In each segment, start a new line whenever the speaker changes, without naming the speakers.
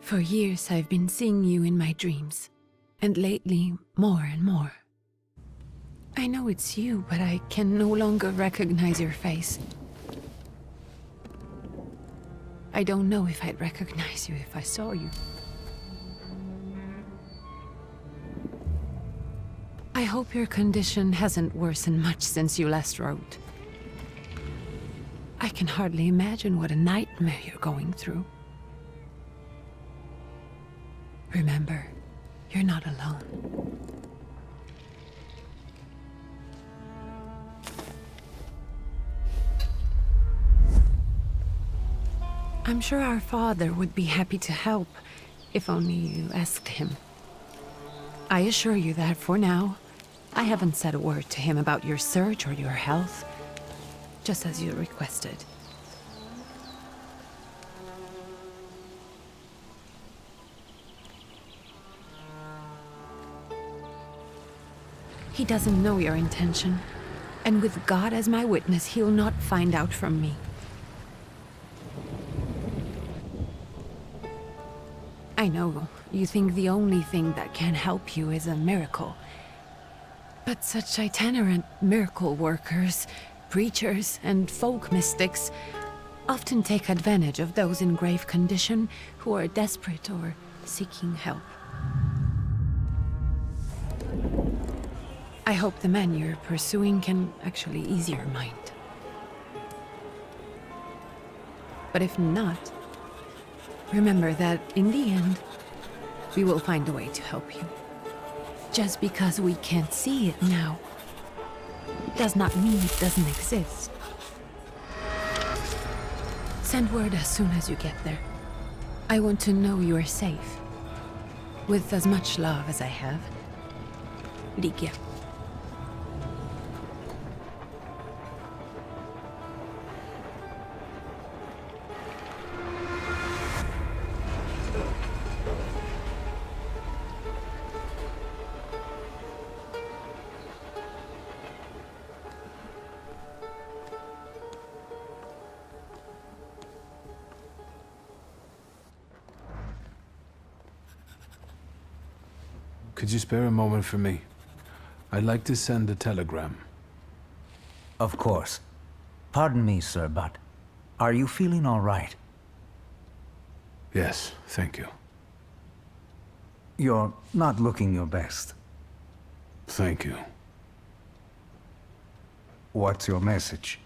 For years I've been seeing you in my dreams, and lately more and more. I know it's you, but I can no longer recognize your face. I don't know if I'd recognize you if I saw you. I hope your condition hasn't worsened much since you last wrote. I can hardly imagine what a nightmare you're going through. Remember, you're not alone. I'm sure our father would be happy to help, if only you asked him. I assure you that for now, I haven't said a word to him about your search or your health, just as you requested. He doesn't know your intention, and with God as my witness, he'll not find out from me. I know you think the only thing that can help you is a miracle. But such itinerant miracle workers, preachers, and folk mystics often take advantage of those in grave condition who are desperate or seeking help. I hope the man you're pursuing can actually ease your mind. But if not, remember that in the end, we will find a way to help you. Just because we can't see it now, does not mean it doesn't exist. Send word as soon as you get there. I want to know you are safe. With as much love as I have, Ligia.
Could you spare a moment for me? I'd like to send a telegram.
Of course. Pardon me, sir, but are you feeling all right?
Yes, thank you.
You're not looking your best.
Thank you.
What's your message?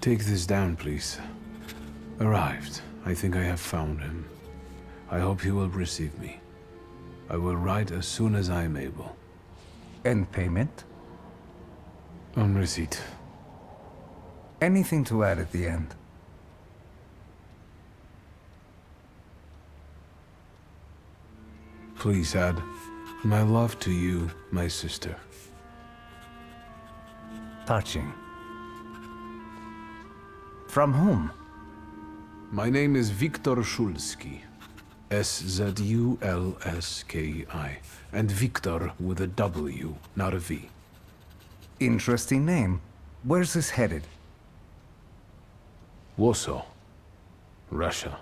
Take this down, please. Arrived. I think I have found him. I hope he will receive me. I will write as soon as I am able.
And payment?
On receipt.
Anything to add at the end?
Please add, my love to you, my sister.
Touching. From whom?
My name is Viktor Szulski. S-Z-U-L-S-K-I. And Viktor with a W, not a V.
Interesting name. Where's this headed?
Warsaw. Russia.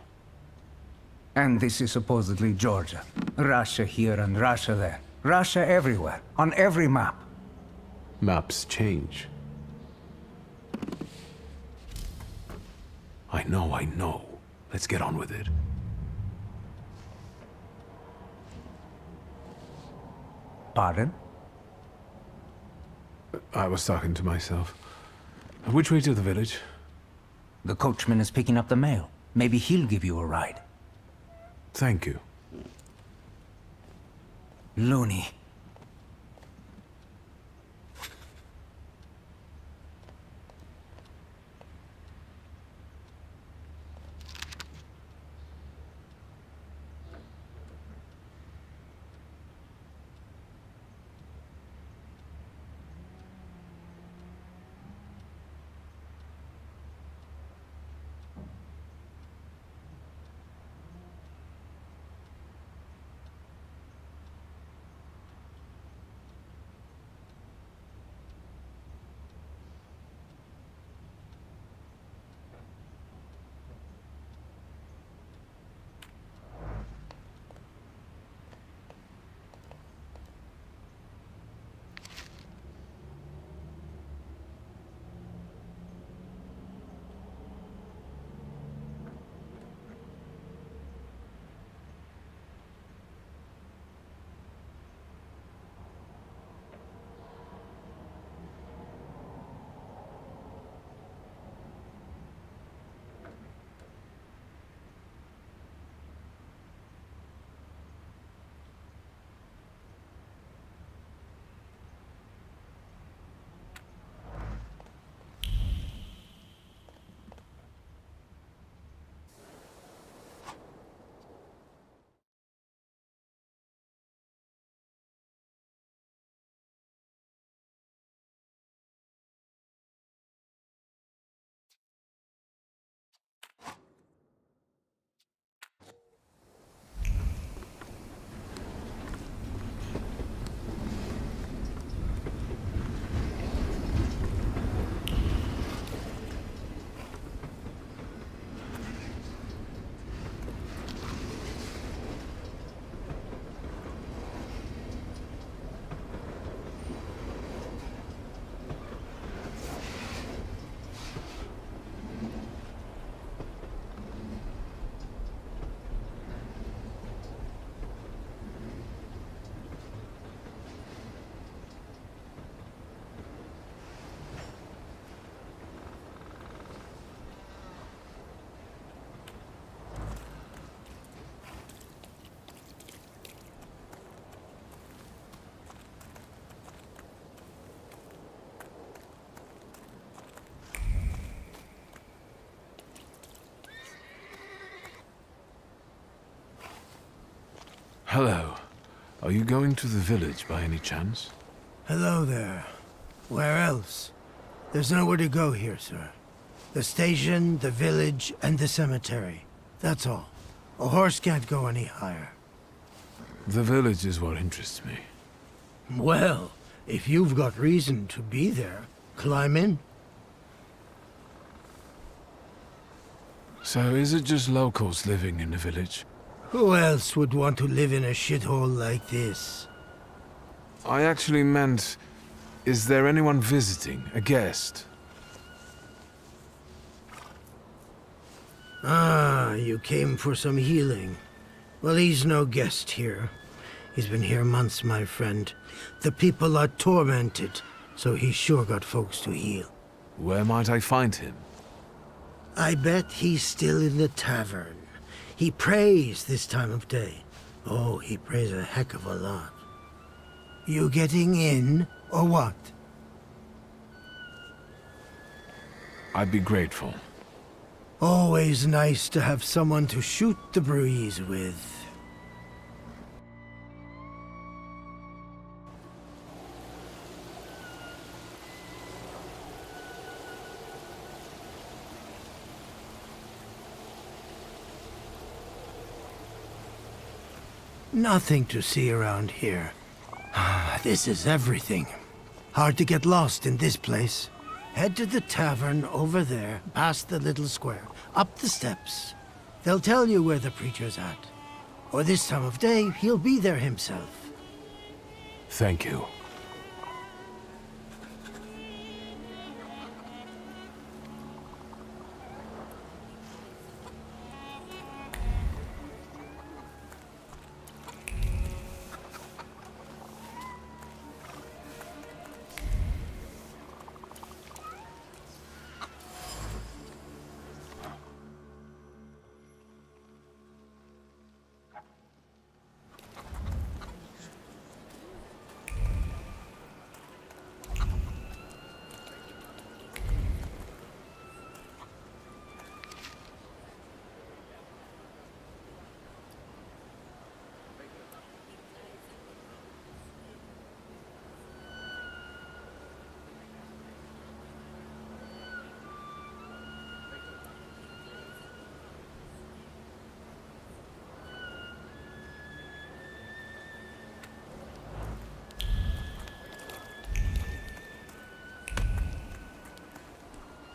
And this is supposedly Georgia. Russia here and Russia there. Russia everywhere, on every map.
Maps change. I know. Let's get on with it.
Pardon?
I was talking to myself. Which way to the village?
The coachman is picking up the mail. Maybe he'll give you a ride.
Thank you.
Loony.
Hello. Are you going to the village by any chance?
Hello there. Where else? There's nowhere to go here, sir. The station, the village, and the cemetery. That's all. A horse can't go any higher.
The village is what interests me.
Well, if you've got reason to be there, climb in.
So is it just locals living in the village?
Who else would want to live in a shithole like this?
I actually meant, is there anyone visiting, a guest?
Ah, you came for some healing. Well, he's no guest here. He's been here months, my friend. The people are tormented, so he's sure got folks to heal.
Where might I find him?
I bet he's still in the tavern. He prays this time of day. Oh, he prays a heck of a lot. You getting in, or what?
I'd be grateful.
Always nice to have someone to shoot the breeze with. Nothing to see around here. This is everything. Hard to get lost in this place. Head to the tavern over there, past the little square, up the steps. They'll tell you where the preacher's at. Or this time of day, he'll be there himself.
Thank you.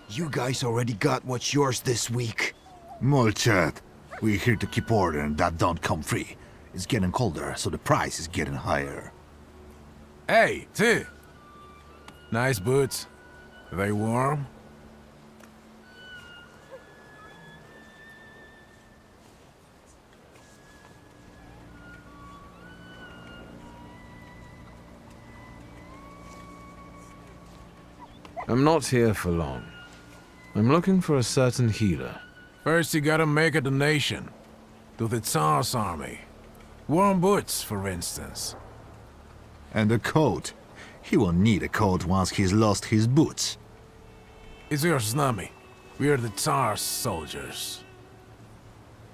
You guys already got what's yours this week. Molchat, we're here to keep order and that don't come free. It's getting colder, so the price is getting higher.
Hey, T! Nice boots. Are they warm?
I'm not here for long. I'm looking for a certain healer.
First you gotta make a donation. To the Tsar's army. Warm boots, for instance.
And a coat. He won't need a coat once he's lost his boots.
It's your snummy. We're the Tsar's soldiers.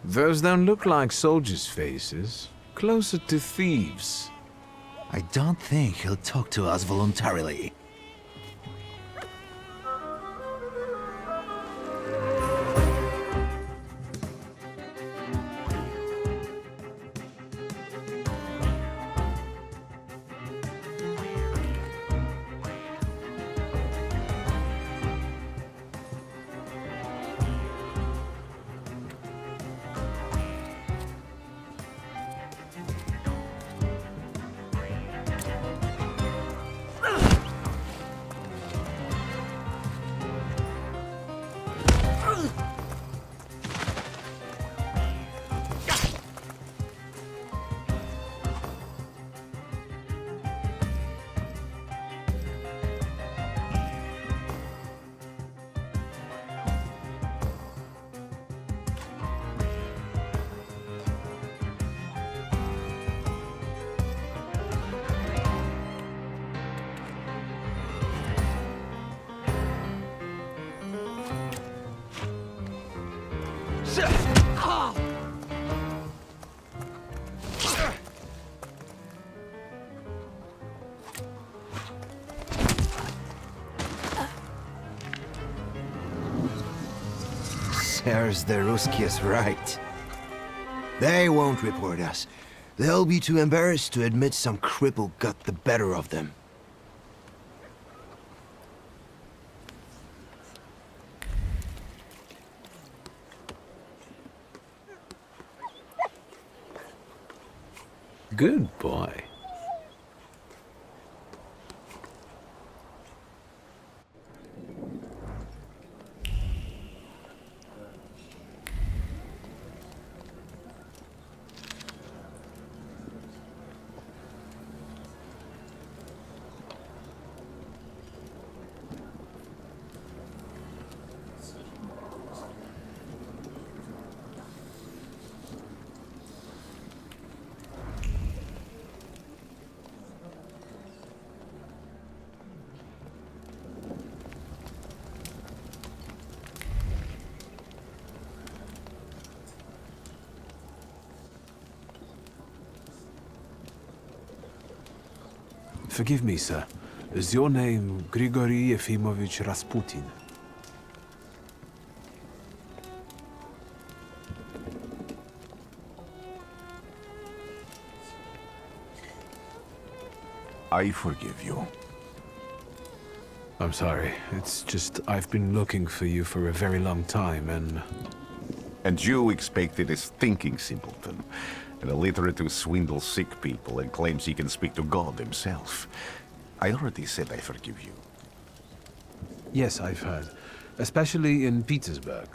Those don't look like soldiers' faces. Closer to thieves.
I don't think he'll talk to us voluntarily.
Serves the Ruskies right. They won't report us. They'll be too embarrassed to admit some cripple got the better of them.
Good boy. Forgive me, sir. Is your name Grigory Yefimovich Rasputin?
I forgive you.
I'm sorry. It's just I've been looking for you for a very long time, and...
And you expected a thinking simpleton, an illiterate who swindles sick people and claims he can speak to God himself. I already said I forgive you.
Yes, I've heard. Especially in Petersburg.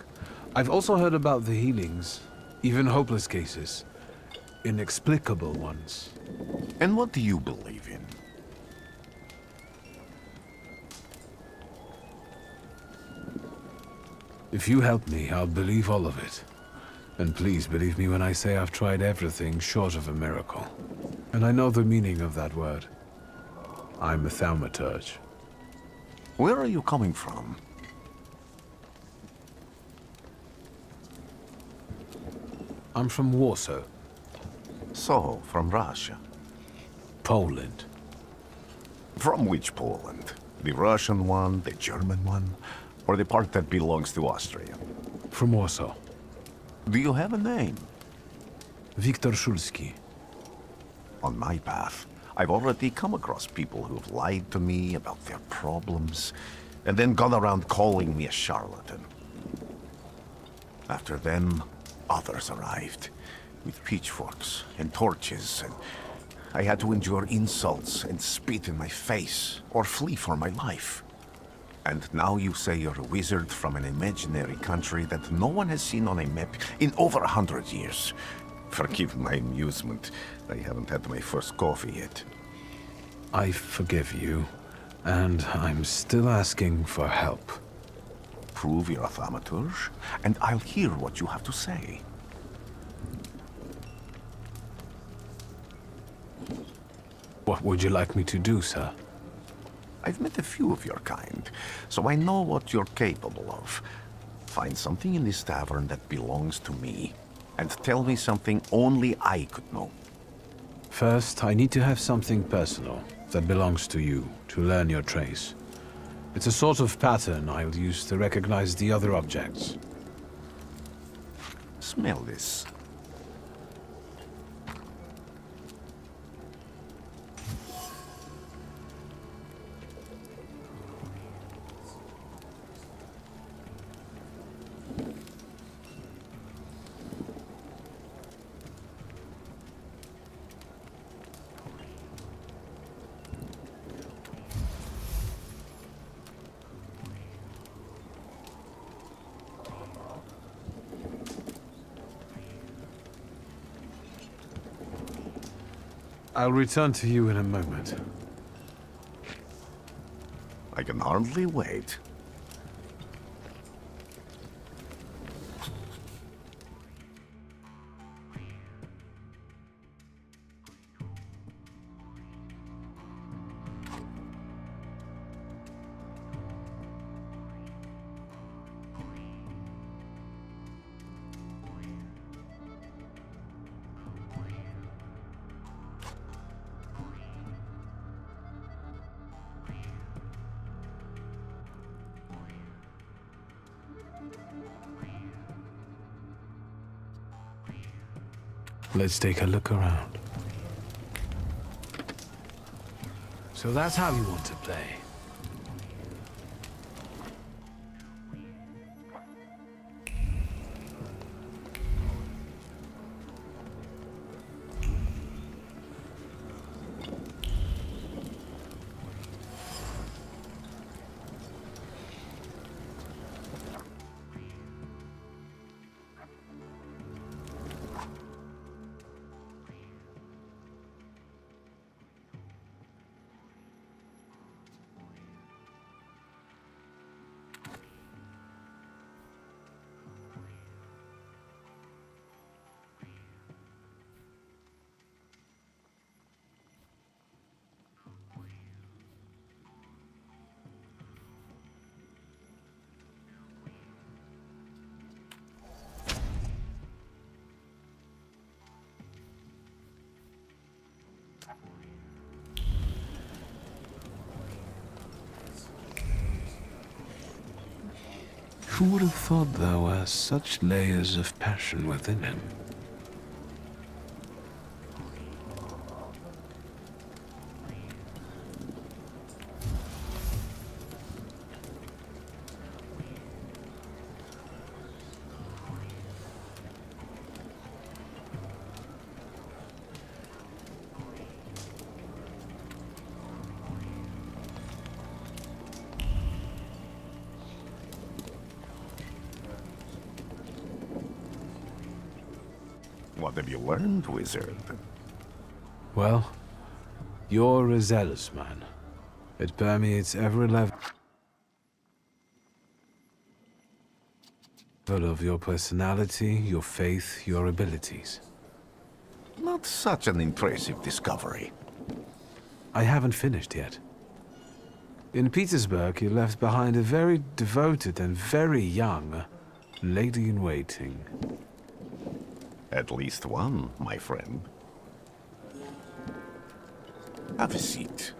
I've also heard about the healings, even hopeless cases. Inexplicable ones.
And what do you believe in?
If you help me, I'll believe all of it. And please believe me when I say I've tried everything short of a miracle. And I know the meaning of that word. I'm a Thaumaturge.
Where are you coming from?
I'm from Warsaw,
So, from Russia.
Poland.
From which Poland? The Russian one, the German one, or the part that belongs to Austria?
From Warsaw.
Do you have a name?
Viktor Szulski.
On my path, I've already come across people who've lied to me about their problems, and then gone around calling me a charlatan. After them, others arrived, with pitchforks and torches, and I had to endure insults and spit in my face, or flee for my life. And now you say you're a wizard from an imaginary country that no one has seen on a map in over 100 years. Forgive my amusement. I haven't had my first coffee yet.
I forgive you, and I'm still asking for help.
Prove you're a Thaumaturge, and I'll hear what you have to say.
What would you like me to do, sir?
I've met a few of your kind, so I know what you're capable of. Find something in this tavern that belongs to me, and tell me something only I could know.
First, I need to have something personal that belongs to you to learn your trace. It's a sort of pattern I'll use to recognize the other objects.
Smell this.
I'll return to you in a moment.
I can hardly wait.
Let's take a look around. So that's how you want to play. Who would have thought there were such layers of passion within him?
What have you learned, wizard?
Well, you're a zealous man. It permeates every level of your personality, your faith, your abilities.
Not such an impressive discovery.
I haven't finished yet. In Petersburg, you left behind a very devoted and very young lady-in-waiting.
At least one, my friend. Have a seat.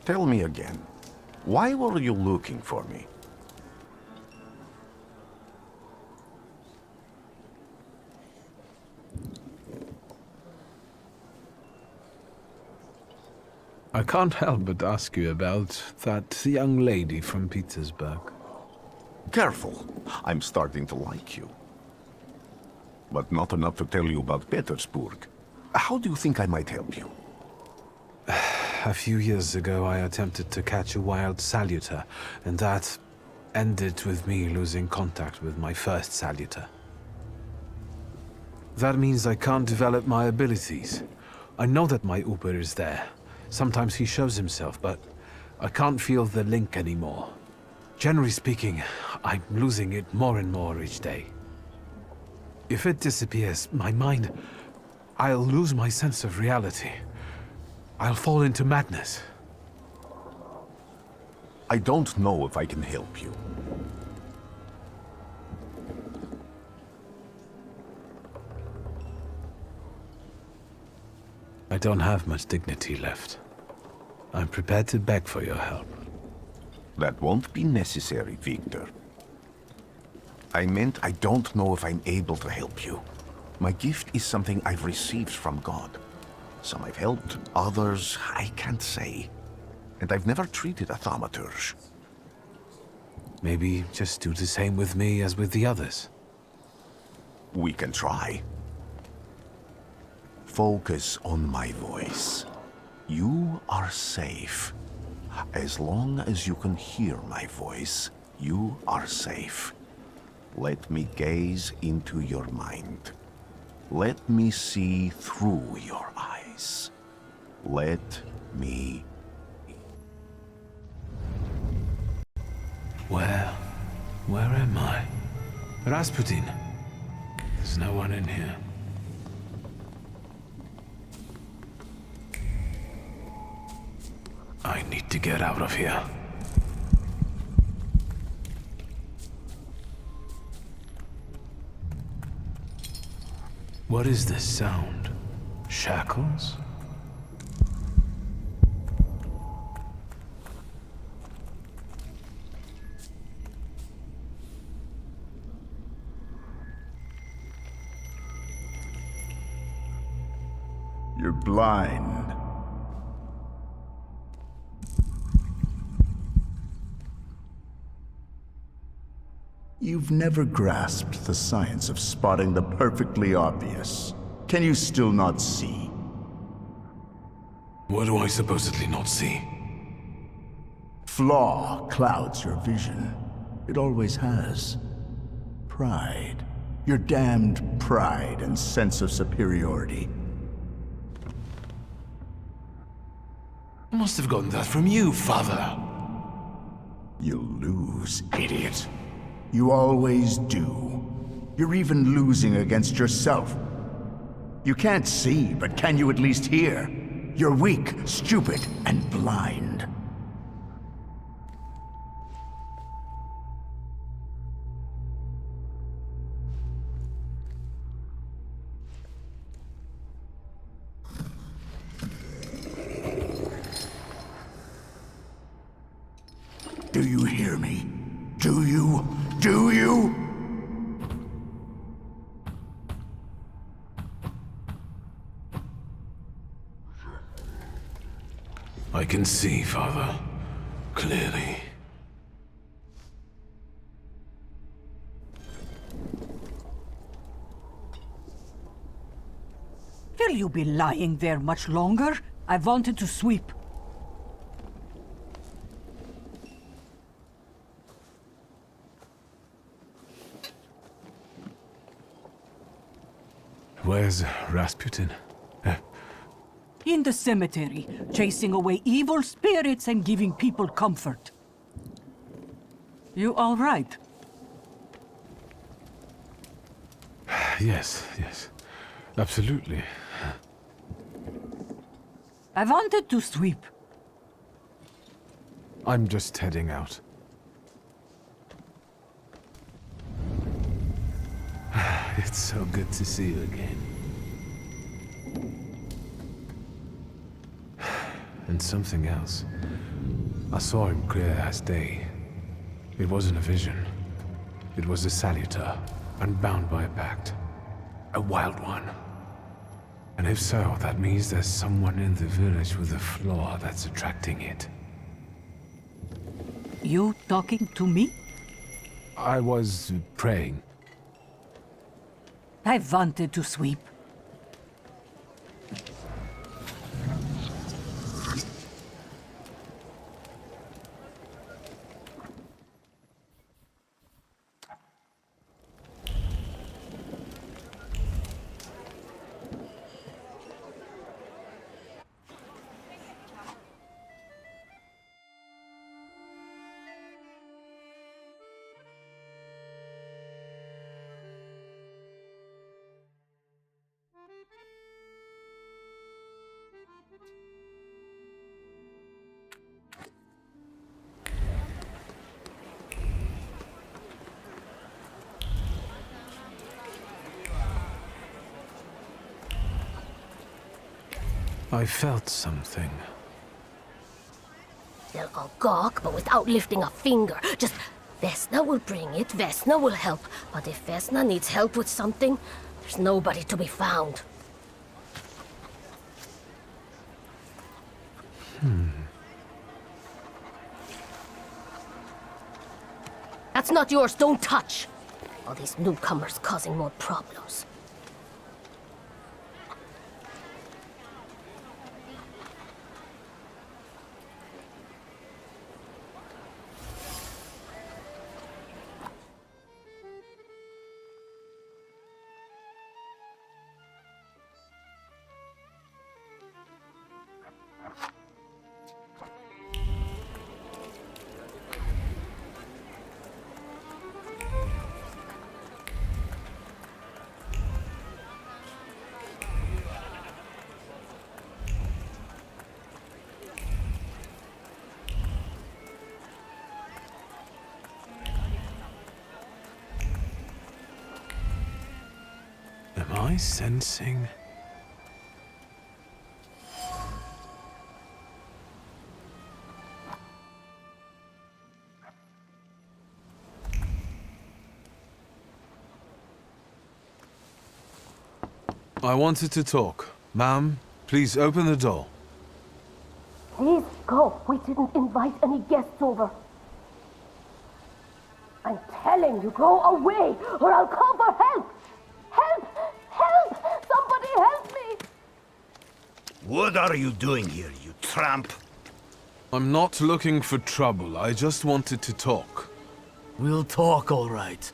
Tell me again, why were you looking for me?
I can't help but ask you about that young lady from Petersburg.
Careful, I'm starting to like you. But not enough to tell you about Petersburg. How do you think I might help you?
A few years ago, I attempted to catch a wild saluter, and that ended with me losing contact with my first saluter. That means I can't develop my abilities. I know that my Uber is there. Sometimes he shows himself, but I can't feel the link anymore. Generally speaking, I'm losing it more and more each day. If it disappears, I'll lose my sense of reality. I'll fall into madness.
I don't know if I can help you.
I don't have much dignity left. I'm prepared to beg for your help.
That won't be necessary, Victor. I meant I don't know if I'm able to help you. My gift is something I've received from God. Some I've helped, others I can't say. And I've never treated a Thaumaturge.
Maybe just do the same with me as with the others.
We can try. Focus on my voice. You are safe. As long as you can hear my voice, you are safe. Let me gaze into your mind. Let me see through your eyes. Let me...
Where am I? Rasputin. There's no one in here. I need to get out of here. What is this sound? Shackles?
You're blind. You've never grasped the science of spotting the perfectly obvious. Can you still not see?
What do I supposedly not see?
Flaw clouds your vision. It always has. Pride. Your damned pride and sense of superiority.
I must have gotten that from you, Father.
You'll lose, idiot. You always do. You're even losing against yourself. You can't see, but can you at least hear? You're weak, stupid, and blind. Do you hear me? Do you? Do you?
I can see, Father. Clearly.
Will you be lying there much longer? I wanted to sweep.
Where's Rasputin?
In the cemetery, chasing away evil spirits and giving people comfort. You all right?
Yes, yes. Absolutely.
I wanted to sweep.
I'm just heading out. It's so good to see you again. And something else. I saw him clear as day. It wasn't a vision. It was a saluter, unbound by a pact. A wild one. And if so, that means there's someone in the village with a flaw that's attracting it.
You talking to me?
I was praying.
I wanted to sweep.
I felt something.
They'll all gawk, but without lifting a finger. Just, Vesna will bring it, Vesna will help. But if Vesna needs help with something, there's nobody to be found. That's not yours, don't touch! All these newcomers causing more problems.
Am I sensing? I wanted to talk. Ma'am, please open the door.
Please go. We didn't invite any guests over. I'm telling you, go away, or I'll call for help! Help! Help! Somebody help me!
What are you doing here, you tramp?
I'm not looking for trouble. I just wanted to talk.
We'll talk, all right.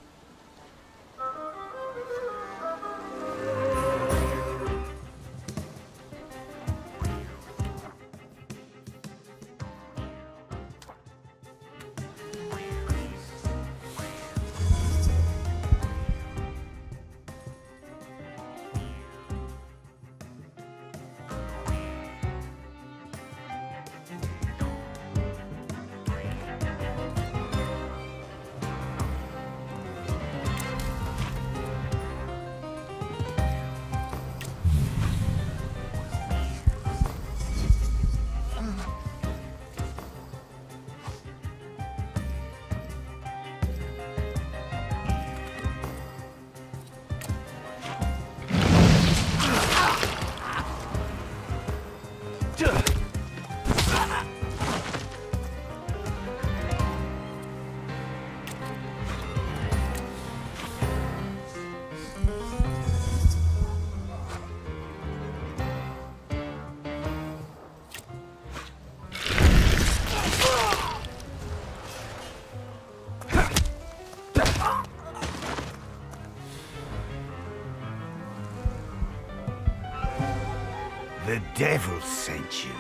The devil sent you.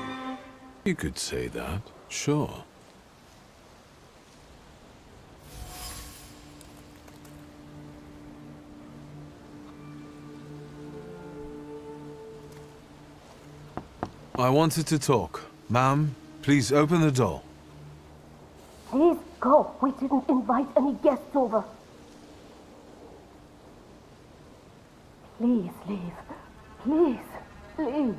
You could say that, sure. I wanted to talk. Ma'am, please open the door.
Please go. We didn't invite any guests over. Please leave. Please. Please.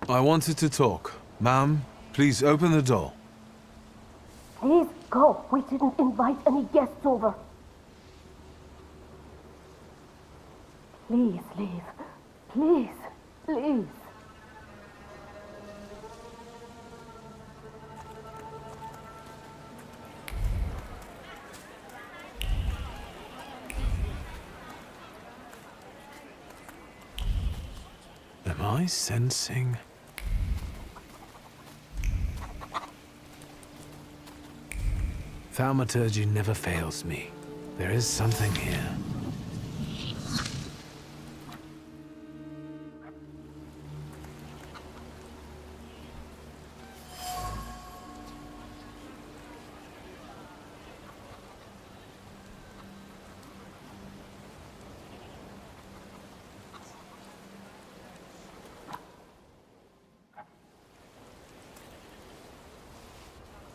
I wanted to talk. Ma'am, please open the door.
Please go. We didn't invite any guests over. Please leave. Please. Please.
Am I sensing? Thaumaturge never fails me. There is something here.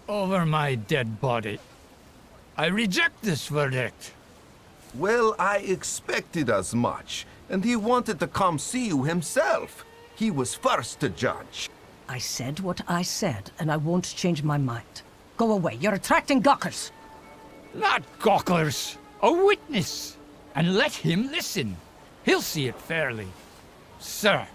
Over my dead body. I reject this verdict.
Well, I expected as much, and he wanted to come see you himself. He was first to judge.
I said what I said, and I won't change my mind. Go away, you're attracting gawkers.
Not gawkers, a witness. And let him listen. He'll see it fairly. Sir,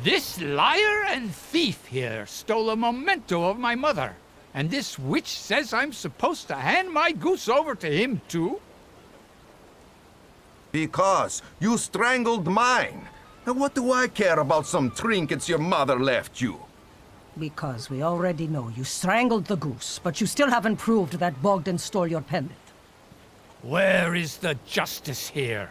this liar and thief here stole a memento of my mother. And this witch says I'm supposed to hand my goose over to him too?
Because you strangled mine. Now what do I care about some trinkets your mother left you?
Because we already know you strangled the goose, but you still haven't proved that Bogdan stole your pendant.
Where is the justice here?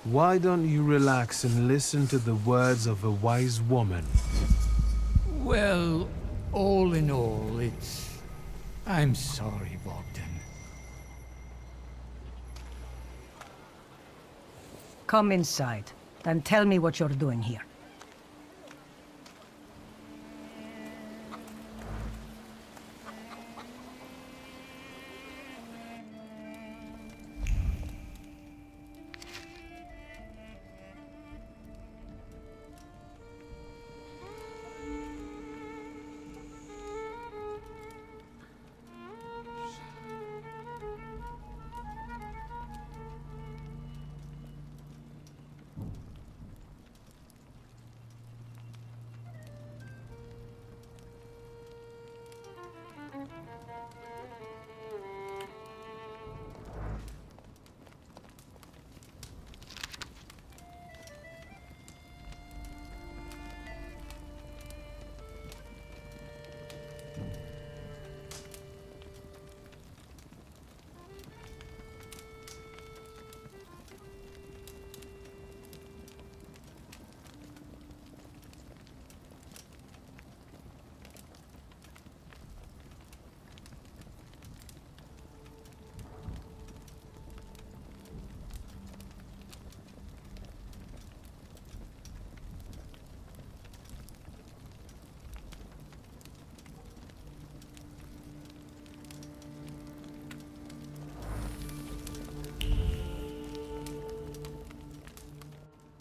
Why don't you relax and listen to the words of a wise woman?
Well, all in all, I'm sorry, Bogdan.
Come inside, and tell me what you're doing here.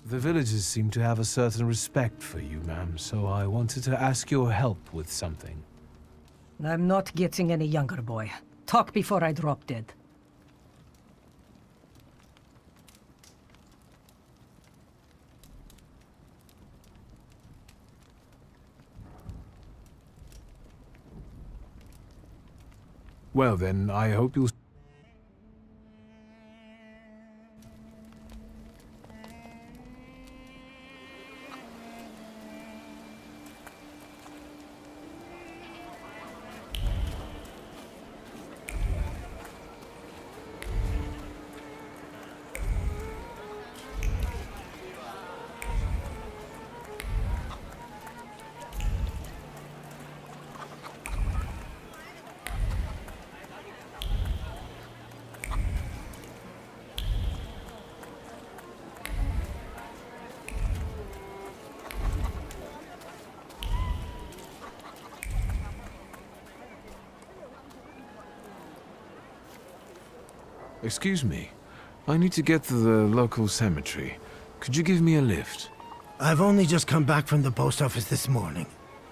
The villagers seem to have a certain respect for you, ma'am, so I wanted to ask your help with something.
I'm not getting any younger, boy. Talk before I drop dead.
Well then, I hope you'll... Excuse me. I need to get to the local cemetery. Could you give me a lift?
I've only just come back from the post office this morning.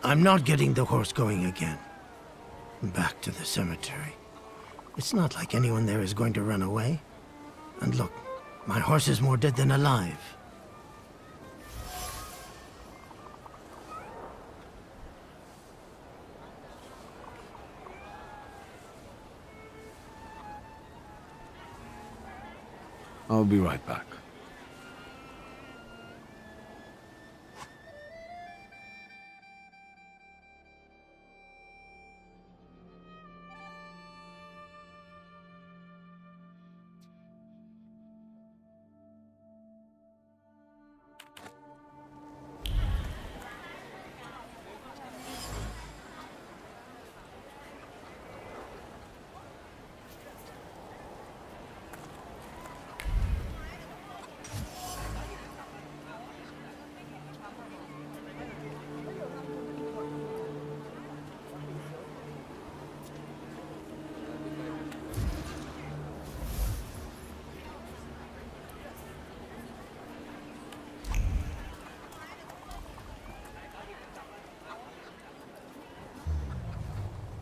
I'm not getting the horse going again. Back to the cemetery. It's not like anyone there is going to run away. And look, my horse is more dead than alive.
I'll be right back.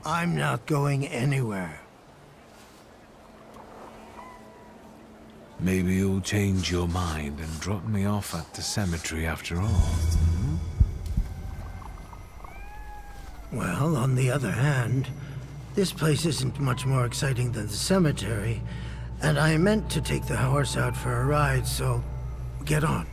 I'm not going anywhere.
Maybe you'll change your mind and drop me off at the cemetery after all. Hmm?
Well, on the other hand, this place isn't much more exciting than the cemetery, and I meant to take the horse out for a ride, so get on.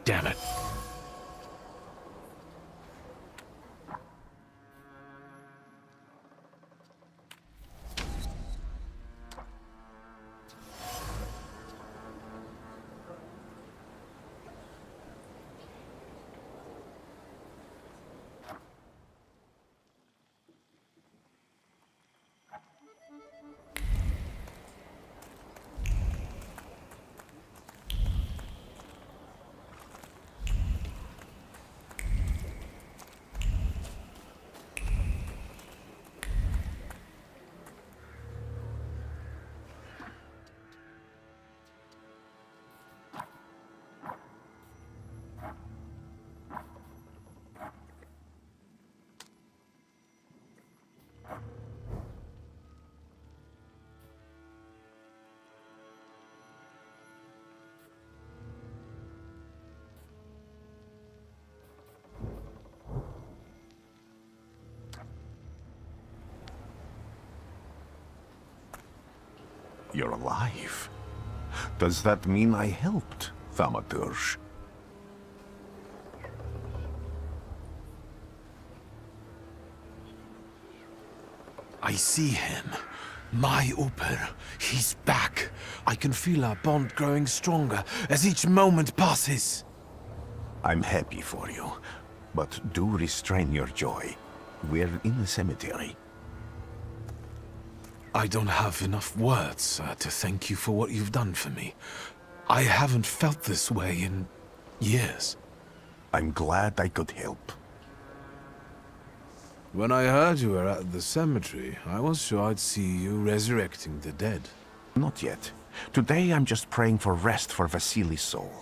Damn it.
You're alive. Does that mean I helped, Thaumaturge?
I see him. My Uper. He's back. I can feel our bond growing stronger as each moment passes.
I'm happy for you, but do restrain your joy. We're in the cemetery.
I don't have enough words to thank you for what you've done for me. I haven't felt this way in years.
I'm glad I could help.
When I heard you were at the cemetery, I was sure I'd see you resurrecting the dead.
Not yet. Today I'm just praying for rest for Vasily's soul.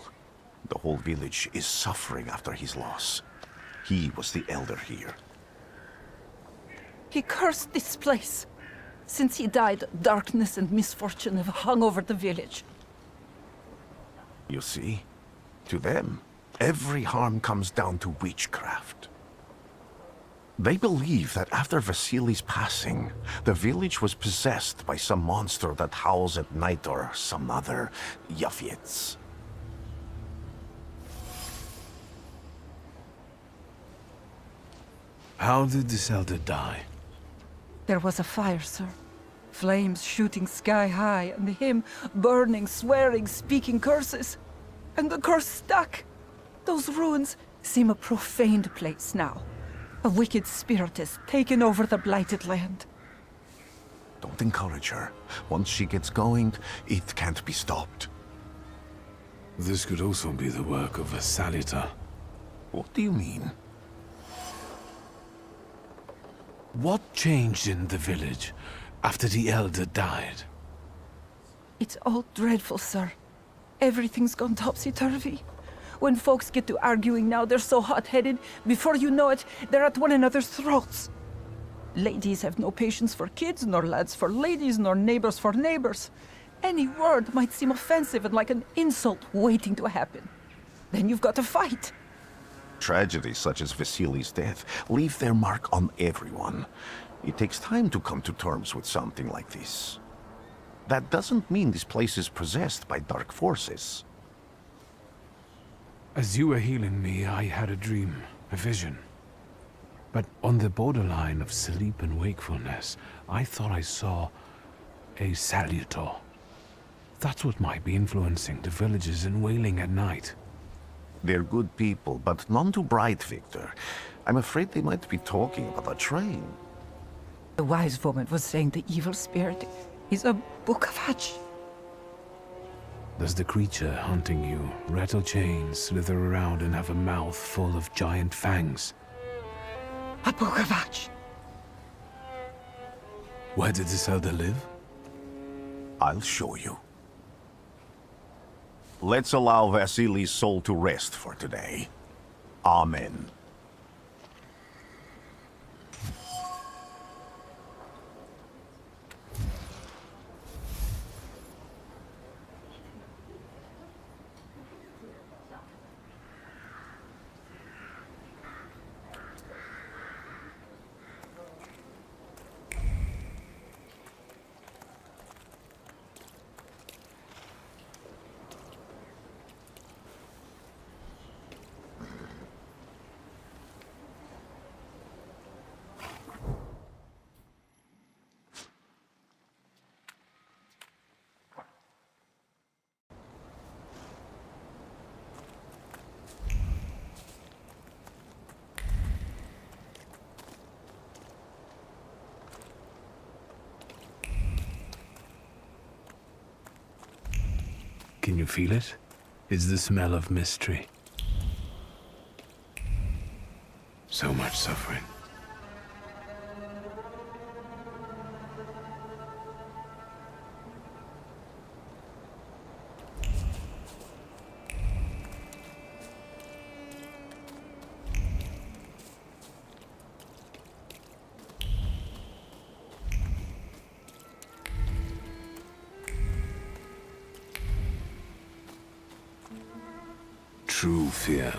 The whole village is suffering after his loss. He was the elder here.
He cursed this place. Since he died, darkness and misfortune have hung over the village.
You see? To them, every harm comes down to witchcraft. They believe that after Vasily's passing, the village was possessed by some monster that howls at night or some other Yafets.
How did this elder die?
There was a fire, sir. Flames shooting sky high, and him burning, swearing, speaking curses. And the curse stuck. Those ruins seem a profaned place now. A wicked spirit has taken over the blighted land.
Don't encourage her. Once she gets going, it can't be stopped.
This could also be the work of a Salita.
What do you mean?
What changed in the village after the elder died?
It's all dreadful, sir. Everything's gone topsy-turvy. When folks get to arguing now, they're so hot-headed, before you know it, they're at one another's throats. Ladies have no patience for kids, nor lads for ladies, nor neighbors for neighbors. Any word might seem offensive and like an insult waiting to happen. Then you've got to fight.
Tragedies such as Vasili's death leave their mark on everyone. It takes time to come to terms with something like this. That doesn't mean this place is possessed by dark forces.
As you were healing me, I had a dream, a vision. But on the borderline of sleep and wakefulness, I thought I saw a salutor. That's what might be influencing the villagers in Wailing at night.
They're good people, but none too bright, Victor. I'm afraid they might be talking about a train.
The wise woman was saying the evil spirit is a book of hatch.
Does the creature hunting you rattle chains, slither around, and have a mouth full of giant fangs?
A book of hatch.
Where did this elder live?
I'll show you. Let's allow Vasili's soul to rest for today. Amen.
Can you feel it? It's the smell of mystery. So much suffering. True fear.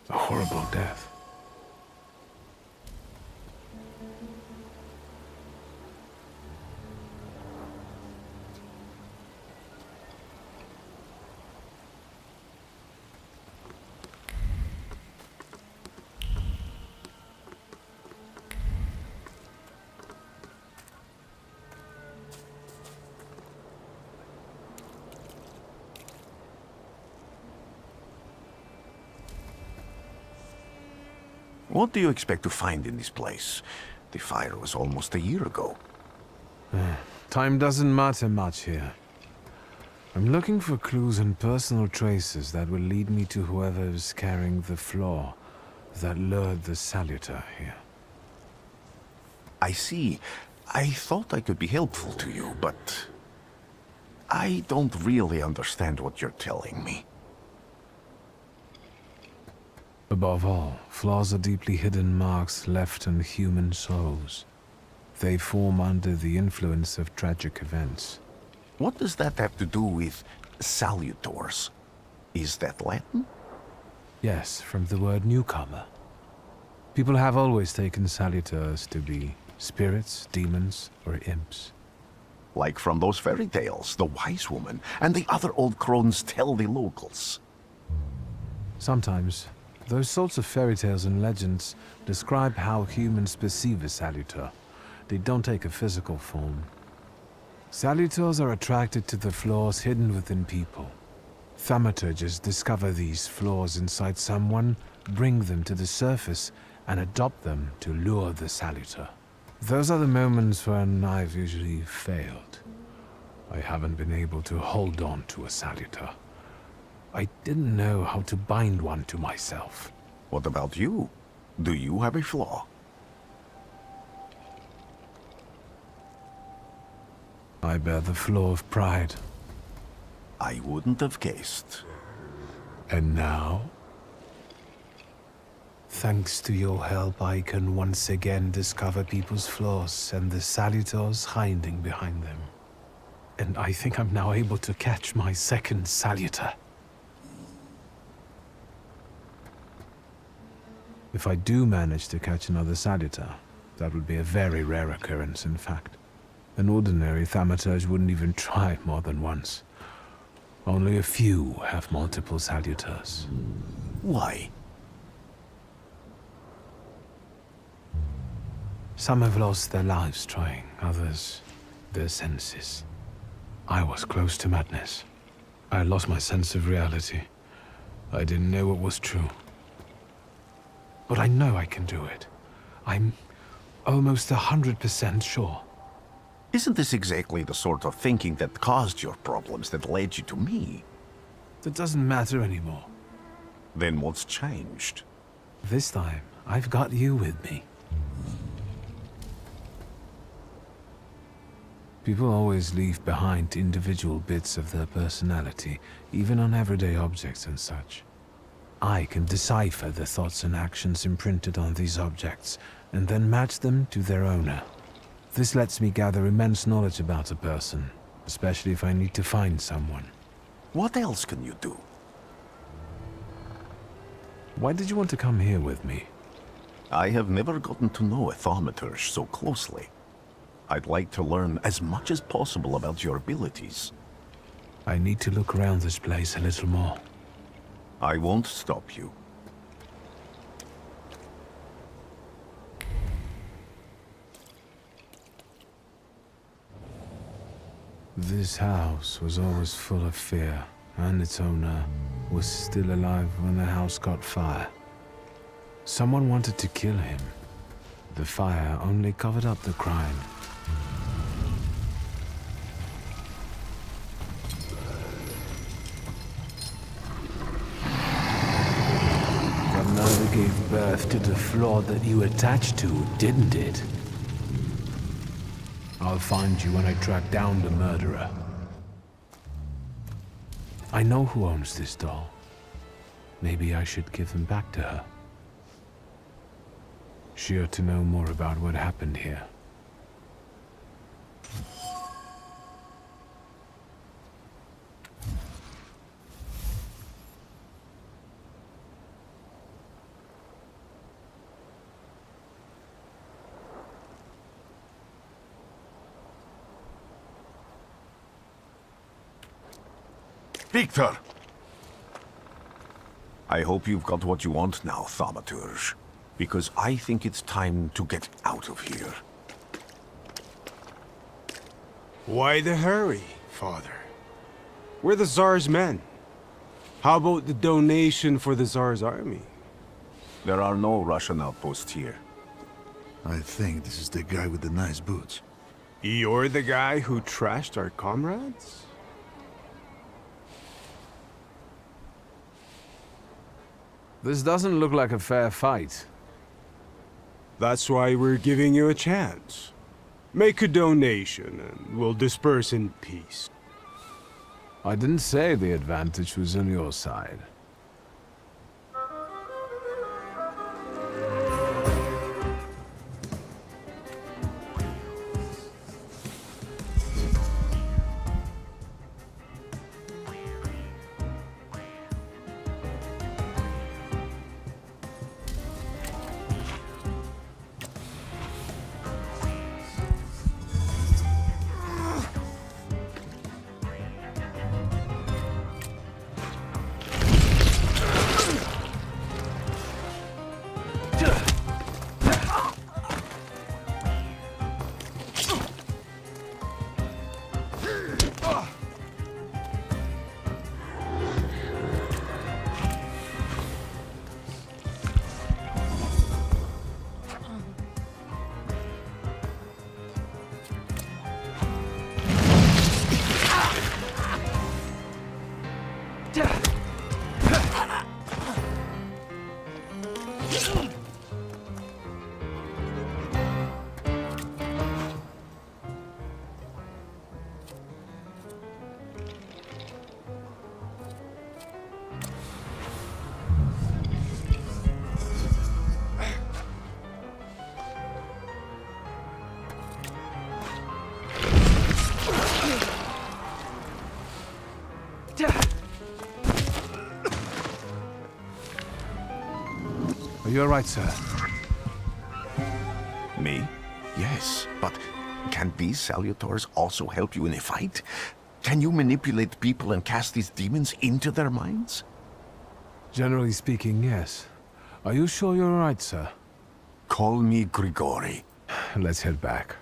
A horrible death.
What do you expect to find in this place? The fire was almost a year ago.
Time doesn't matter much here. I'm looking for clues and personal traces that will lead me to whoever is carrying the flaw that lured the Salutor here.
I see. I thought I could be helpful to you, but I don't really understand what you're telling me.
Above all, flaws are deeply hidden marks left on human souls. They form under the influence of tragic events.
What does that have to do with salutors? Is that Latin?
Yes, from the word newcomer. People have always taken salutors to be spirits, demons, or imps.
Like from those fairy tales, the wise woman and the other old crones tell the locals.
Sometimes, those sorts of fairy tales and legends describe how humans perceive a salutor. They don't take a physical form. Salutors are attracted to the flaws hidden within people. Thaumaturges discover these flaws inside someone, bring them to the surface, and adopt them to lure the salutor. Those are the moments when I've usually failed. I haven't been able to hold on to a salutor. I didn't know how to bind one to myself.
What about you? Do you have a flaw?
I bear the flaw of pride.
I wouldn't have guessed.
And now? Thanks to your help, I can once again discover people's flaws and the salutors hiding behind them. And I think I'm now able to catch my second salutor. If I do manage to catch another salutor, that would be a very rare occurrence, in fact. An ordinary Thaumaturge wouldn't even try more than once. Only a few have multiple salutors.
Why?
Some have lost their lives trying, others their senses. I was close to madness. I lost my sense of reality. I didn't know what was true. But I know I can do it. I'm almost 100% sure.
Isn't this exactly the sort of thinking that caused your problems that led you to me?
That doesn't matter anymore.
Then what's changed?
This time, I've got you with me. People always leave behind individual bits of their personality, even on everyday objects and such. I can decipher the thoughts and actions imprinted on these objects, and then match them to their owner. This lets me gather immense knowledge about a person, especially if I need to find someone.
What else can you do?
Why did you want to come here with me?
I have never gotten to know a Thaumaturge so closely. I'd like to learn as much as possible about your abilities.
I need to look around this place a little more.
I won't stop you.
This house was always full of fear, and its owner was still alive when the house caught fire. Someone wanted to kill him. The fire only covered up the crime. That never gave birth to the flaw that you attached to, didn't it? I'll find you when I track down the murderer. I know who owns this doll. Maybe I should give them back to her. She ought to know more about what happened here.
Victor! I hope you've got what you want now, Thaumaturge. Because I think it's time to get out of here.
Why the hurry, Father? We're the Tsar's men. How about the donation for the Tsar's army?
There are no Russian outposts here.
I think this is the guy with the nice boots.
You're the guy who trashed our comrades?
This doesn't look like a fair fight.
That's why we're giving you a chance. Make a donation and we'll disperse in peace.
I didn't say the advantage was on your side. You're right, sir.
Me? Yes, but can these salutors also help you in a fight? Can you manipulate people and cast these demons into their minds?
Generally speaking, yes. Are you sure you're right, sir?
Call me Grigori.
Let's head back.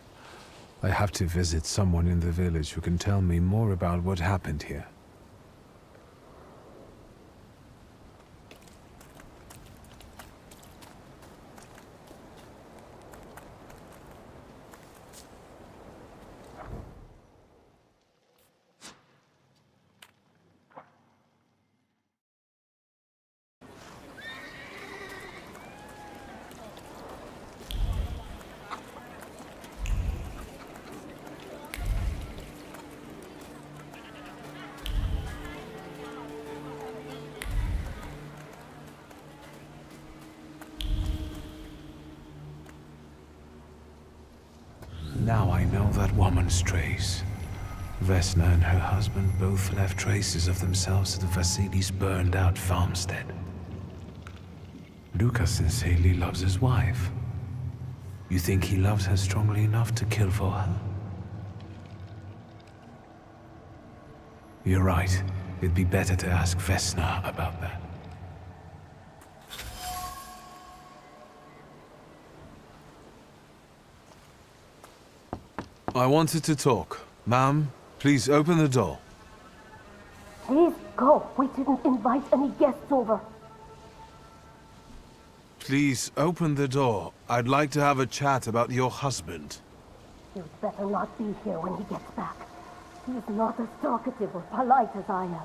I have to visit someone in the village who can tell me more about what happened here. Now I know that woman's trace. Vesna and her husband both left traces of themselves at the Vasilis' burned-out farmstead. Lucas sincerely loves his wife. You think he loves her strongly enough to kill for her? You're right. It'd be better to ask Vesna about that. I wanted to talk. Ma'am, please open the door.
Please go. We didn't invite any guests over.
Please open the door. I'd like to have a chat about your husband.
You'd better not be here when he gets back. He's not as talkative or polite as I am.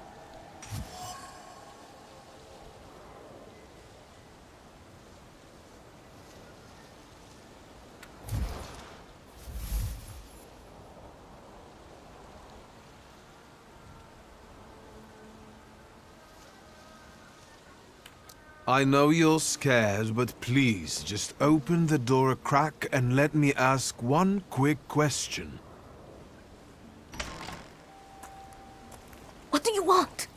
I know you're scared, but please, just open the door a crack and let me ask one quick question.
What do you want?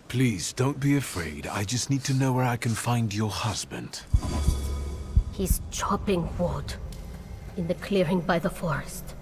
Please, don't be afraid. I just need to know where I can find your husband.
He's chopping wood in the clearing by the forest.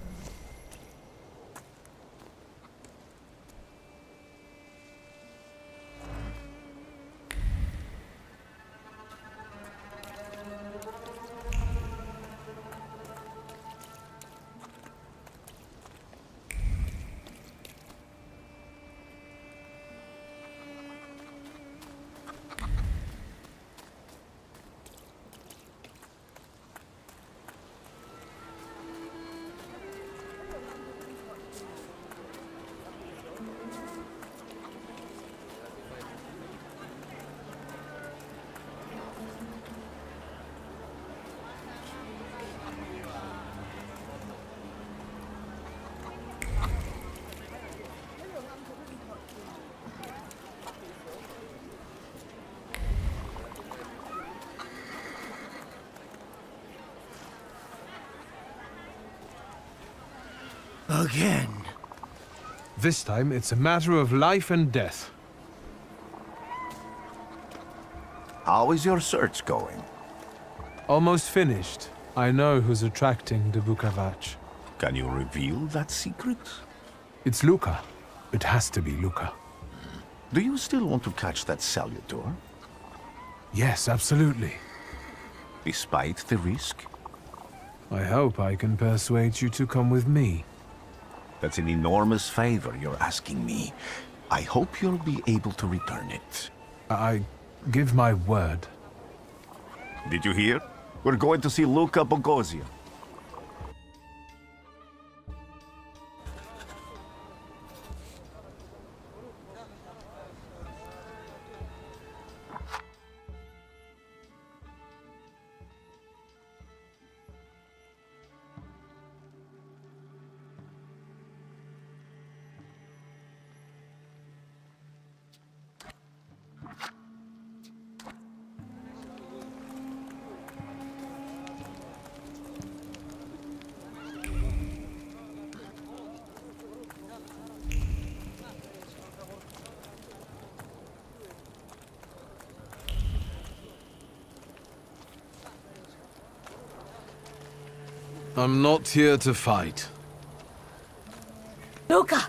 Again.
This time, it's a matter of life and death.
How is your search going?
Almost finished. I know who's attracting the Bukavach.
Can you reveal that secret?
It's Luca. It has to be Luca.
Do you still want to catch that Salutor?
Yes, absolutely.
Despite the risk?
I hope I can persuade you to come with me.
That's an enormous favor you're asking me. I hope you'll be able to return it.
I give my word.
Did you hear? We're going to see Luca Bogosian.
I'm not here to fight.
Luca!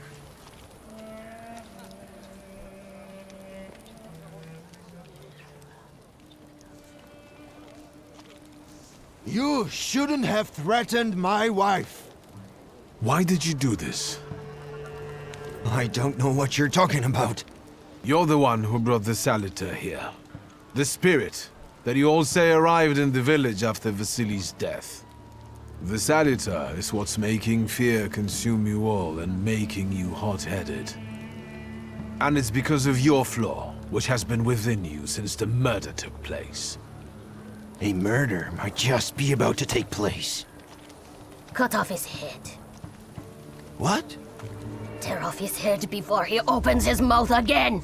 You shouldn't have threatened my wife.
Why did you do this?
I don't know what you're talking about.
You're the one who brought the Salutor here. The spirit that you all say arrived in the village after Vasily's death. The Salutor is what's making fear consume you all and making you hot-headed. And it's because of your flaw, which has been within you since the murder took place.
A murder might just be about to take place.
Cut off his head.
What?
Tear off his head before he opens his mouth again!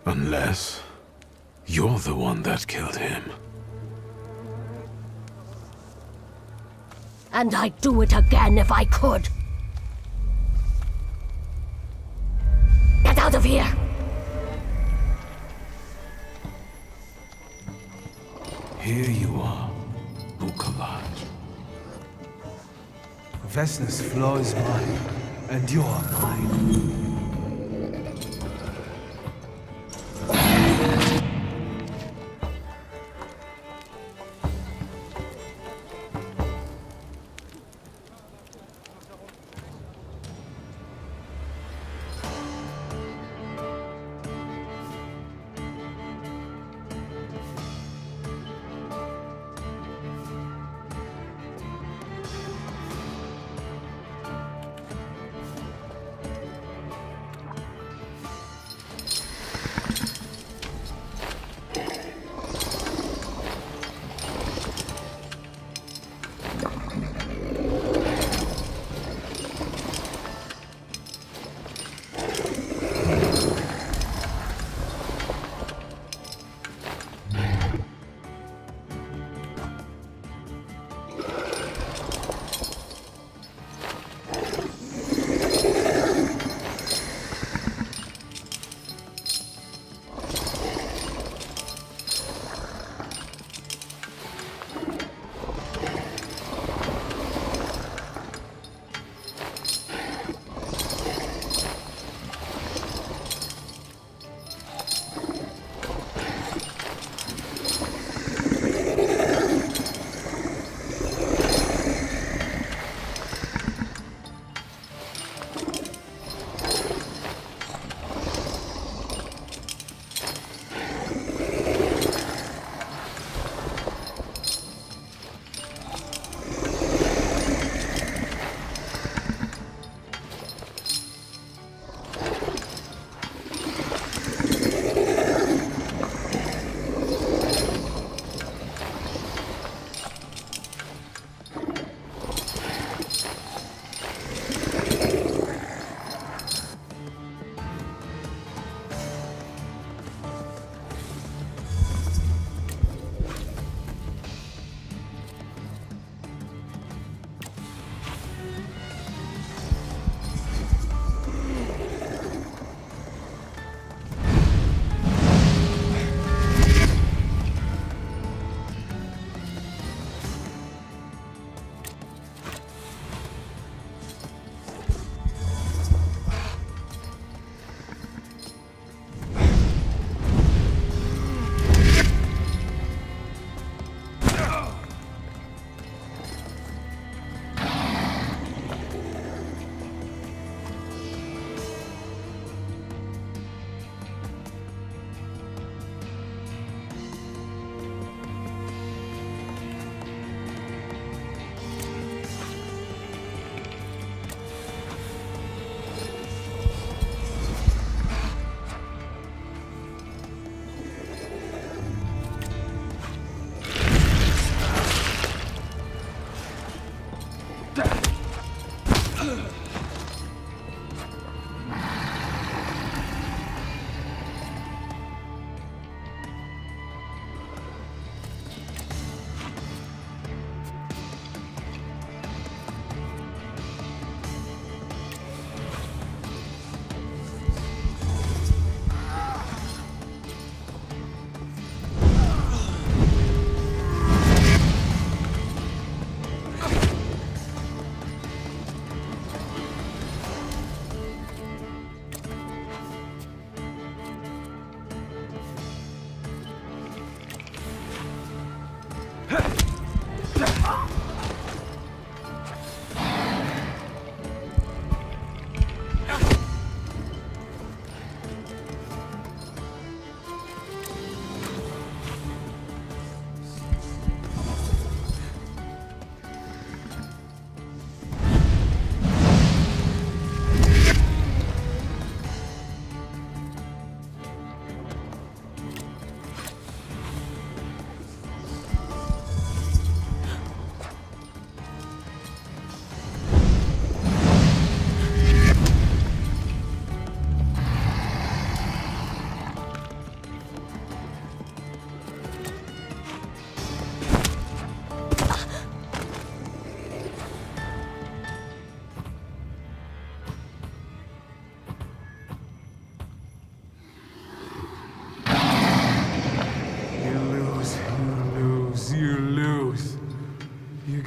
Unless you're the one that killed him.
And I'd do it again if I could. Get out of here!
Here you are, Bukavach. Vesna's flaw is mine, and you're mine.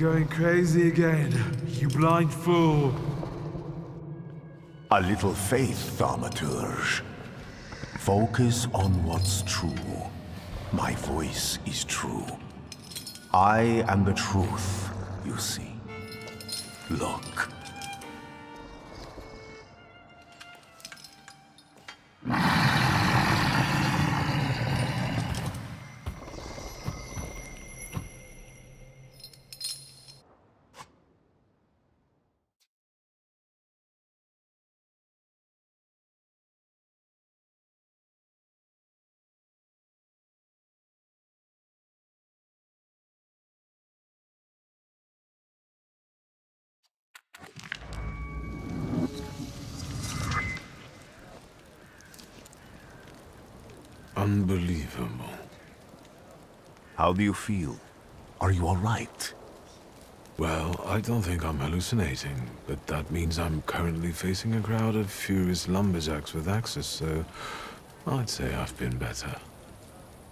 going crazy again, you blind fool.
A little faith, Thaumaturge. Focus on what's true. My voice is true. I am the truth, you see. Look.
Unbelievable.
How do you feel? Are you all right?
Well, I don't think I'm hallucinating, but that means I'm currently facing a crowd of furious lumberjacks with axes, so I'd say I've been better.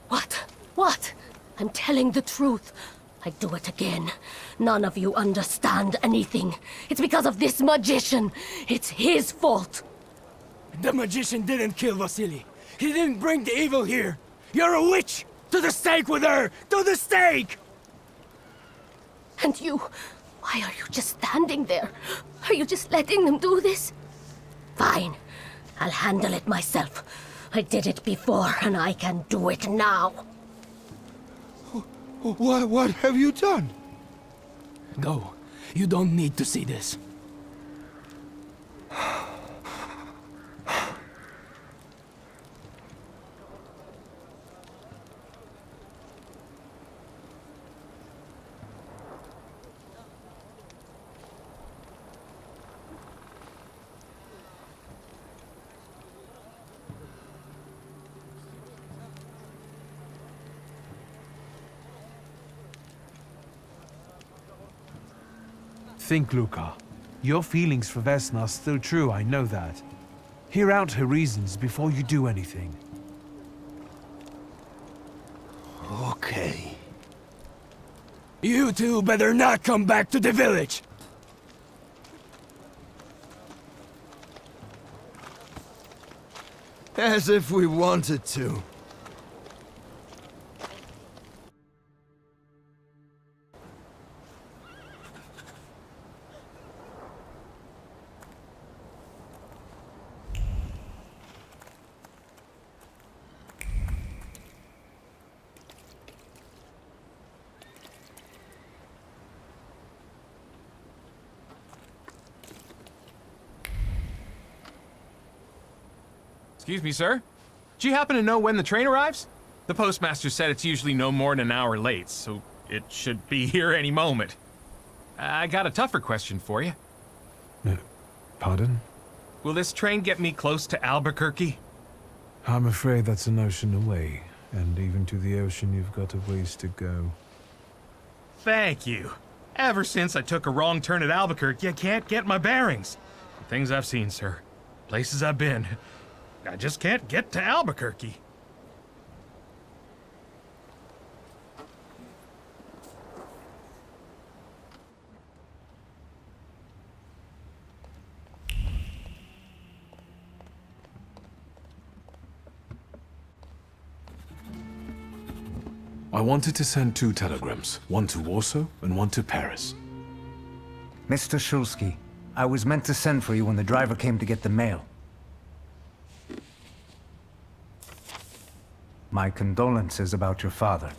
What? What? I'm telling the truth. I do it again. None of you understand anything. It's because of this magician. It's his fault.
The magician didn't kill Vasily. He didn't bring the evil here. You're a witch! To the stake with her! To the stake!
And you, why are you just standing there? Are you just letting them do this? Fine. I'll handle it myself. I did it before, and I can do it now.
What have you done? Go. You don't need to see this.
Think, Luca. Your feelings for Vesna are still true, I know that. Hear out her reasons before you do anything.
Okay. You two better not come back to the village!
As if we wanted to.
Excuse me, sir? Do you happen to know when the train arrives? The postmaster said it's usually no more than an hour late, so it should be here any moment. I got a tougher question for you.
Pardon?
Will this train get me close to Albuquerque?
I'm afraid that's an ocean away, and even to the ocean you've got a ways to go.
Thank you. Ever since I took a wrong turn at Albuquerque, I can't get my bearings. The things I've seen, sir. Places I've been. I just can't get to Albuquerque.
I wanted to send 2 telegrams, one to Warsaw and one to Paris.
Mr. Shulsky, I was meant to send for you when the driver came to get the mail. My condolences about your father.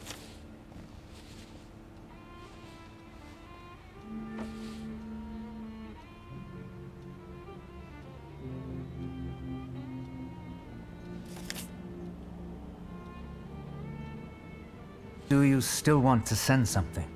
Do you still want to send something?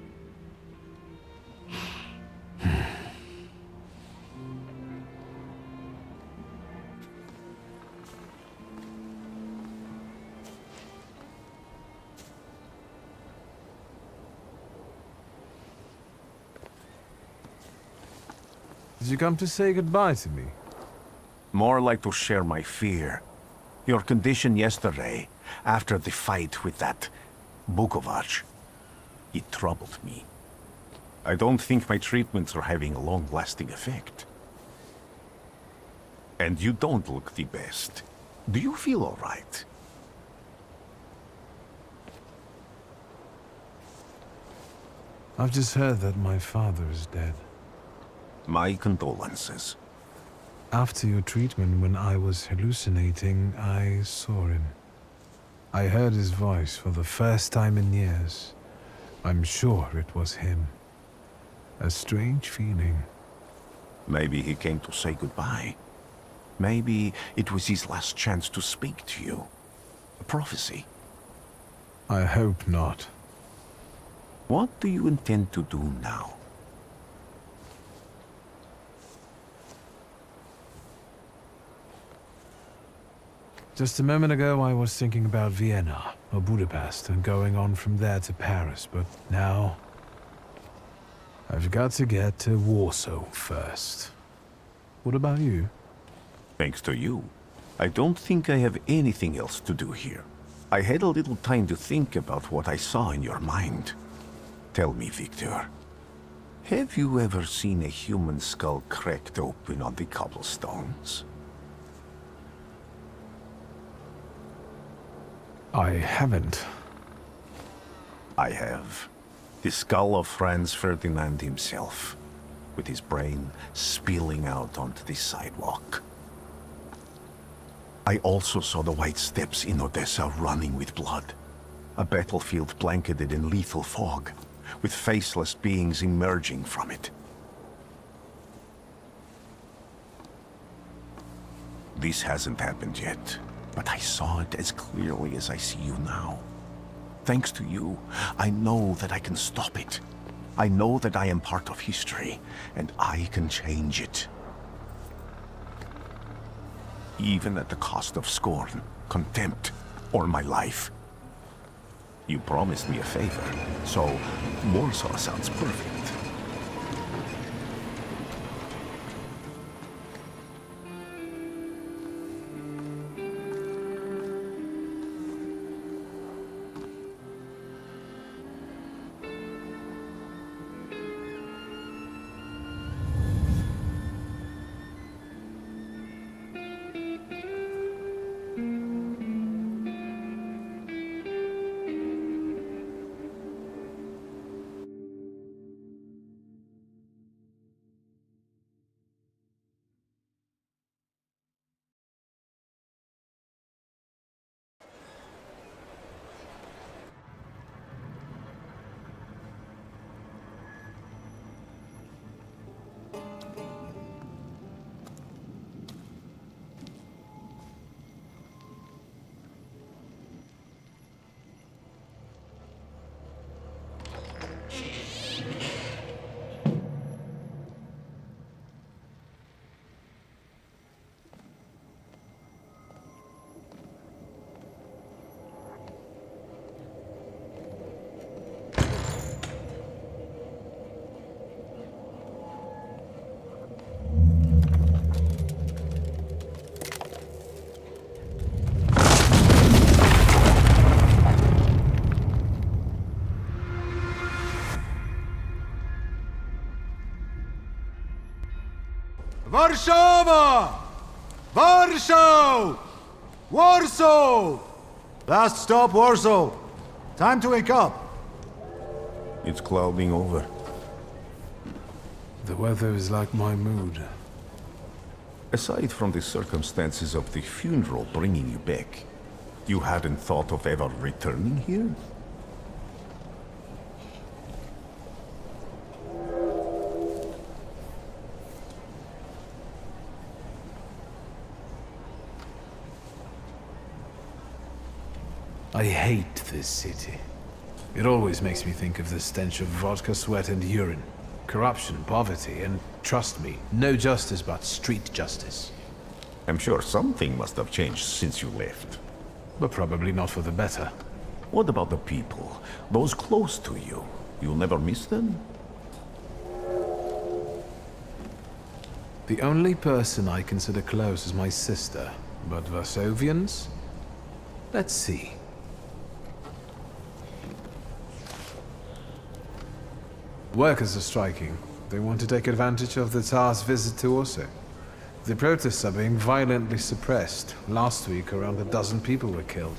Did you come to say goodbye to me?
More like to share my fear. Your condition yesterday, after the fight with that Bukovac, it troubled me. I don't think my treatments are having a long-lasting effect. And you don't look the best. Do you feel all right?
I've just heard that my father is dead.
My condolences.
After your treatment, when I was hallucinating, I saw him. I heard his voice for the first time in years. I'm sure it was him. A strange feeling.
Maybe he came to say goodbye. Maybe it was his last chance to speak to you. A prophecy.
I hope not.
What do you intend to do now?
Just a moment ago, I was thinking about Vienna or Budapest and going on from there to Paris, but now I've got to get to Warsaw first. What about you?
Thanks to you, I don't think I have anything else to do here. I had a little time to think about what I saw in your mind. Tell me, Victor, have you ever seen a human skull cracked open on the cobblestones?
I haven't.
I have. The skull of Franz Ferdinand himself, with his brain spilling out onto the sidewalk. I also saw the white steps in Odessa running with blood. A battlefield blanketed in lethal fog, with faceless beings emerging from it. This hasn't happened yet, but I saw it as clearly as I see you now. Thanks to you, I know that I can stop it. I know that I am part of history, and I can change it. Even at the cost of scorn, contempt, or my life. You promised me a favor, so Warsaw sounds perfect.
Warszawa! Warsaw! Warsaw! Last stop, Warsaw. Time to wake up.
It's clouding over.
The weather is like my mood.
Aside from the circumstances of the funeral bringing you back, you hadn't thought of ever returning here?
I hate this city. It always makes me think of the stench of vodka, sweat, and urine. Corruption, poverty, and trust me, no justice but street justice.
I'm sure something must have changed since you left.
But probably not for the better.
What about the people? Those close to you? You'll never miss them?
The only person I consider close is my sister. But Varsovians? Let's see. Workers are striking. They want to take advantage of the Tsar's visit to Orso. The protests are being violently suppressed. Last week, around a dozen people were killed.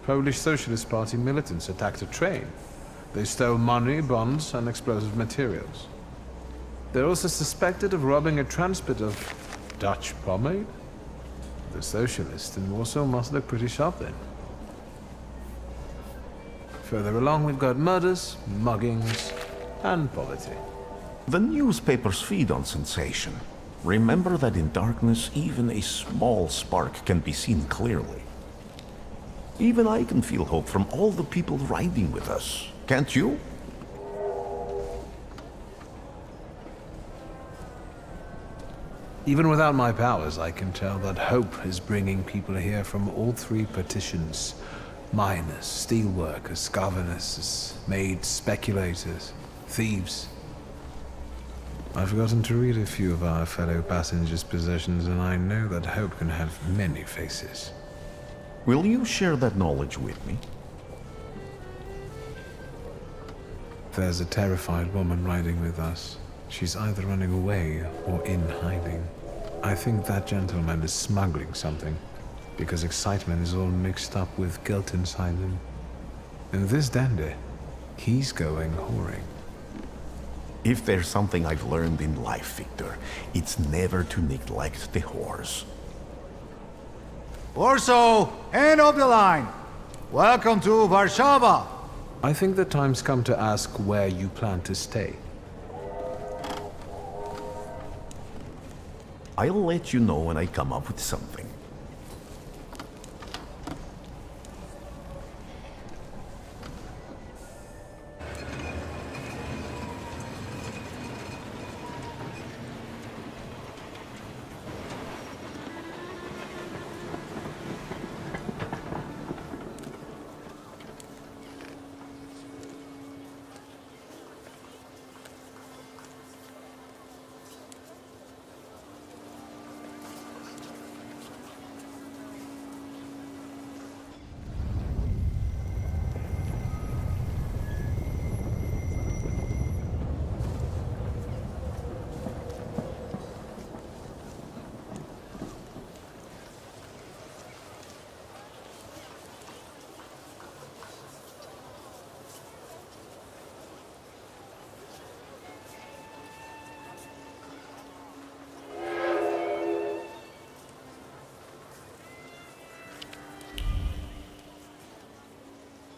Polish Socialist Party militants attacked a train. They stole money, bonds, and explosive materials. They're also suspected of robbing a transport of Dutch pomade? The socialists in Warsaw must look pretty sharp then. Further along, we've got murders, muggings, and poverty.
The newspapers feed on sensation. Remember that in darkness, even a small spark can be seen clearly. Even I can feel hope from all the people riding with us. Can't you?
Even without my powers, I can tell that hope is bringing people here from all three partitions. Miners, steelworkers, governesses, maids, speculators, thieves. I've forgotten to read a few of our fellow passengers' possessions, and I know that hope can have many faces.
Will you share that knowledge with me?
There's a terrified woman riding with us. She's either running away or in hiding. I think that gentleman is smuggling something, because excitement is all mixed up with guilt inside him. And this dandy, he's going whoring.
If there's something I've learned in life, Victor, it's never to neglect the whores.
Warsaw, end of the line. Welcome to Warszawa.
I think the time's come to ask where you plan to stay.
I'll let you know when I come up with something.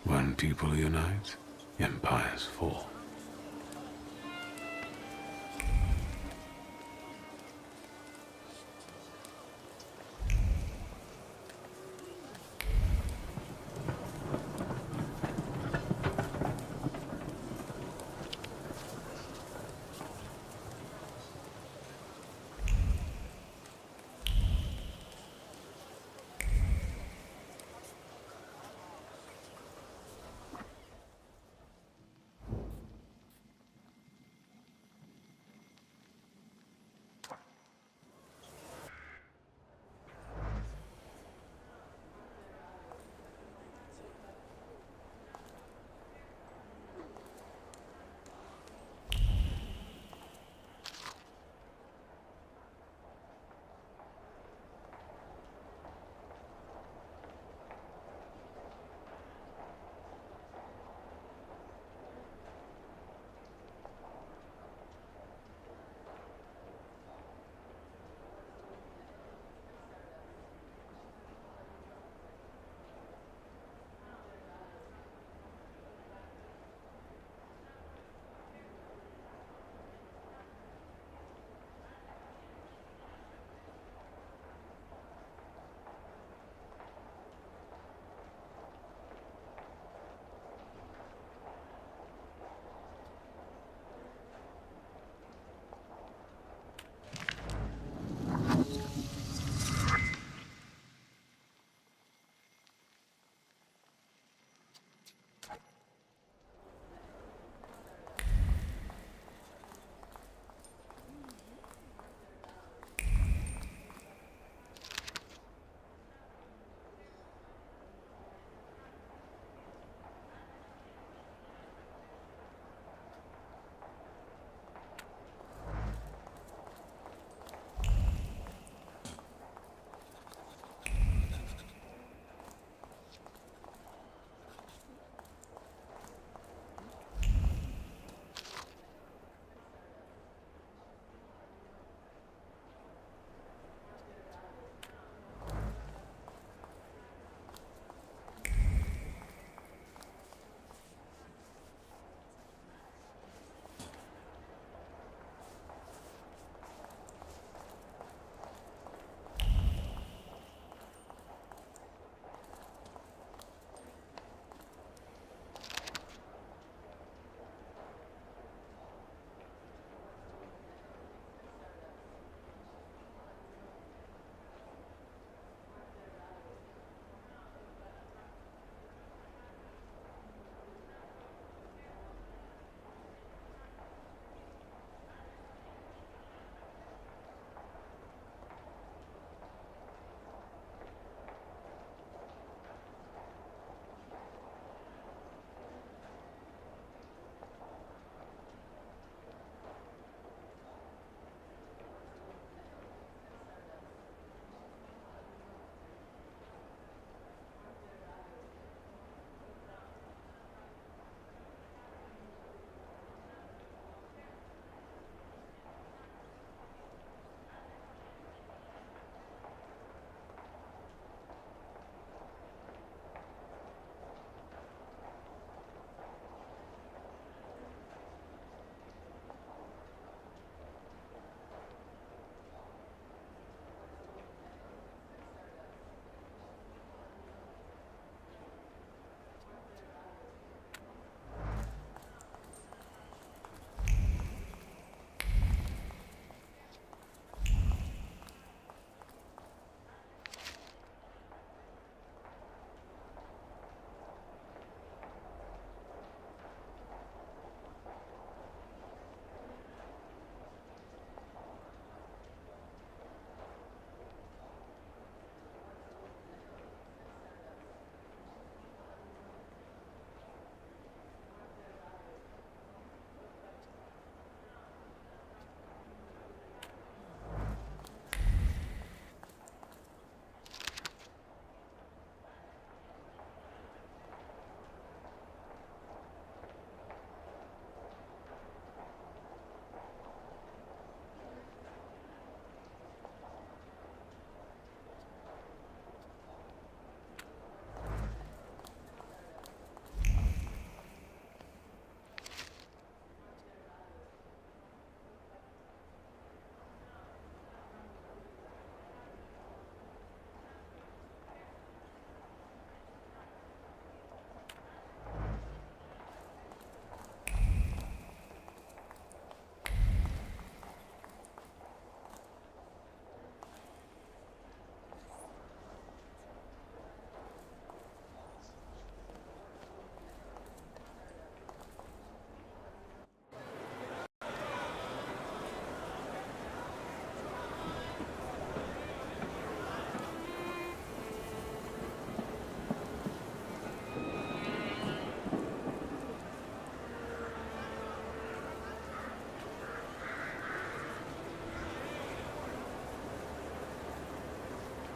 When people unite, empires fall.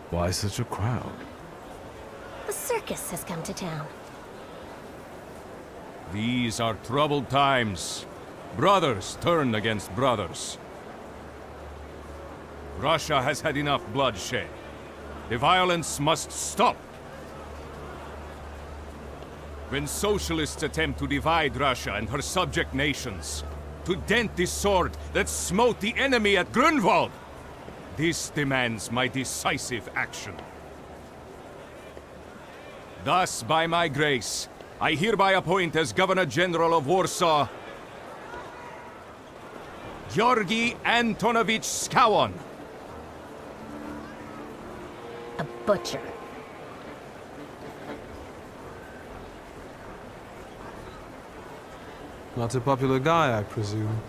Why such a crowd?
The circus has come to town.
These are troubled times. Brothers turn against brothers. Russia has had enough bloodshed. The violence must stop. When socialists attempt to divide Russia and her subject nations, to dent the sword that smote the enemy at Grunwald, this demands my decisive action. Thus, by my grace, I hereby appoint as Governor General of Warsaw Georgi Antonovich Skowon.
A butcher.
Not a popular guy, I presume.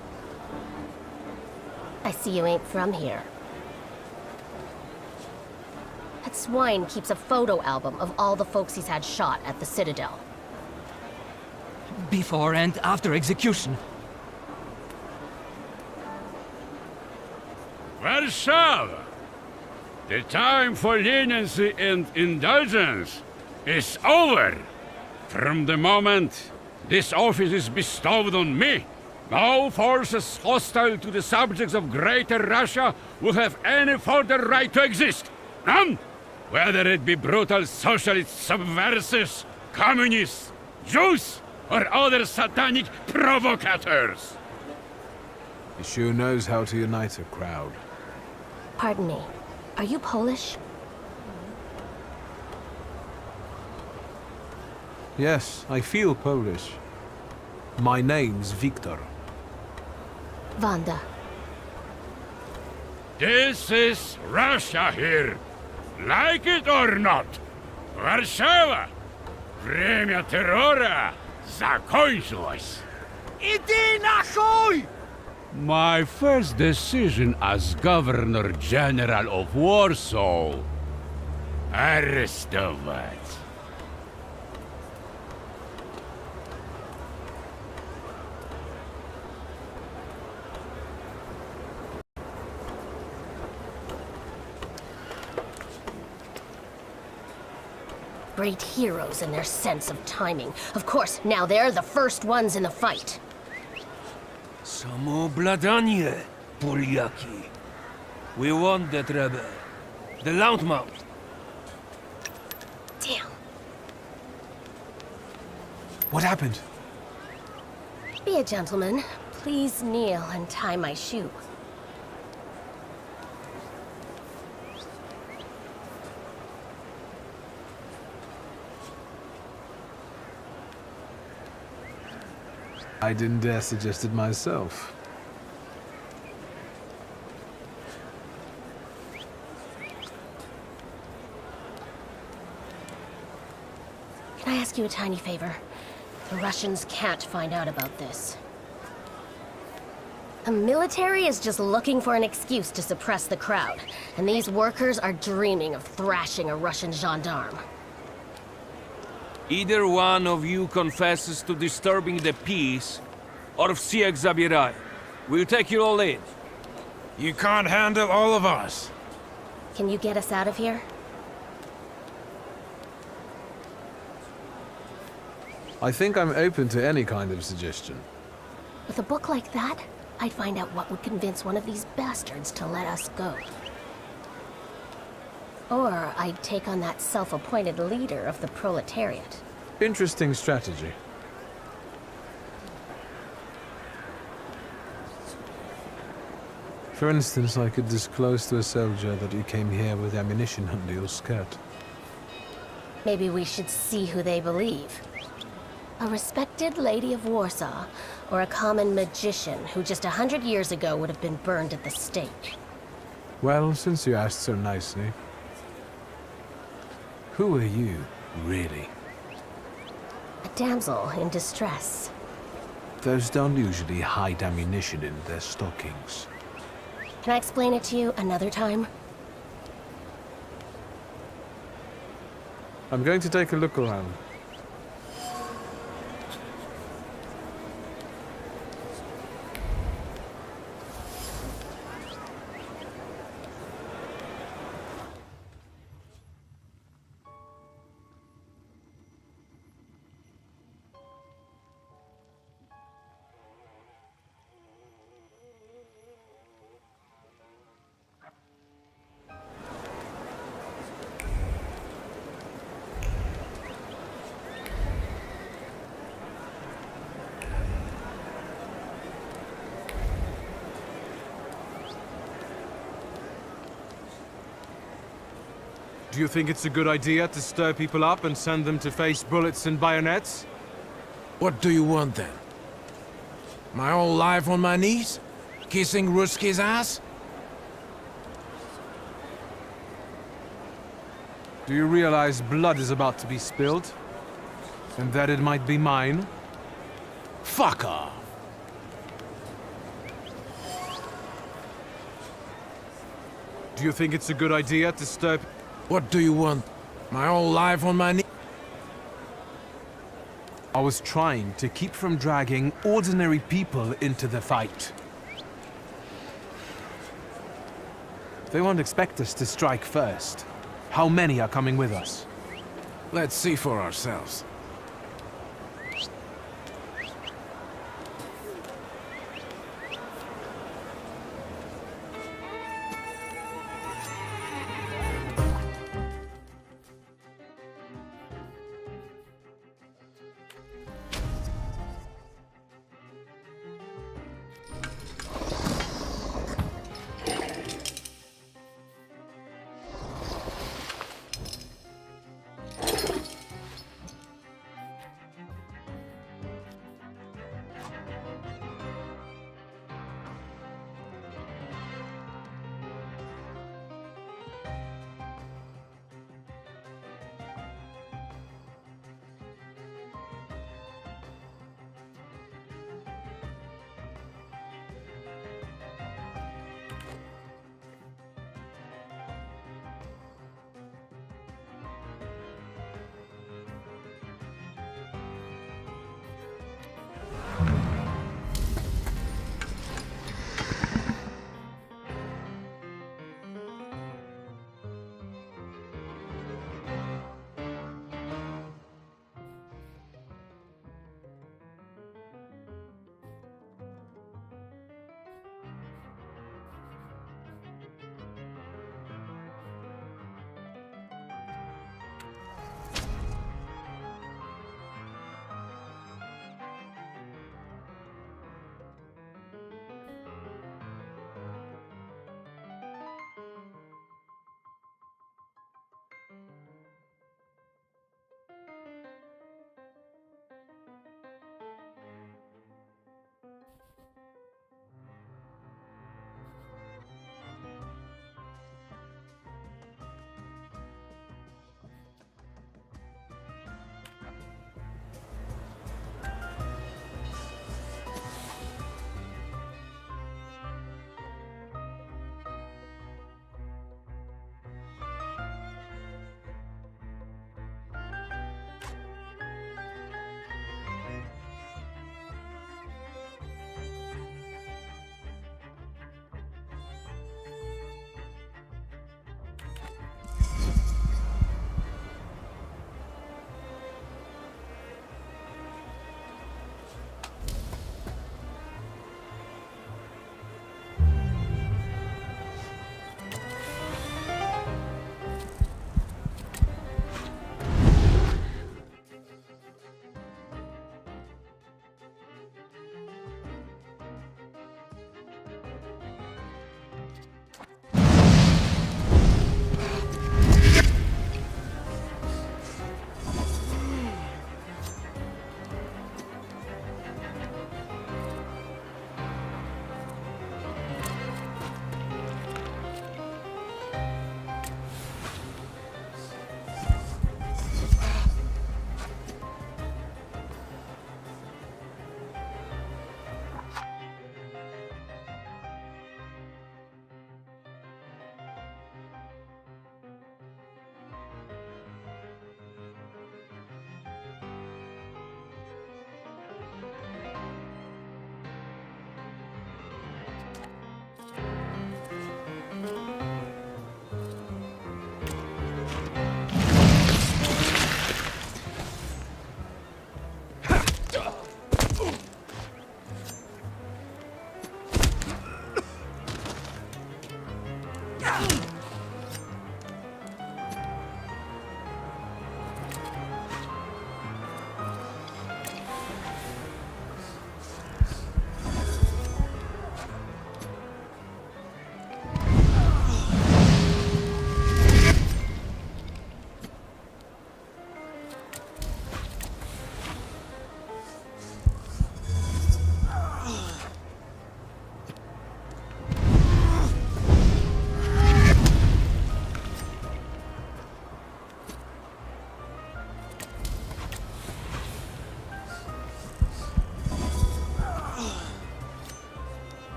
I see you ain't from here. That swine keeps a photo album of all the folks he's had shot at the Citadel.
Before and after execution.
Warsaw! The time for leniency and indulgence is over. From the moment this office is bestowed on me, no forces hostile to the subjects of Greater Russia will have any further right to exist. None! Whether it be brutal socialist subversives, communists, Jews, or other satanic provocateurs.
He sure knows how to unite a crowd.
Pardon me, are you Polish?
Yes, I feel Polish. My name's Victor.
Wanda.
This is Russia here. Like it or not. Warszawa! Время террора закончилось.
Иди нахуй!
My first decision as Governor General of Warsaw. Arrestować.
Great heroes in their sense of timing. Of course, now they're the first ones in the fight.
Samoobladanie, Polyaki. We want that rebel. The Loudmouth.
Damn.
What happened?
Be a gentleman. Please kneel and tie my shoe.
I didn't dare suggest it myself.
Can I ask you a tiny favor? The Russians can't find out about this. The military is just looking for an excuse to suppress the crowd, and these workers are dreaming of thrashing a Russian gendarme.
Either one of you confesses to disturbing the peace, or всех забирай. We'll take you all in.
You can't handle all of us.
Can you get us out of here?
I think I'm open to any kind of suggestion.
With a book like that, I'd find out what would convince one of these bastards to let us go. Or I'd take on that self-appointed leader of the proletariat.
Interesting strategy. For instance, I could disclose to a soldier that you came here with ammunition under your skirt.
Maybe we should see who they believe. A respected lady of Warsaw, or a common magician who just 100 years ago would have been burned at the stake.
Well, since you asked so nicely. Who are you, really?
A damsel in distress.
Those don't usually hide ammunition in their stockings.
Can I explain it to you another time?
I'm going to take a look around.
Do you think it's a good idea to stir people up and send them to face bullets and bayonets?
What do you want then? My whole life on my knees? Kissing Ruski's ass?
Do you realize blood is about to be spilled? And that it might be mine?
Fuck off!
Do you think it's a good idea to stir...
What do you want? My whole life on my knees?
I was trying to keep from dragging ordinary people into the fight. They won't expect us to strike first. How many are coming with us?
Let's see for ourselves.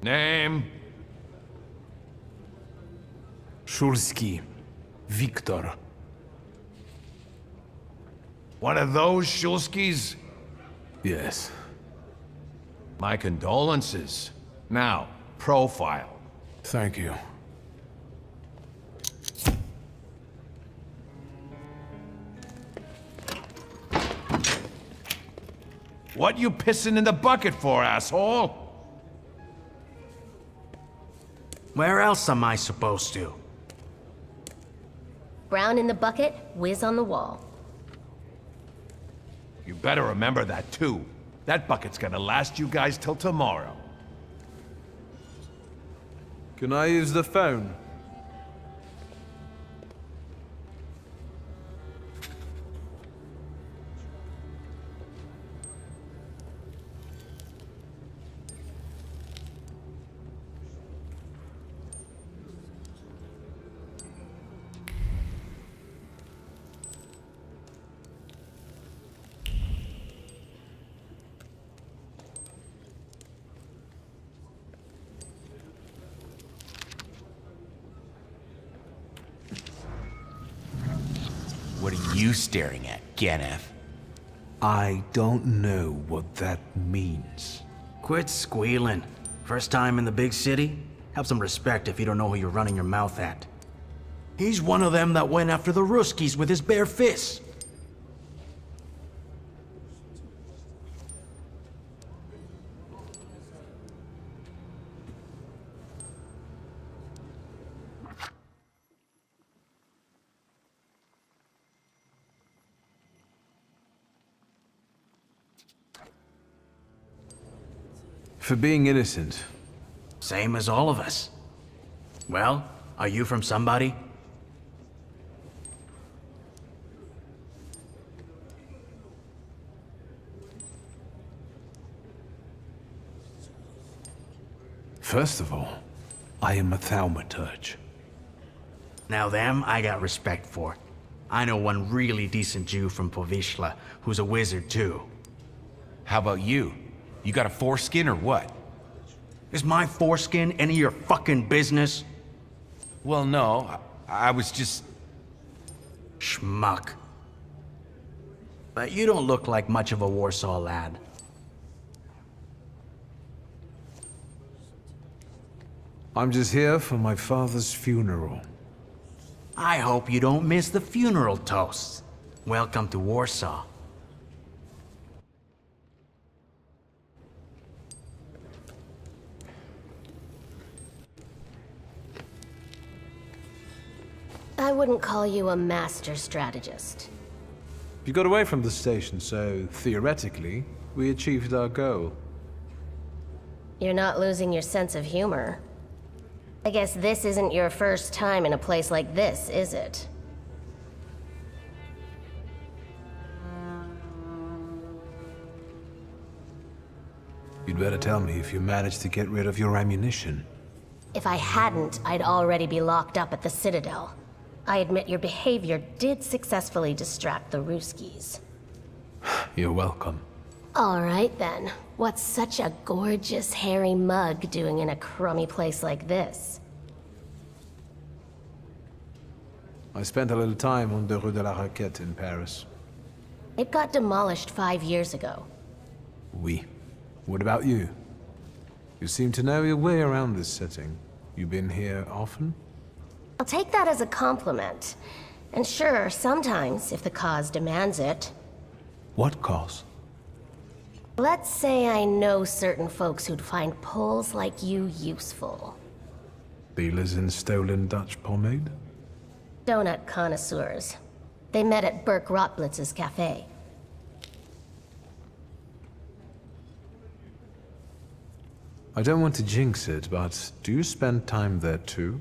Name?
Shulsky. Victor.
One of those Shulskis?
Yes.
My condolences. Now, profile.
Thank you.
What you pissing in the bucket for, asshole?
Where else am I supposed to?
Brown in the bucket, whiz on the wall.
You better remember that, too. That bucket's gonna last you guys till tomorrow.
Can I use the phone?
What are you staring at, Ganef?
I don't know what that means.
Quit squealing. First time in the big city? Have some respect if you don't know who you're running your mouth at. He's one of them that went after the Ruskies with his bare fists.
For being innocent.
Same as all of us. Well, are you from somebody?
First of all, I am a Thaumaturge.
Now them, I got respect for. I know one really decent Jew from Povishla, who's a wizard too. How about you? You got a foreskin or what? Is my foreskin any of your fucking business? Well, no. I was just... Schmuck. But you don't look like much of a Warsaw lad.
I'm just here for my father's funeral.
I hope you don't miss the funeral toasts. Welcome to Warsaw.
I wouldn't call you a master strategist.
You got away from the station, so theoretically, we achieved our goal.
You're not losing your sense of humor. I guess this isn't your first time in a place like this, is it?
You'd better tell me if you managed to get rid of your ammunition.
If I hadn't, I'd already be locked up at the Citadel. I admit your behavior did successfully distract the Ruskies.
You're welcome.
All right then. What's such a gorgeous, hairy mug doing in a crummy place like this?
I spent a little time on the Rue de la Raquette in Paris.
It got demolished 5 years ago.
Oui. What about you? You seem to know your way around this setting. You been here often?
I'll take that as a compliment. And sure, sometimes, if the cause demands it.
What cause?
Let's say I know certain folks who'd find pulls like you useful.
Dealers in stolen Dutch pomade?
Donut connoisseurs. They met at Burke Rotblitz's cafe.
I don't want to jinx it, but do you spend time there too?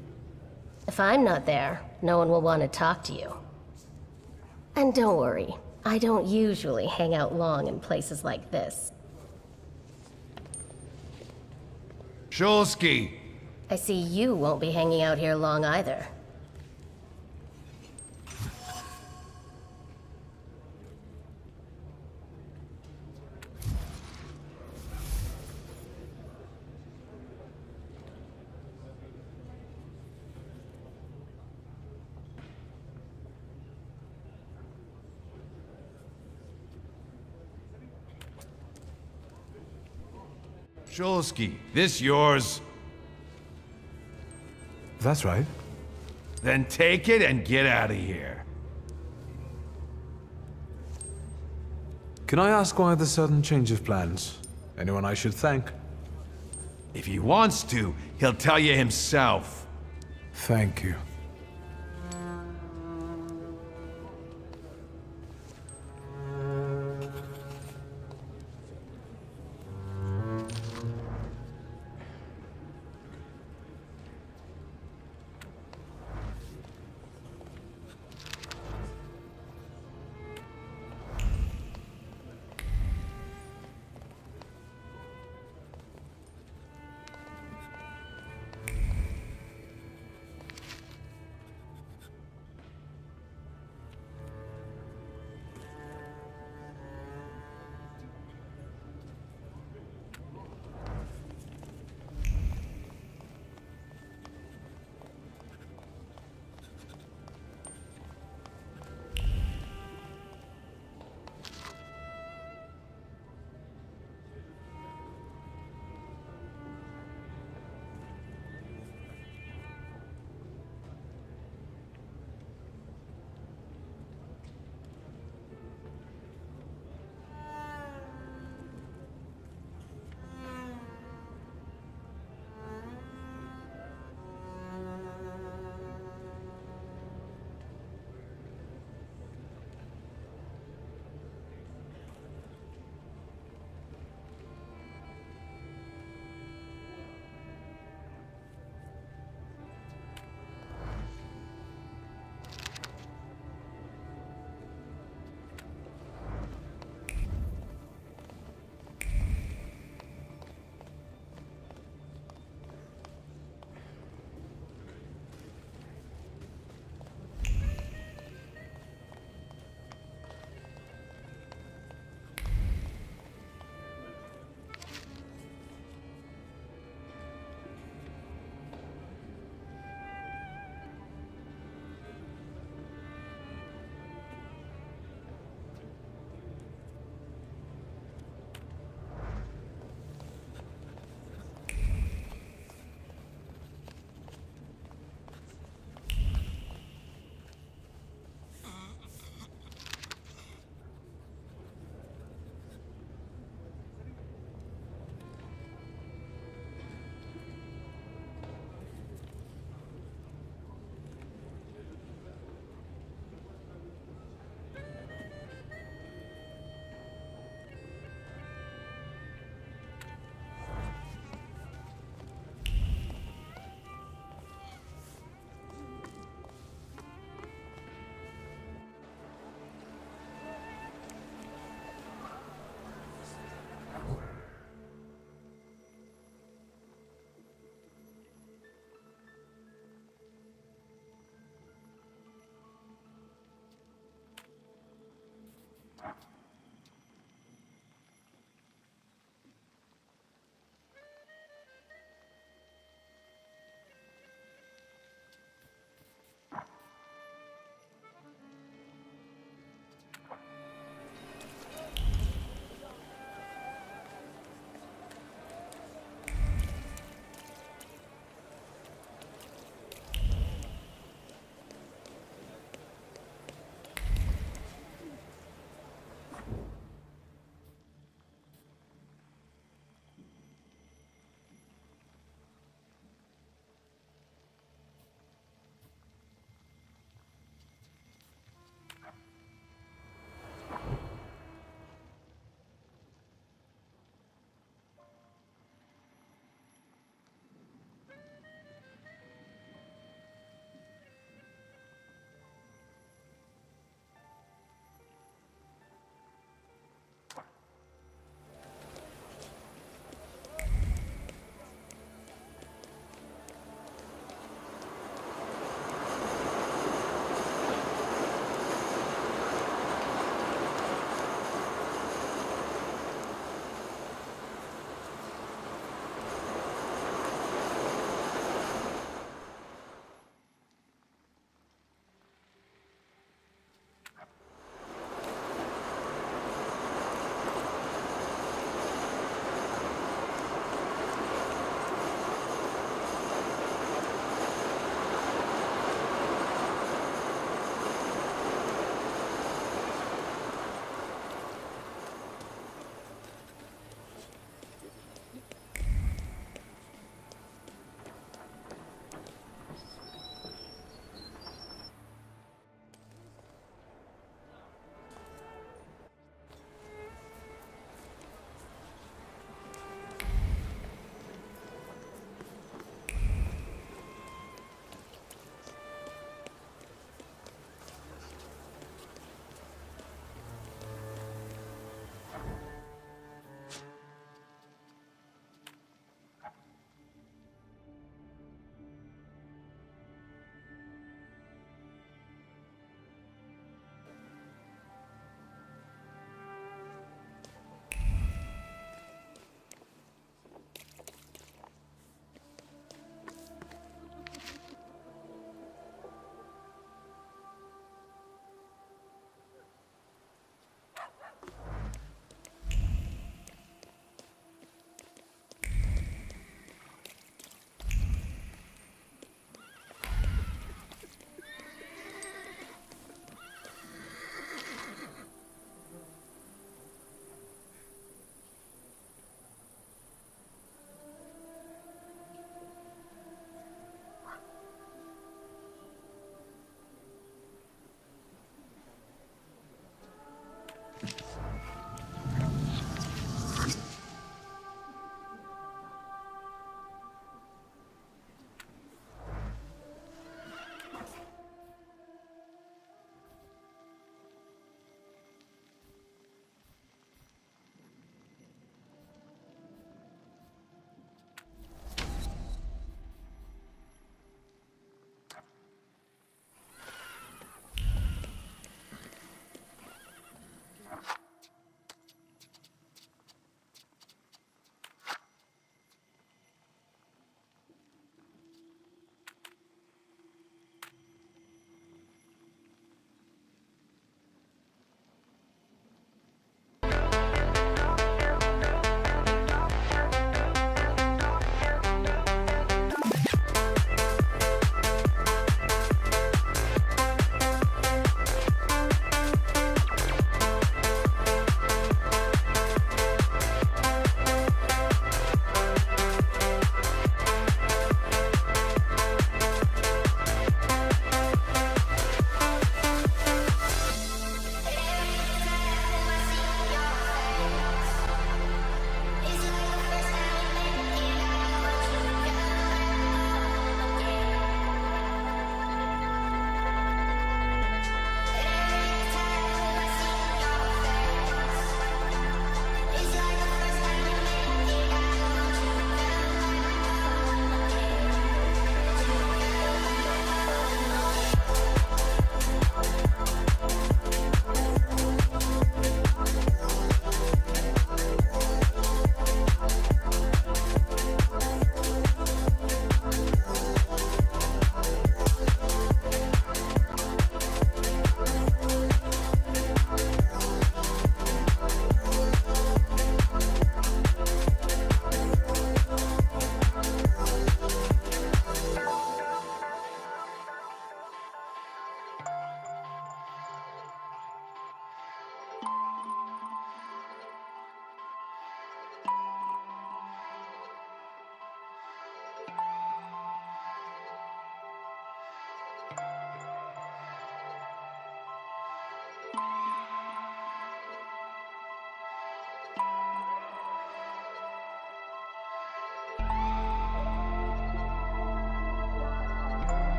If I'm not there, no one will want to talk to you. And don't worry, I don't usually hang out long in places like this.
Shulsky,
I see you won't be hanging out here long either.
Shulsky, this yours?
That's right.
Then take it and get out of here.
Can I ask why the sudden change of plans? Anyone I should thank?
If he wants to, he'll tell you himself.
Thank you.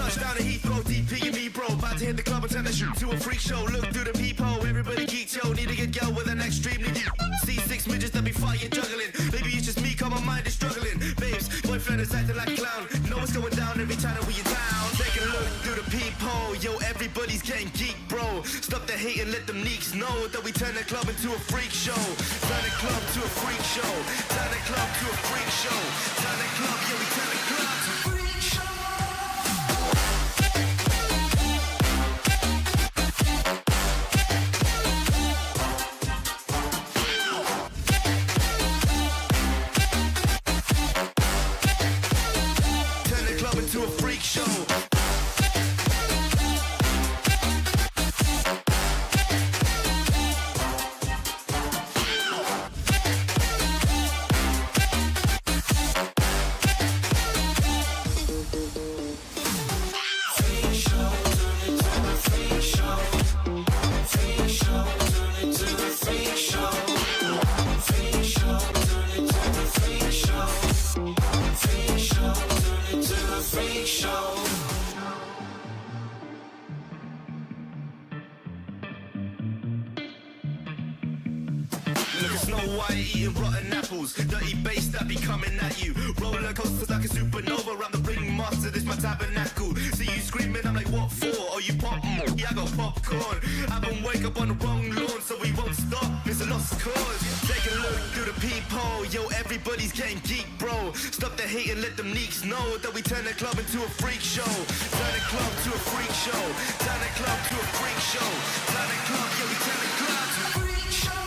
Touchdown to Heathrow, DP and me, bro. About to hit the club and turn the shoot to a freak show. Look through the peephole, everybody geek, yo. Need to get girl with an extremely deep. See 6 midgets that be fighting, juggling. Maybe it's just me, cause my mind is struggling. Babes, boyfriend is acting like a clown. Know what's going down every time that we in town. Take a look through the peephole, yo. Everybody's getting geek, bro. Stop the hate and let them neeks know that we turn the club into a freak show. Turn the club to a freak show. Turn the club to a freak show. Turn the club, yeah, we turn the club to a freak show. Turn the club into a freak show. Look at Snow White eating rotten apples. Dirty bass that be coming at you. Roller coasters like a supernova. I'm the ringmaster, this my tabernacle. See you screaming, I'm like, what for? Oh, you pop? Yeah, I got popcorn. I've been wake up on the wrong lawn, so we won't stop. It's a lost cause. Take a look through the peephole. Yo, everybody's getting geek, bro. Stop the hate and let them neeks know that we turn the club into a freak show. Turn the club to a freak show. Turn the club to a freak show. Turn the club, yeah, we turn the club to a freak show.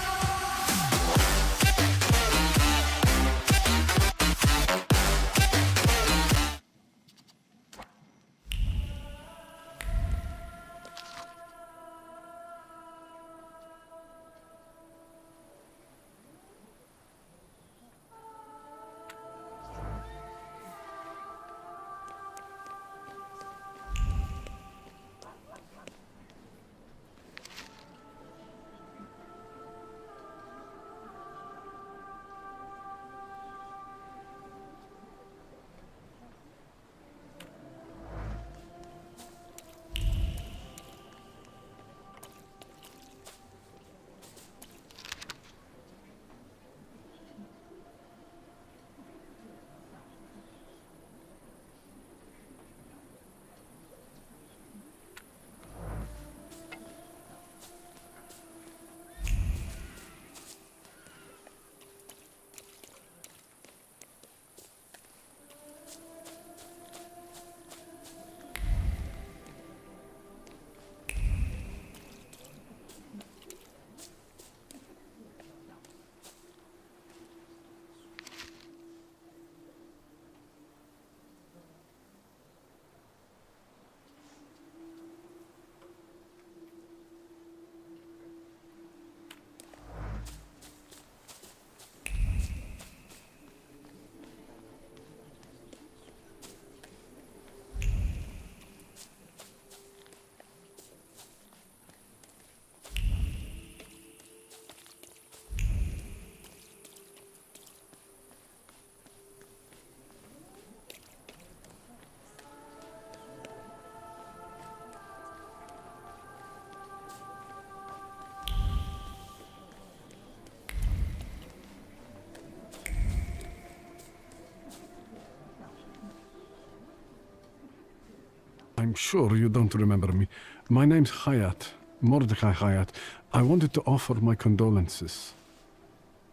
I'm sure you don't remember me. My name's Hayat, Mordecai Hayat. I wanted to offer my condolences.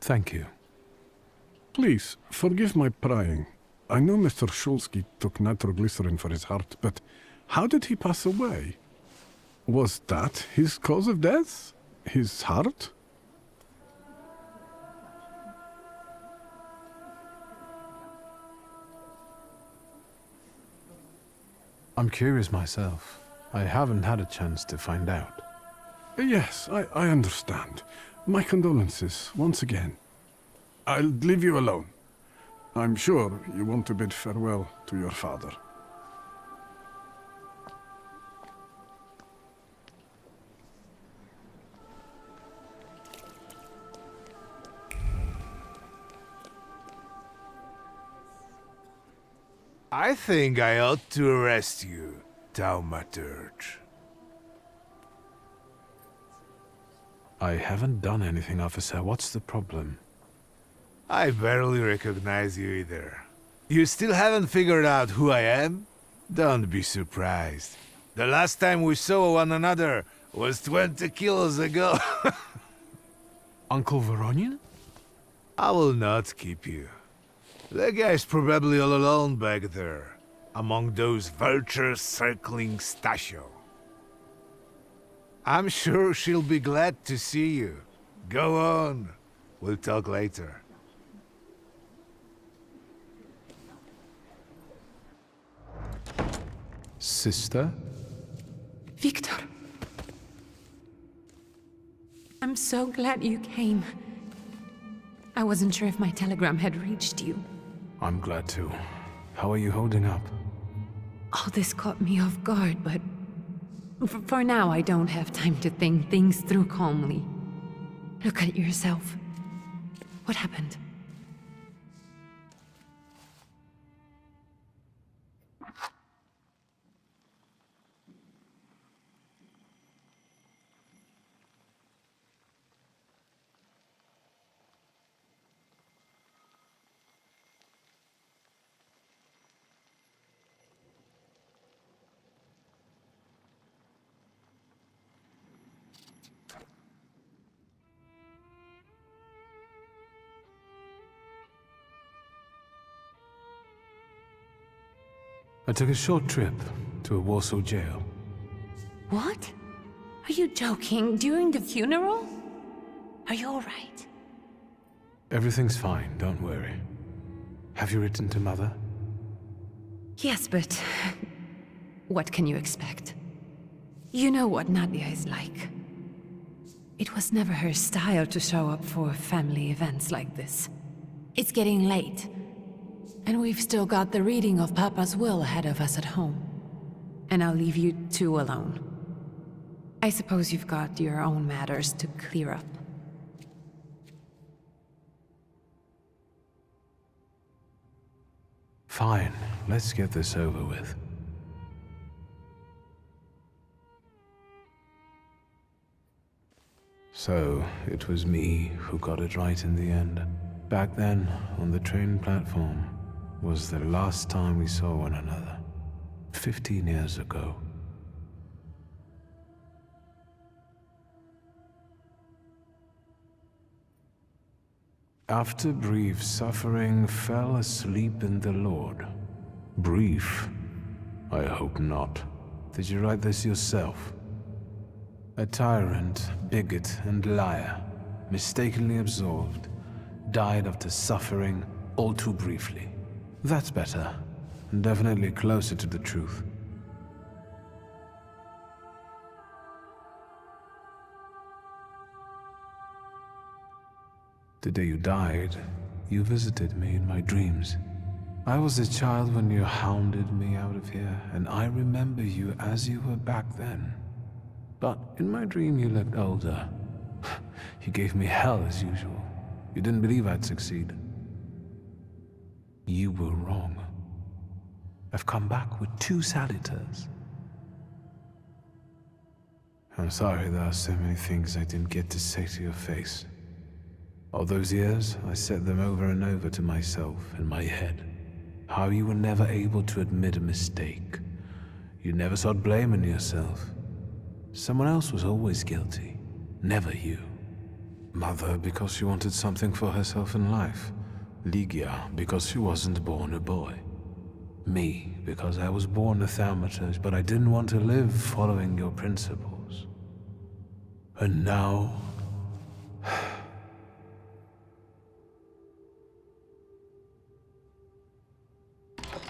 Thank you. Please, forgive my prying. I know Mr. Shulsky took nitroglycerin for his heart, but how did he pass away? Was that his cause of death? His heart? I'm curious myself. I haven't had a chance to find out. Yes, I understand. My condolences, once again. I'll leave you alone. I'm sure you want to bid farewell to your father.
I think I ought to arrest you. Thaumaturge.
I haven't done anything, officer. What's the problem?
I barely recognize you either. You still haven't figured out who I am? Don't be surprised. The last time we saw one another was 20 kilos ago.
Uncle Voronian?
I will not keep you. The guy's probably all alone back there, among those vultures circling Stasio. I'm sure she'll be glad to see you. Go on. We'll talk later.
Sister?
Victor. I'm so glad you came. I wasn't sure if my telegram had reached you.
I'm glad too. How are you holding up?
All this caught me off guard, but for now I don't have time to think things through calmly. Look at yourself. What happened?
I took a short trip to a Warsaw jail.
What? Are you joking? During the funeral? Are you all right?
Everything's fine, don't worry. Have you written to Mother?
Yes, but what can you expect? You know what Nadia is like. It was never her style to show up for family events like this. It's getting late, and we've still got the reading of Papa's will ahead of us at home. And I'll leave you two alone. I suppose you've got your own matters to clear up.
Fine, let's get this over with. So, it was me who got it right in the end. Back then, on the train platform, was the last time we saw one another. 15 years ago. After brief suffering, fell asleep in the Lord. Brief? I hope not. Did you write this yourself? A tyrant, bigot, and liar, mistakenly absolved, died after suffering all too briefly. That's better, and definitely closer to the truth. The day you died, you visited me in my dreams. I was a child when you hounded me out of here, and I remember you as you were back then. But in my dream you looked older. You gave me hell as usual. You didn't believe I'd succeed. You were wrong. I've come back with 2 saluters. I'm sorry there are so many things I didn't get to say to your face. All those years, I said them over and over to myself in my head. How you were never able to admit a mistake. You never sought blame in yourself. Someone else was always guilty, never you. Mother, because she wanted something for herself in life. Ligia, because she wasn't born a boy. Me, because I was born a Thaumaturge, but I didn't want to live following your principles. And now...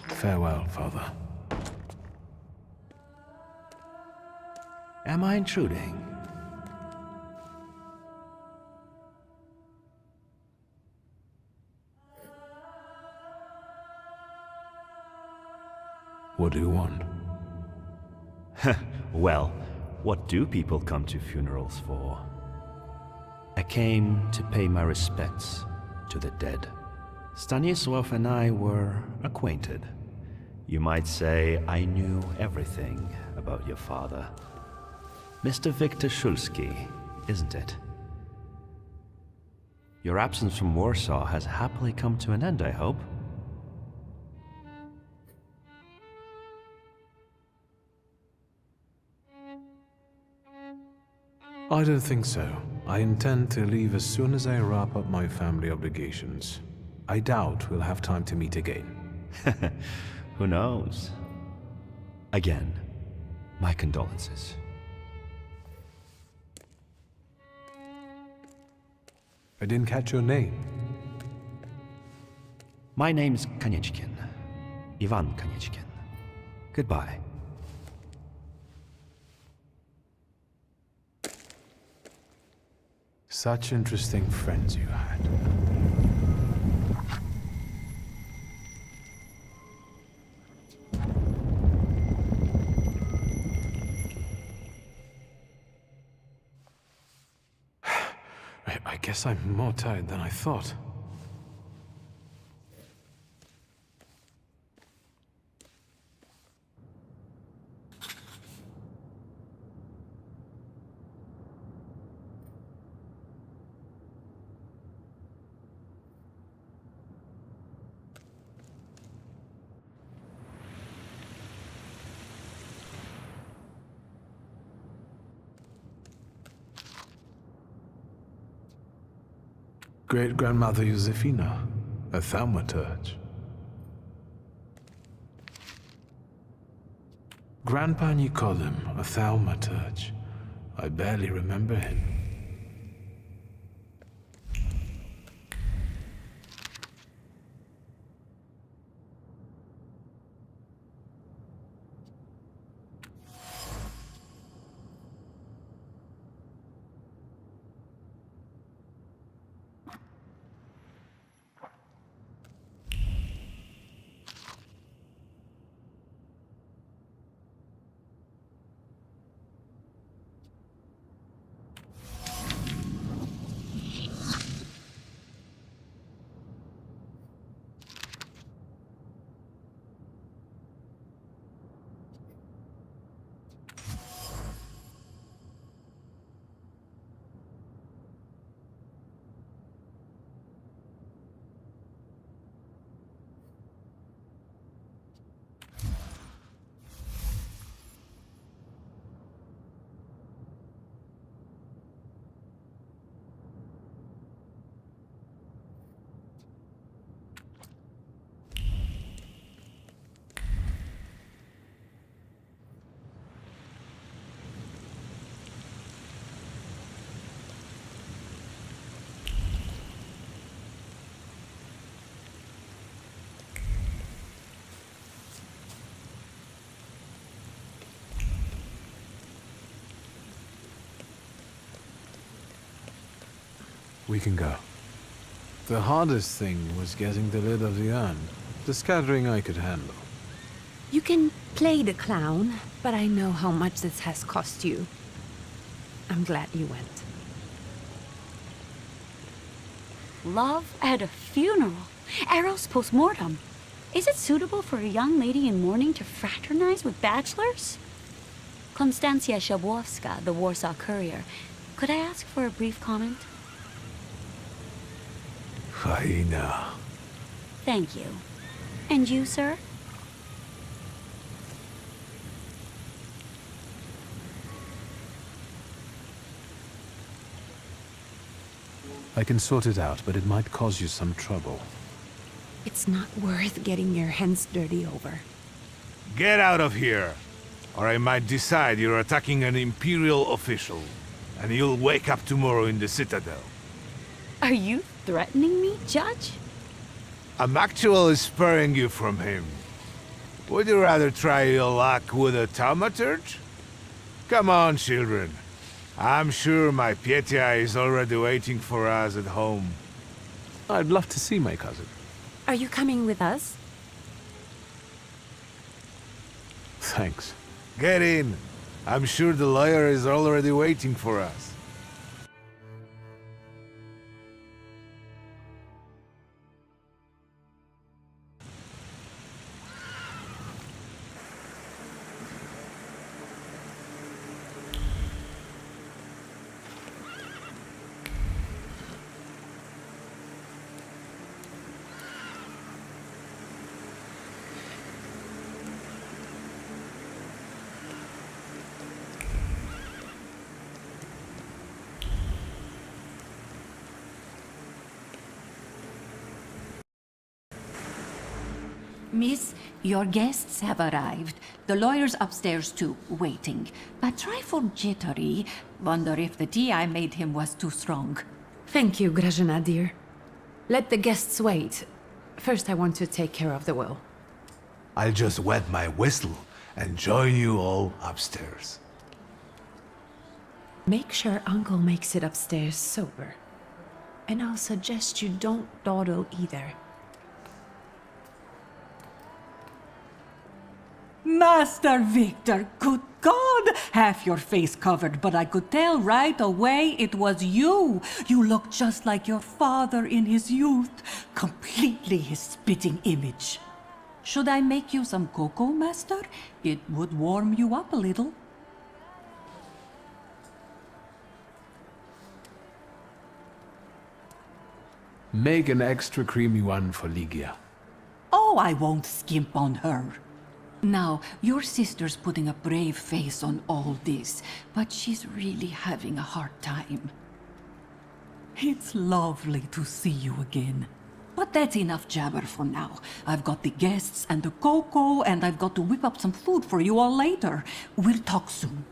Farewell, Father.
Am I intruding?
What do you want?
Well, what do people come to funerals for? I came to pay my respects to the dead. Stanisław and I were acquainted. You might say I knew everything about your father. Mr. Victor Szulski, isn't it? Your absence from Warsaw has happily come to an end, I hope.
I don't think so. I intend to leave as soon as I wrap up my family obligations. I doubt we'll have time to meet again.
Who knows? Again, my condolences.
I didn't catch your name.
My name's Kaniechkin. Ivan Kaniechkin. Goodbye.
Such interesting friends you had. I guess I'm more tired than I thought. Great-grandmother Josefina, a Thaumaturge. Grandpa Nicolem, a Thaumaturge. I barely remember him. We can go. The hardest thing was getting the lid of the urn. The scattering I could handle.
You can play the clown, but I know how much this has cost you. I'm glad you went.
Love at a funeral. Eros post-mortem. Is it suitable for a young lady in mourning to fraternize with bachelors? Konstancja Szabłowska, the Warsaw Courier. Could I ask for a brief comment?
Hyena.
Thank you. And you, sir?
I can sort it out, but it might cause you some trouble.
It's not worth getting your hands dirty over.
Get out of here, or I might decide you're attacking an Imperial official, and you'll wake up tomorrow in the Citadel.
Are you threatening me, Judge?
I'm actually spurring you from him. Would you rather try your luck with a Thaumaturge? Come on, children. I'm sure my Pietia is already waiting for us at home.
I'd love to see my cousin.
Are you coming with us?
Thanks.
Get in. I'm sure the lawyer is already waiting for us.
Miss, your guests have arrived. The lawyer's upstairs too, waiting. A trifle jittery. Wonder if the tea I made him was too strong.
Thank you, Grażyna, dear. Let the guests wait. First, I want to take care of the will.
I'll just wet my whistle and join you all upstairs.
Make sure Uncle makes it upstairs sober. And I'll suggest you don't dawdle either.
Master Victor, good God! Half your face covered, but I could tell right away it was you. You look just like your father in his youth. Completely his spitting image. Should I make you some cocoa, Master? It would warm you up a little.
Make an extra creamy one for Ligia.
Oh, I won't skimp on her. Now, your sister's putting a brave face on all this, but she's really having a hard time. It's lovely to see you again. But that's enough jabber for now. I've got the guests and the cocoa, and I've got to whip up some food for you all later. We'll talk soon.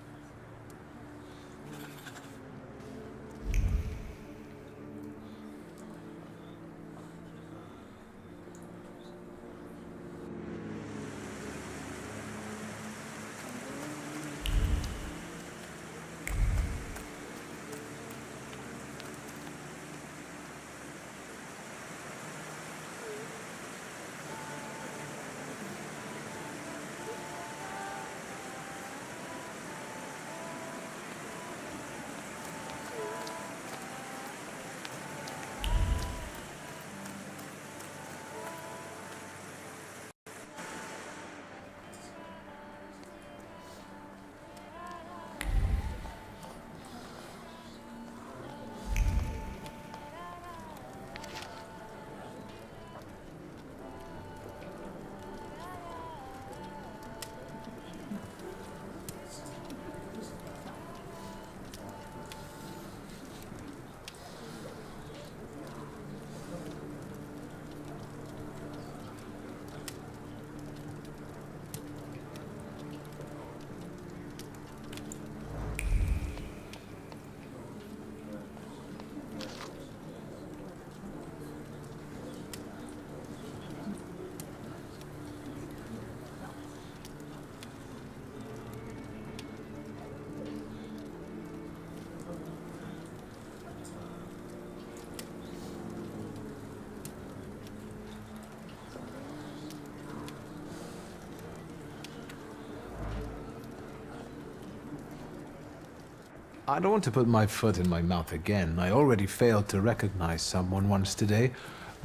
I don't want to put my foot in my mouth again. I already failed to recognize someone once today,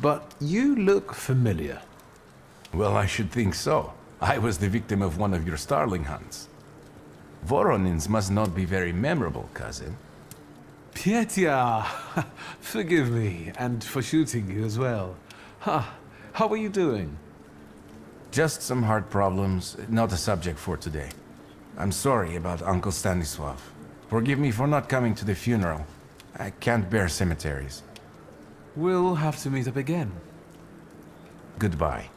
but you look familiar.
Well, I should think so. I was the victim of one of your starling hunts. Voronins must not be very memorable, cousin.
Pietya! Forgive me, and for shooting you as well. How are you doing?
Just some heart problems, not a subject for today. I'm sorry about Uncle Stanislav. Forgive me for not coming to the funeral. I can't bear cemeteries.
We'll have to meet up again.
Goodbye.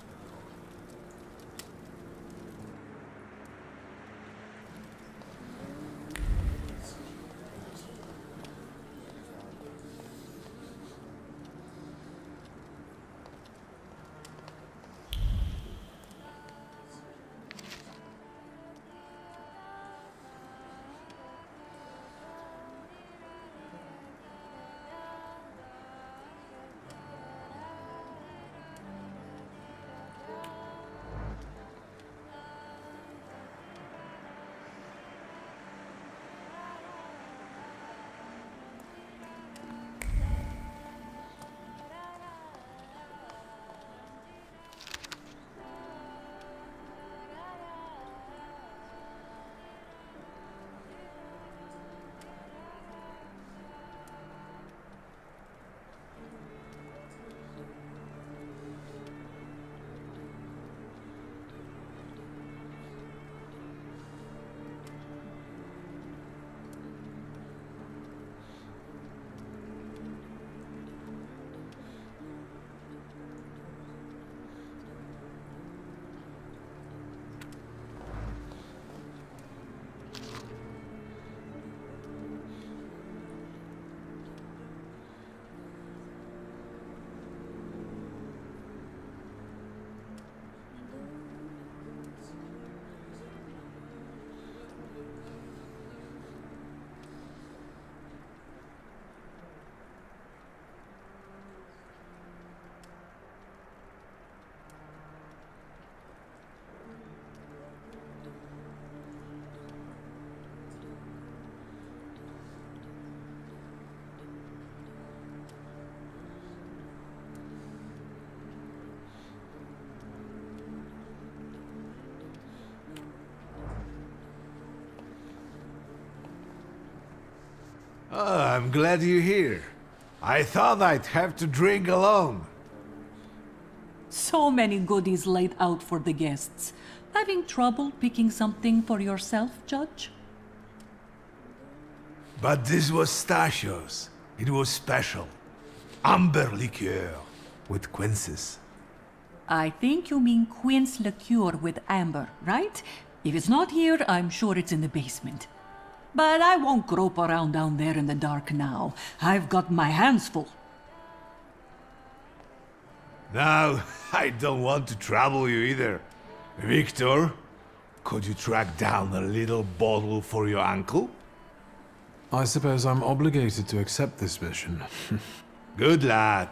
Oh, I'm glad you're here. I thought I'd have to drink alone.
So many goodies laid out for the guests. Having trouble picking something for yourself, Judge?
But this was Stashio's. It was special. Amber liqueur with quinces.
I think you mean quince liqueur with amber, right? If it's not here, I'm sure it's in the basement. But I won't grope around down there in the dark now. I've got my hands full.
Now, I don't want to trouble you either. Victor, could you track down a little bottle for your uncle?
I suppose I'm obligated to accept this mission.
Good lad.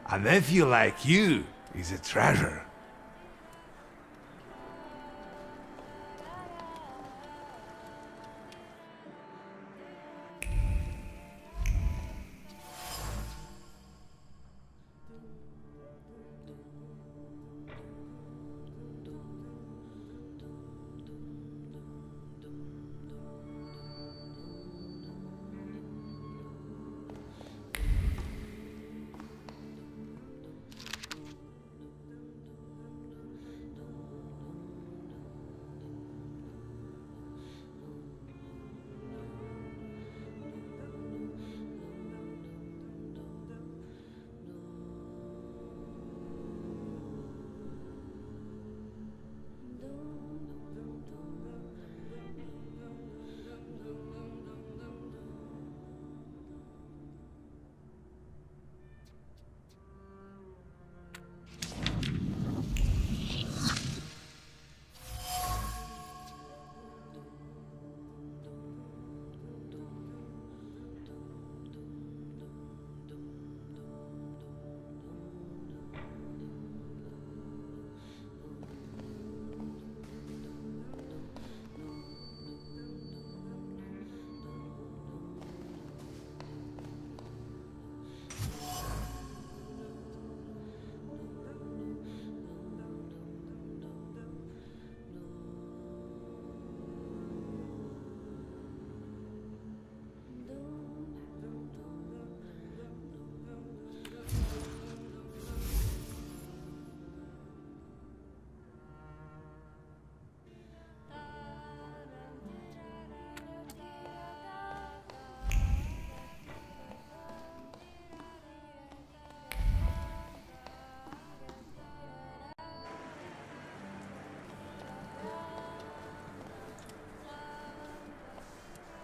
A nephew like you is a treasure.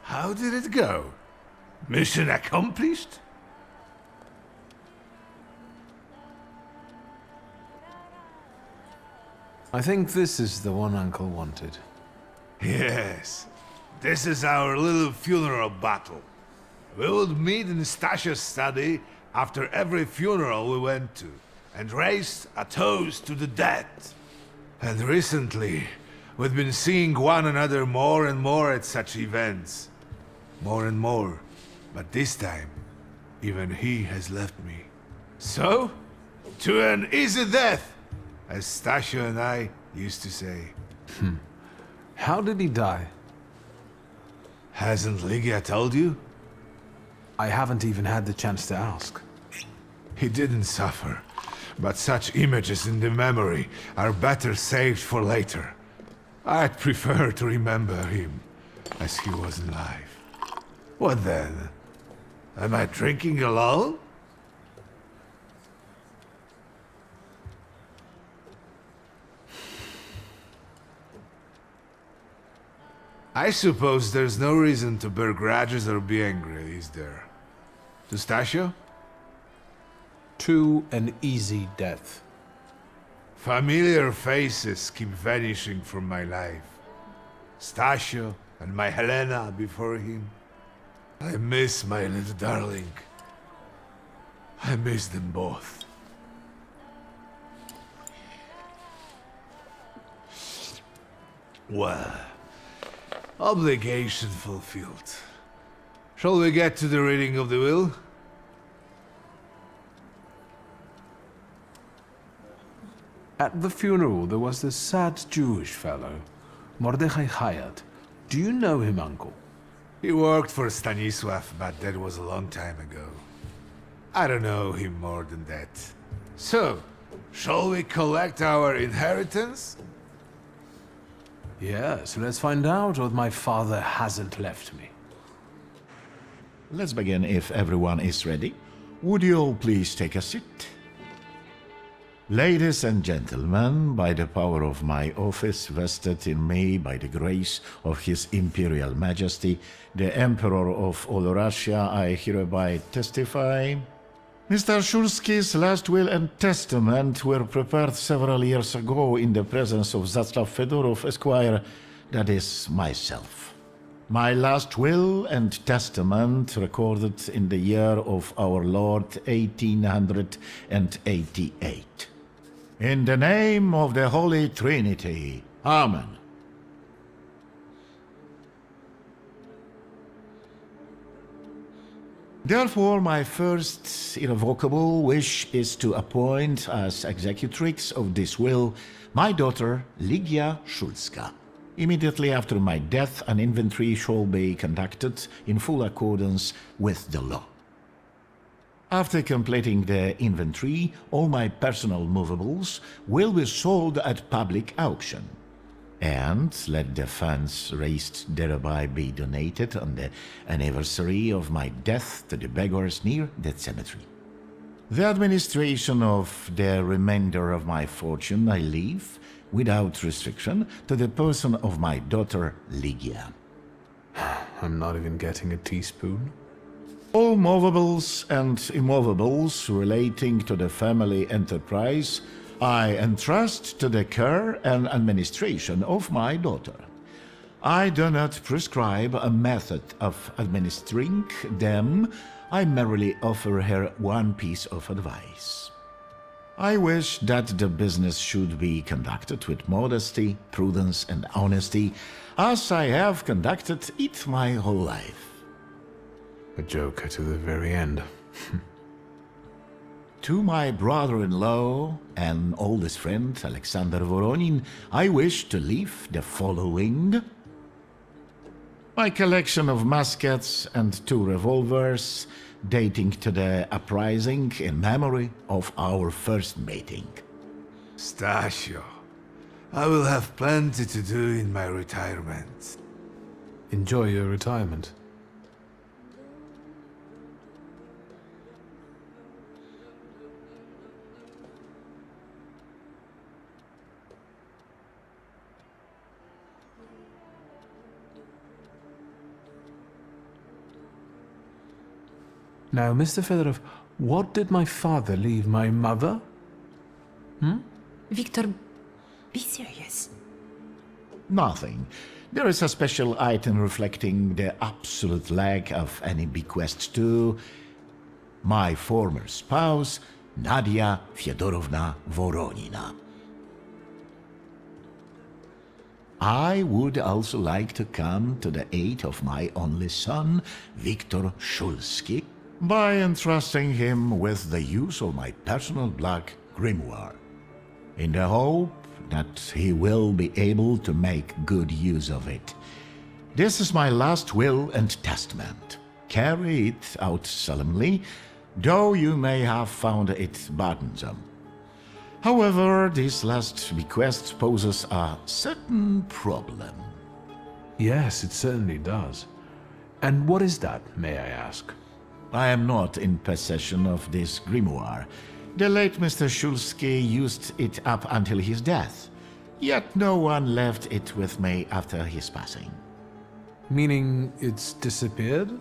How did it go? Mission accomplished?
I think this is the one Uncle wanted.
Yes. This is our little funeral battle. We would meet in Stasha's study after every funeral we went to, and raise a toast to the dead. And recently, we've been seeing one another more and more at such events. More and more. But this time, even he has left me. So, to an easy death, as Stasha and I used to say.
How did he die?
Hasn't Lygia told you?
I haven't even had the chance to ask.
He didn't suffer, but such images in the memory are better saved for later. I'd prefer to remember him as he was alive. What then? Am I drinking alone? I suppose there's no reason to bear grudges or be angry, is there? To Stasio?
To an easy death.
Familiar faces keep vanishing from my life. Stasio and my Helena before him. I miss my little darling. I miss them both. Well, obligation fulfilled. Shall we get to the reading of the will?
At the funeral, there was this sad Jewish fellow, Mordechai Hayat. Do you know him, Uncle?
He worked for Stanisław, but that was a long time ago. I don't know him more than that. So, shall we collect our inheritance?
Yes, let's find out what my father hasn't left me.
Let's begin if everyone is ready. Would you all please take a seat? Ladies and gentlemen, by the power of my office vested in me by the grace of His Imperial Majesty, the Emperor of all Russia, I hereby testify. Mr. Szulski's last will and testament were prepared several years ago in the presence of Zaclav Fedorov, Esquire, that is, myself. My last will and testament recorded in the year of our Lord 1888. In the name of the Holy Trinity. Amen. Therefore, my first irrevocable wish is to appoint as executrix of this will my daughter, Ligia Szulska. Immediately after my death, an inventory shall be conducted in full accordance with the law. After completing the inventory, all my personal movables will be sold at public auction. And let the funds raised thereby be donated on the anniversary of my death to the beggars near that cemetery. The administration of the remainder of my fortune I leave, without restriction, to the person of my daughter Ligia.
I'm not even getting a teaspoon.
All movables and immovables relating to the family enterprise I entrust to the care and administration of my daughter. I do not prescribe a method of administering them, I merely offer her one piece of advice. I wish that the business should be conducted with modesty, prudence, and honesty, as I have conducted it my whole life.
A joker to the very end.
To my brother-in-law and oldest friend, Alexander Voronin, I wish to leave the following. My collection of muskets and 2 revolvers, dating to the uprising in memory of our first meeting.
Stasio, I will have plenty to do in my retirement.
Enjoy your retirement. Now, Mr. Fedorov, what did my father leave my mother?
Victor, be serious.
Nothing. There is a special item reflecting the absolute lack of any bequest to my former spouse, Nadia Fyodorovna Voronina. I would also like to come to the aid of my only son, Viktor Szulski, by entrusting him with the use of my personal black grimoire, in the hope that he will be able to make good use of it. This is my last will and testament. Carry it out solemnly, though you may have found it burdensome. However, this last bequest poses a certain problem.
Yes, it certainly does. And what is that, may I ask?
I am not in possession of this grimoire. The late Mr. Szulski used it up until his death, yet no one left it with me after his passing.
Meaning it's disappeared?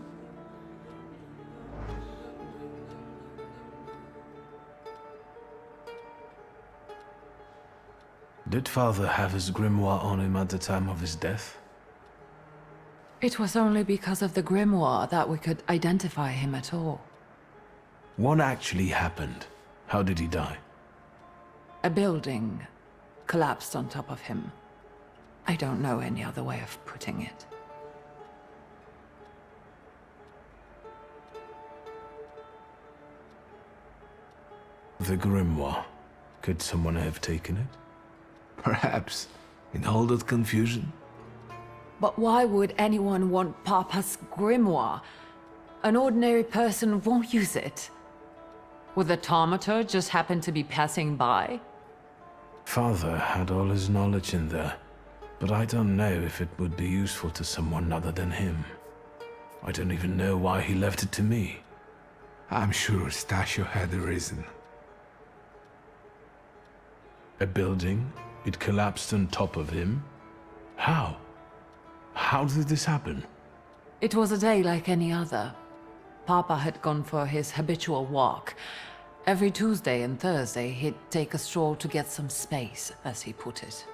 Did father have his grimoire on him at the time of his death?
It was only because of the grimoire that we could identify him at all.
What actually happened? How did he die?
A building collapsed on top of him. I don't know any other way of putting it.
The grimoire. Could someone have taken it?
Perhaps, in all that confusion.
But why would anyone want Papa's grimoire? An ordinary person won't use it. Would the Thaumaturge just happen to be passing by?
Father had all his knowledge in there, but I don't know if it would be useful to someone other than him. I don't even know why he left it to me.
I'm sure Stasio had a reason.
A building? It collapsed on top of him? How? How did this happen?
It was a day like any other. Papa had gone for his habitual walk. Every Tuesday and Thursday, he'd take a stroll to get some space, as he put it.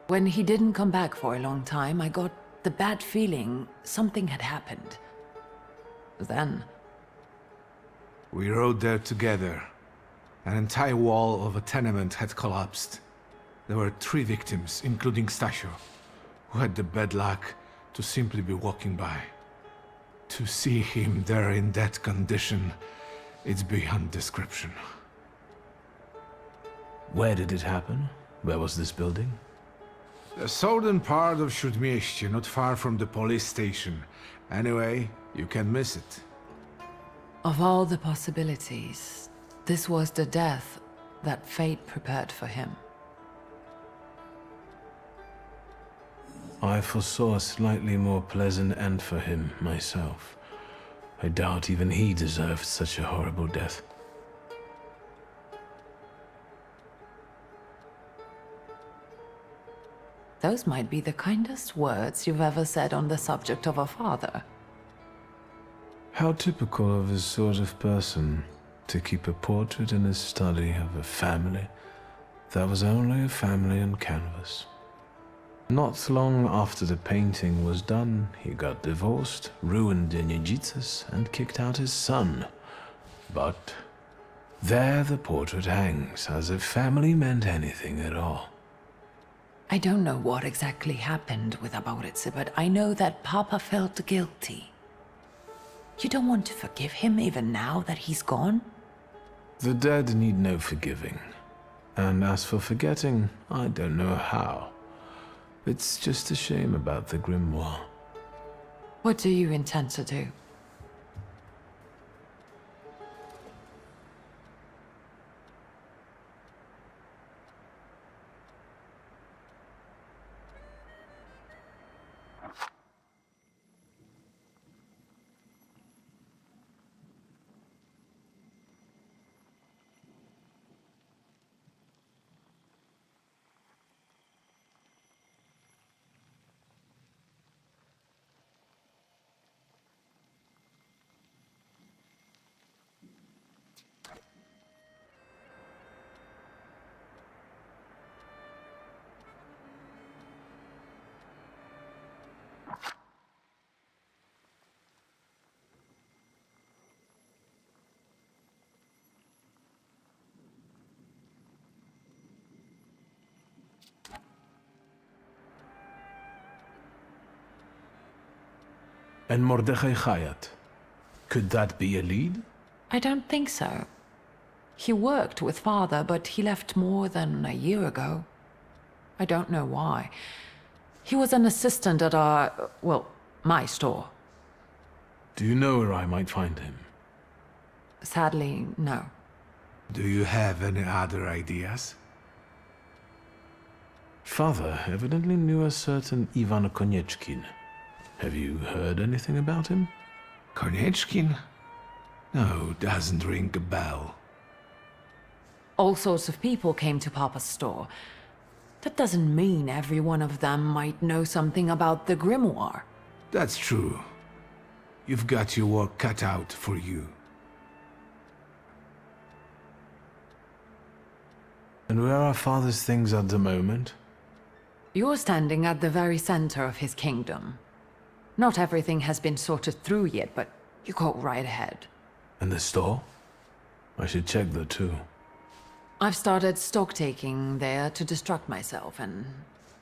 When he didn't come back for a long time, I got the bad feeling something had happened. Then...
We rode there together. An entire wall of a tenement had collapsed. There were 3 victims, including Stasio, who had the bad luck to simply be walking by. To see him there in that condition, it's beyond description.
Where did it happen? Where was this building?
The southern part of Śródmieście, not far from the police station. Anyway, you can miss it.
Of all the possibilities, this was the death that fate prepared for him.
I foresaw a slightly more pleasant end for him, myself. I doubt even he deserved such a horrible death.
Those might be the kindest words you've ever said on the subject of a father.
How typical of his sort of person, to keep a portrait in his study of a family that was only a family on canvas. Not long after the painting was done, he got divorced, ruined the Niedzicas, and kicked out his son. But there the portrait hangs, as if family meant anything at all.
I don't know what exactly happened with Abauritze, but I know that Papa felt guilty. You don't want to forgive him even now that he's gone?
The dead need no forgiving. And as for forgetting, I don't know how. It's just a shame about the grimoire.
What do you intend to do?
And Mordechai Chayat. Could that be a lead?
I don't think so. He worked with Father, but he left more than a year ago. I don't know why. He was an assistant at our, well, my store.
Do you know where I might find him?
Sadly, no.
Do you have any other ideas?
Father evidently knew a certain Ivan Konieczkin. Have you heard anything about him?
Konieczkin? No, doesn't ring a bell.
All sorts of people came to Papa's store. That doesn't mean every one of them might know something about the grimoire.
That's true. You've got your work cut out for you.
And where are Father's things at the moment?
You're standing at the very center of his kingdom. Not everything has been sorted through yet, but you go right ahead.
And the store? I should check that too.
I've started stock-taking there to distract myself, and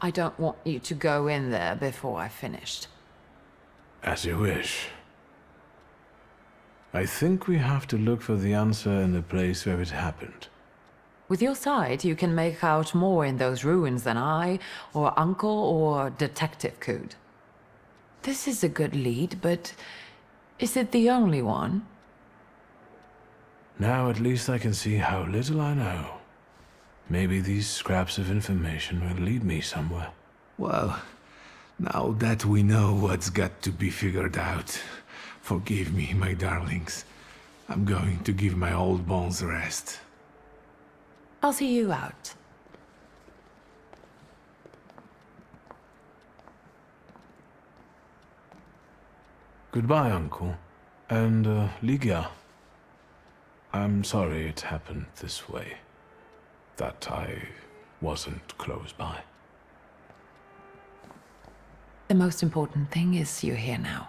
I don't want you to go in there before I've finished.
As you wish. I think we have to look for the answer in the place where it happened.
With your sight, you can make out more in those ruins than I, or Uncle, or Detective could. This is a good lead, but is it the only one?
Now at least I can see how little I know. Maybe these scraps of information will lead me somewhere.
Well, now that we know what's got to be figured out, forgive me, my darlings. I'm going to give my old bones a rest.
I'll see you out.
Goodbye, Uncle. And, Ligia. I'm sorry it happened this way. That I wasn't close by.
The most important thing is you're here now.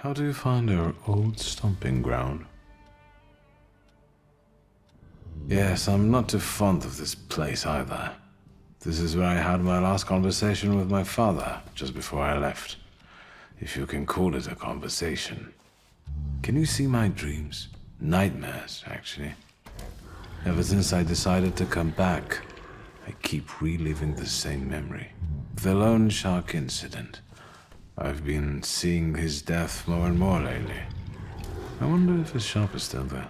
How do you find our old stomping ground? Yes, I'm not too fond of this place either. This is where I had my last conversation with my father, just before I left. If you can call it a conversation. Can you see my dreams? Nightmares, actually. Ever since I decided to come back, I keep reliving the same memory. The loan shark incident. I've been seeing his death more and more lately. I wonder if his shop is still there.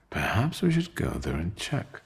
Perhaps we should go there and check.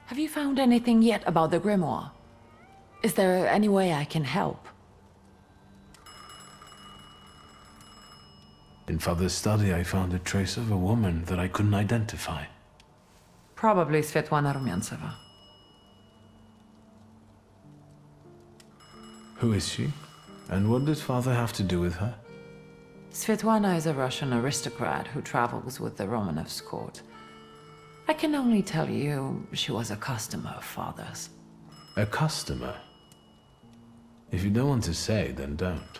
Have you found anything yet about the grimoire? Is there any way I can help?
In Father's study, I found a trace of a woman that I couldn't identify.
Probably Svetlana Rumyantseva.
Who is she? And what does Father have to do with her?
Svetlana is a Russian aristocrat who travels with the Romanovs' court. I can only tell you she was a customer of Father's.
A customer? If you don't want to say, then don't.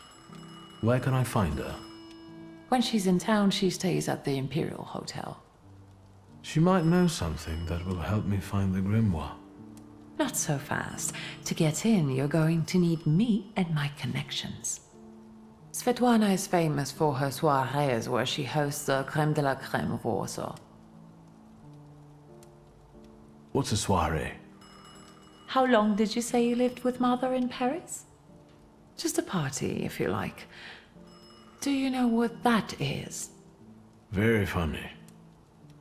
Where can I find her?
When she's in town, she stays at the Imperial Hotel.
She might know something that will help me find the grimoire.
Not so fast. To get in, you're going to need me and my connections. Svetlana is famous for her soirees where she hosts the crème de la crème of Warsaw.
What's a soiree?
How long did you say you lived with Mother in Paris? Just a party, if you like. Do you know what that is?
Very funny.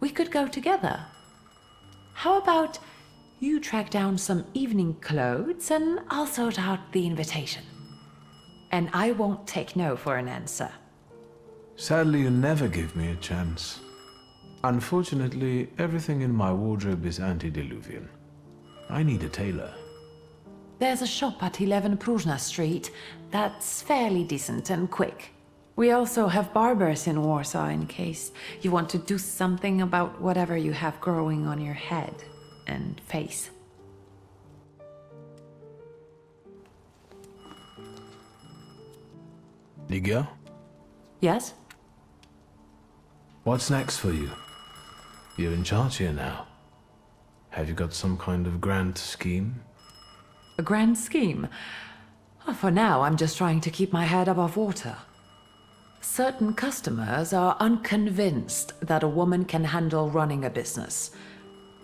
We could go together. How about you track down some evening clothes and I'll sort out the invitation. And I won't take no for an answer.
Sadly, you never give me a chance. Unfortunately, everything in my wardrobe is antediluvian. I need a tailor.
There's a shop at 11 Pruzhna Street that's fairly decent and quick. We also have barbers in Warsaw in case you want to do something about whatever you have growing on your head and face.
Ligia?
Yes?
What's next for you? You're in charge here now. Have you got some kind of grand scheme?
A grand scheme? Oh, for now, I'm just trying to keep my head above water. Certain customers are unconvinced that a woman can handle running a business.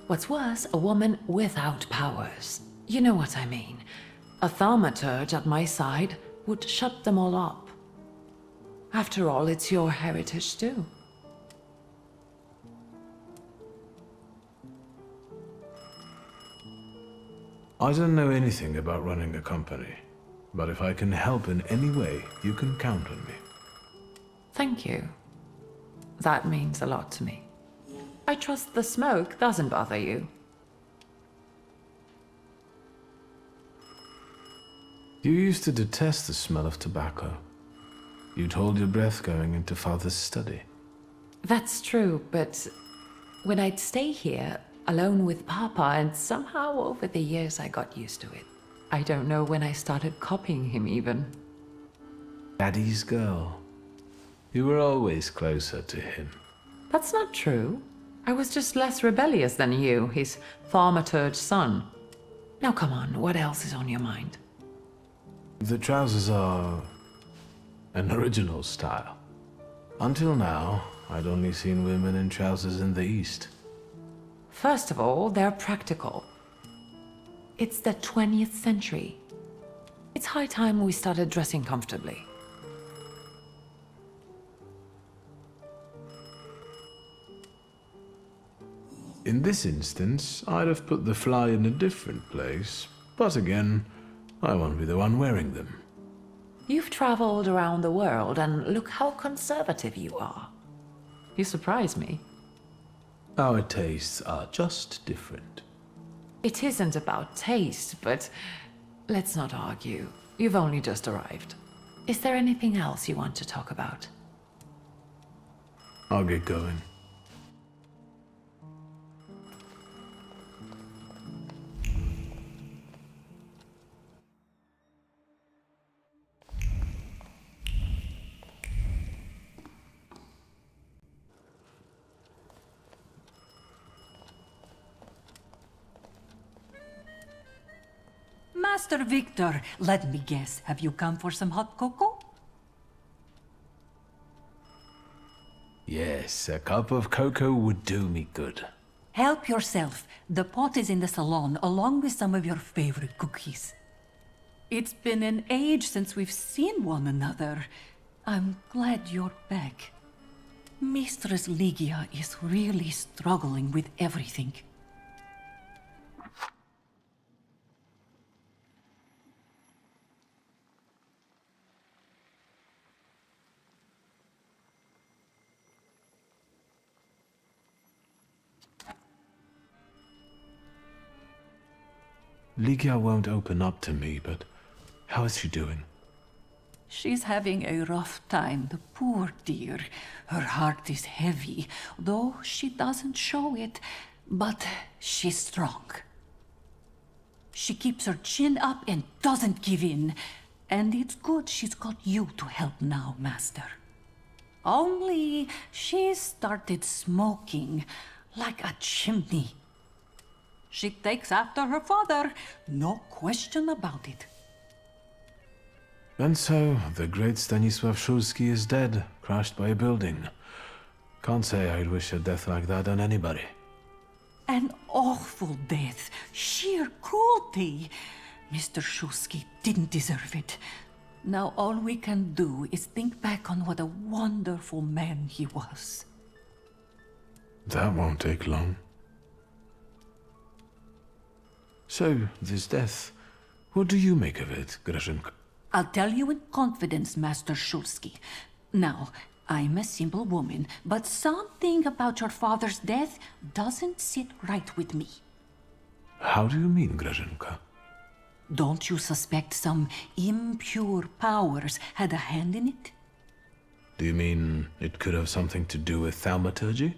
What's worse, a woman without powers. You know what I mean. A thaumaturge at my side would shut them all up. After all, it's your heritage too.
I don't know anything about running a company, but if I can help in any way, you can count on me.
Thank you. That means a lot to me. I trust the smoke doesn't bother you.
You used to detest the smell of tobacco. You'd hold your breath going into Father's study.
That's true, but when I'd stay here, alone with Papa, and somehow over the years I got used to it. I don't know when I started copying him even.
Daddy's girl. You were always closer to him.
That's not true. I was just less rebellious than you, his Thaumaturge son. Now come on, what else is on your mind?
The trousers are an original style. Until now, I'd only seen women in trousers in the East.
First of all, they're practical. It's the 20th century. It's high time we started dressing comfortably.
In this instance, I'd have put the fly in a different place, but again, I won't be the one wearing them.
You've traveled around the world, and look how conservative you are. You surprise me.
Our tastes are just different.
It isn't about taste, but let's not argue. You've only just arrived. Is there anything else you want to talk about?
I'll get going.
Master Victor, let me guess, have you come for some hot cocoa?
Yes, a cup of cocoa would do me good.
Help yourself. The pot is in the salon, along with some of your favorite cookies. It's been an age since we've seen one another. I'm glad you're back. Mistress Ligia is really struggling with everything.
Ligia won't open up to me, but how is she doing?
She's having a rough time, the poor dear. Her heart is heavy, though she doesn't show it. But she's strong. She keeps her chin up and doesn't give in. And it's good she's got you to help now, Master. Only she started smoking like a chimney. She takes after her father, no question about it.
And so, the great Stanisław Szulski is dead, crushed by a building. Can't say I'd wish a death like that on anybody.
An awful death, sheer cruelty. Mr. Szulski didn't deserve it. Now all we can do is think back on what a wonderful man he was.
That won't take long. So, this death, what do you make of it, Grażynka?
I'll tell you in confidence, Master Szulski. Now, I'm a simple woman, but something about your father's death doesn't sit right with me.
How do you mean, Grażynka?
Don't you suspect some impure powers had a hand in it?
Do you mean it could have something to do with thaumaturgy?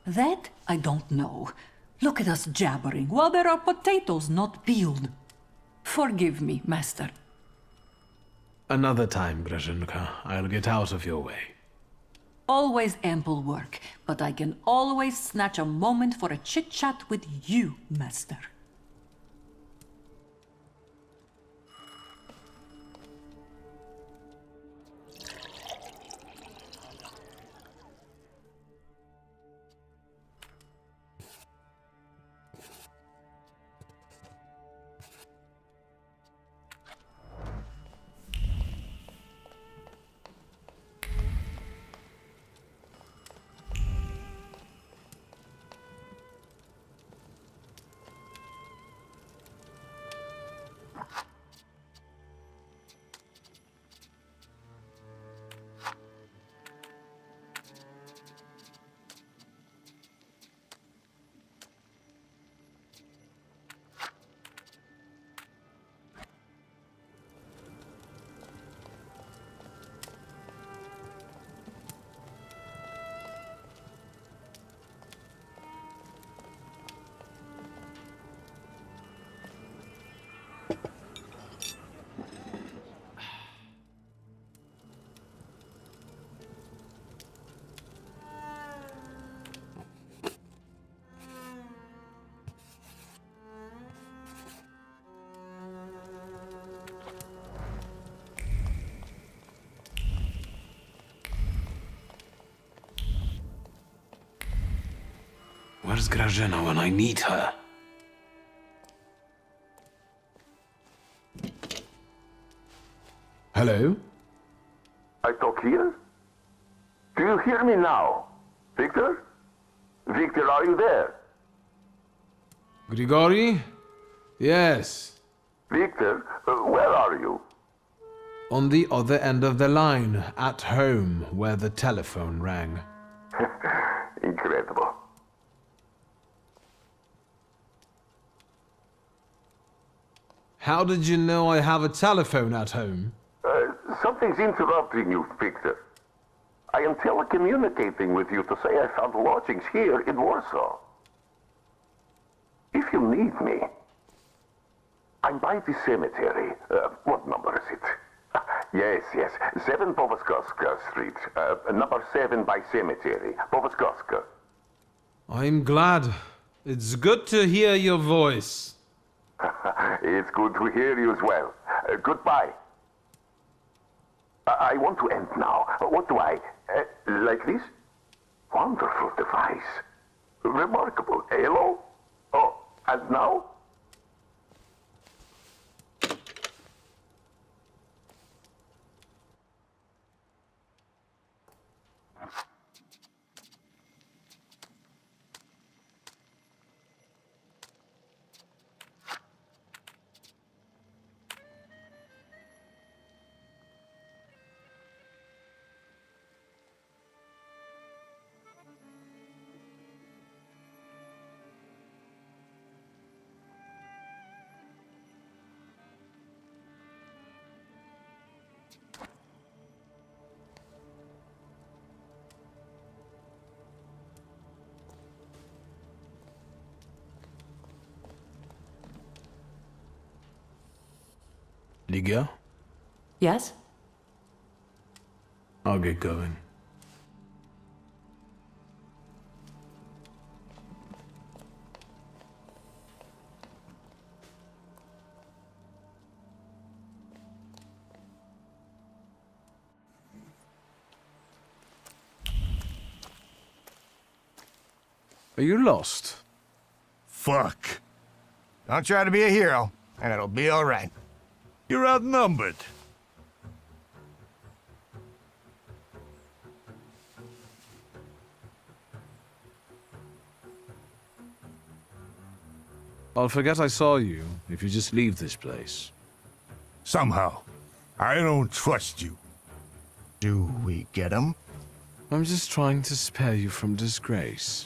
That I don't know. Look at us jabbering while there are potatoes not peeled. Forgive me, Master.
Another time, Grażynka. I'll get out of your way.
Always ample work, but I can always snatch a moment for a chit-chat with you, Master.
Where's Grażyna when I need her? Hello?
I talk here? Do you hear me now? Victor? Victor, are you there?
Grigori? Yes.
Victor, where are you?
On the other end of the line, at home, where the telephone rang.
Incredible.
How did you know I have a telephone at home?
Something's interrupting you, Victor. I am telecommunicating with you to say I found lodgings here in Warsaw. If you need me, I'm by the cemetery. What number is it? Yes. 7 Powoskowska Street. Number 7 by cemetery. Powoskowska.
I'm glad. It's good to hear your voice.
It's good to hear you as well. Goodbye. I want to end now. What do I... like this? Wonderful device. Remarkable. Hello? Oh, and now?
Liga?
Yes?
I'll get going. Are you lost?
Fuck.
Don't try to be a hero, and it'll be all right.
You're outnumbered.
I'll forget I saw you if you just leave this place.
Somehow. I don't trust you.
Do we get him?
I'm just trying to spare you from disgrace.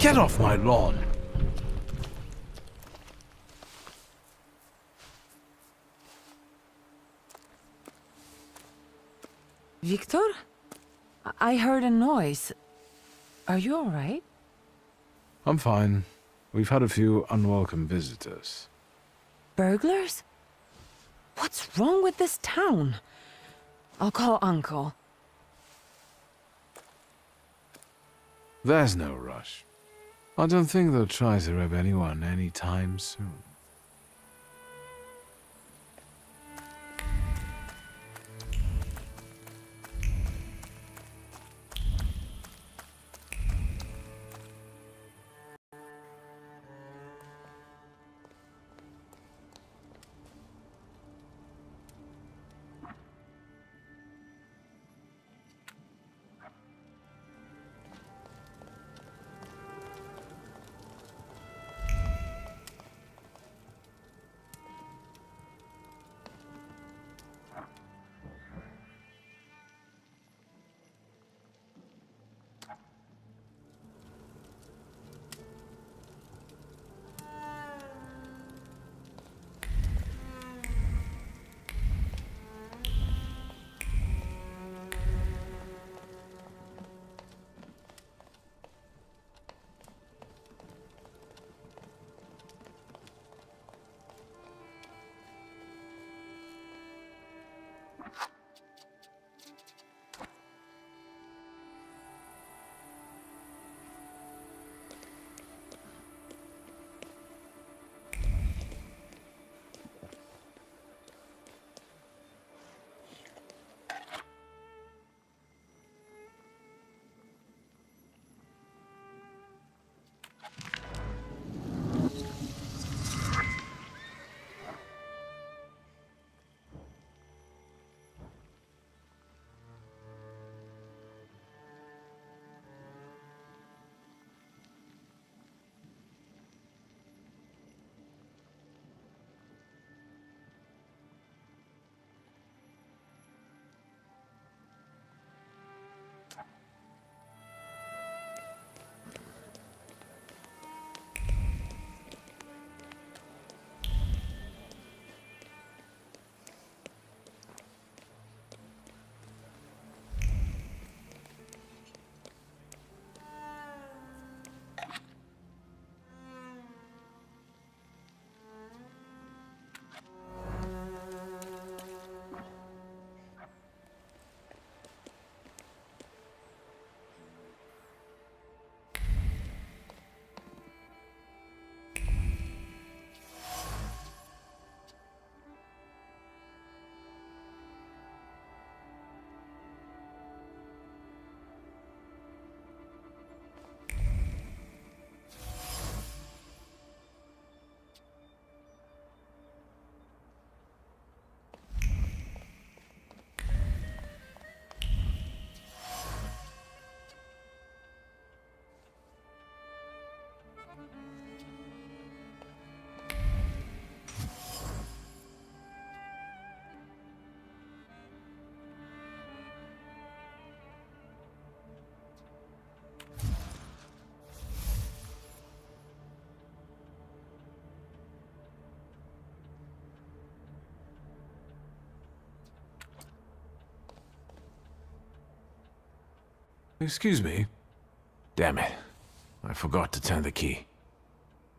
Get off my lawn!
Victor? I heard a noise. Are you all right?
I'm fine. We've had a few unwelcome visitors.
Burglars? What's wrong with this town? I'll call Uncle.
There's no rush. I don't think they'll try to rob anyone anytime soon.
Excuse me? Damn it. I forgot to turn the key.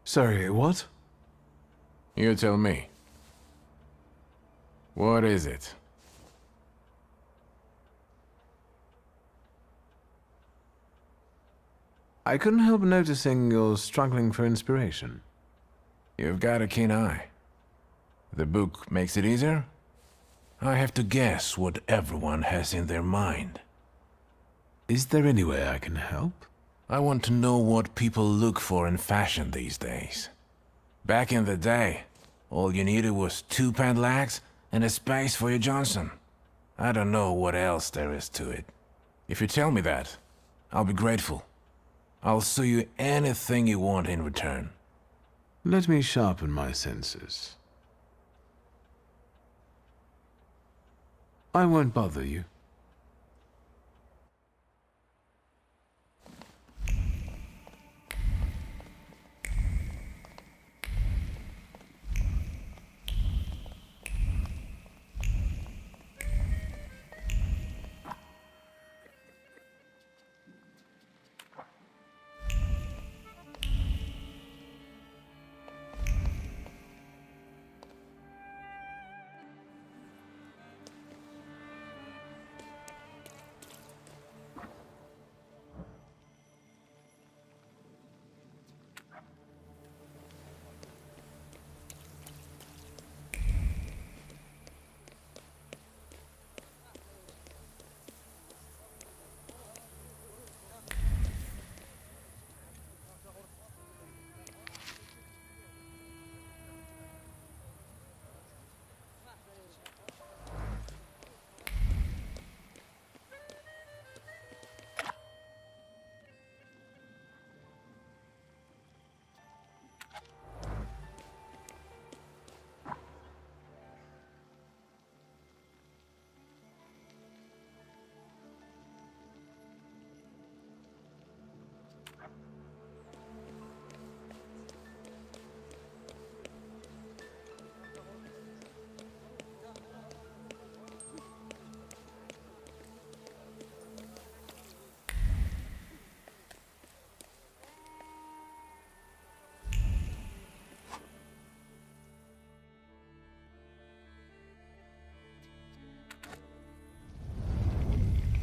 Sorry, what?
You tell me. What is it?
I couldn't help noticing you're struggling for inspiration.
You've got a keen eye. The book makes it easier? I have to guess what everyone has in their mind.
Is there any way I can help?
I want to know what people look for in fashion these days. Back in the day, all you needed was 2 padlocks and a space for your Johnson. I don't know what else there is to it. If you tell me that, I'll be grateful. I'll sew you anything you want in return.
Let me sharpen my senses. I won't bother you.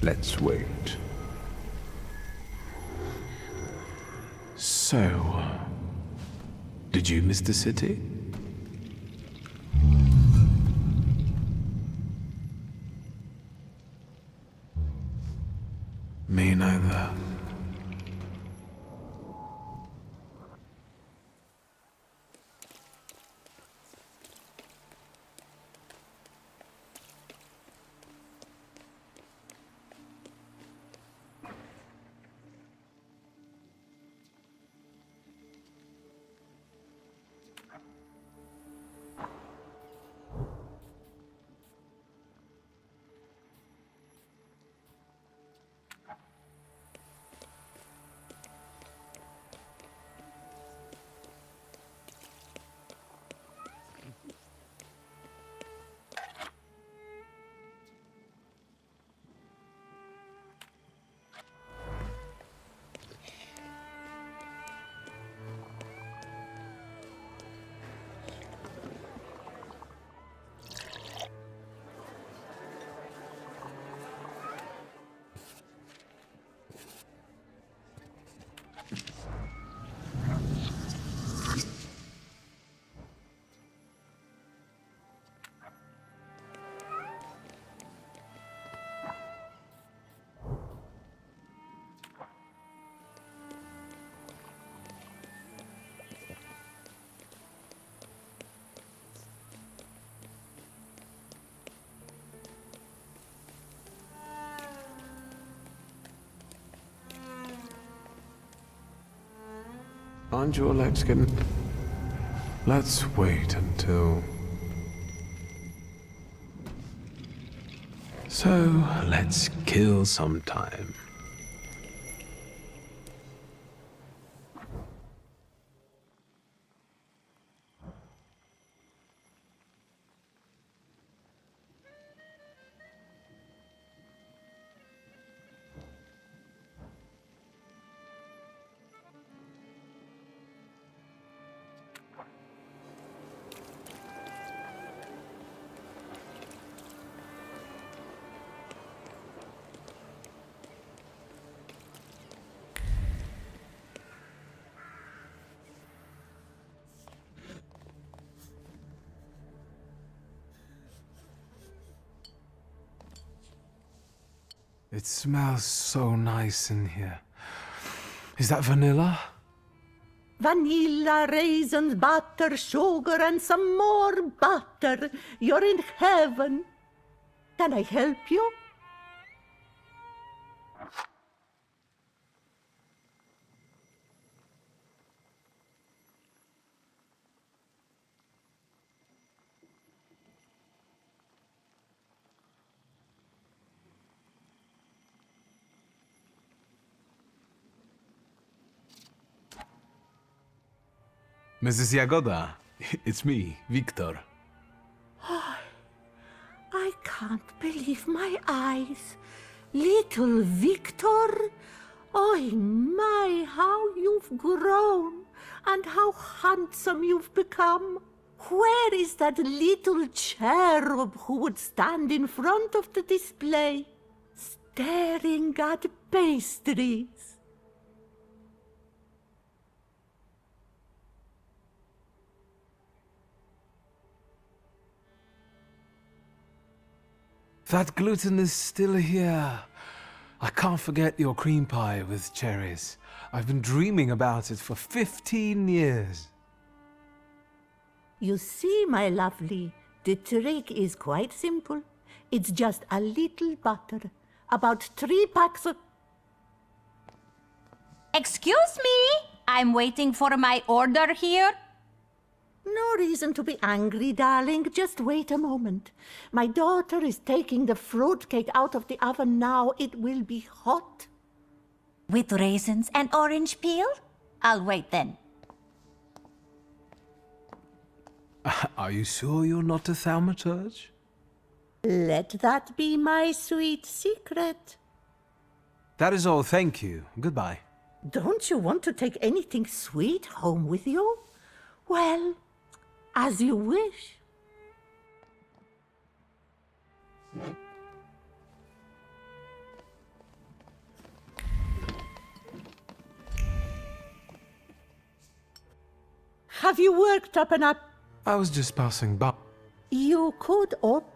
Let's wait. So, did you miss the city? Me neither. Aren't your legs getting... Let's wait until... So, let's kill some time. It smells so nice in here. Is that vanilla?
Vanilla, raisins, butter, sugar, and some more butter. You're in heaven. Can I help you?
Mrs. Jagoda, it's me, Victor.
I can't believe my eyes. Little Victor? Oh my, how you've grown, and how handsome you've become. Where is that little cherub who would stand in front of the display, staring at pastries?
That gluten is still here. I can't forget your cream pie with cherries. I've been dreaming about it for 15 years.
You see, my lovely, the trick is quite simple. It's just a little butter, about 3 packs of...
Excuse me? I'm waiting for my order here.
No reason to be angry, darling. Just wait a moment. My daughter is taking the fruitcake out of the oven now. It will be hot.
With raisins and orange peel? I'll wait then.
Are you sure you're not a thaumaturge?
Let that be my sweet secret.
That is all, thank you. Goodbye.
Don't you want to take anything sweet home with you? Well, as you wish. Have you worked up an app?
I was just passing by.
You could open...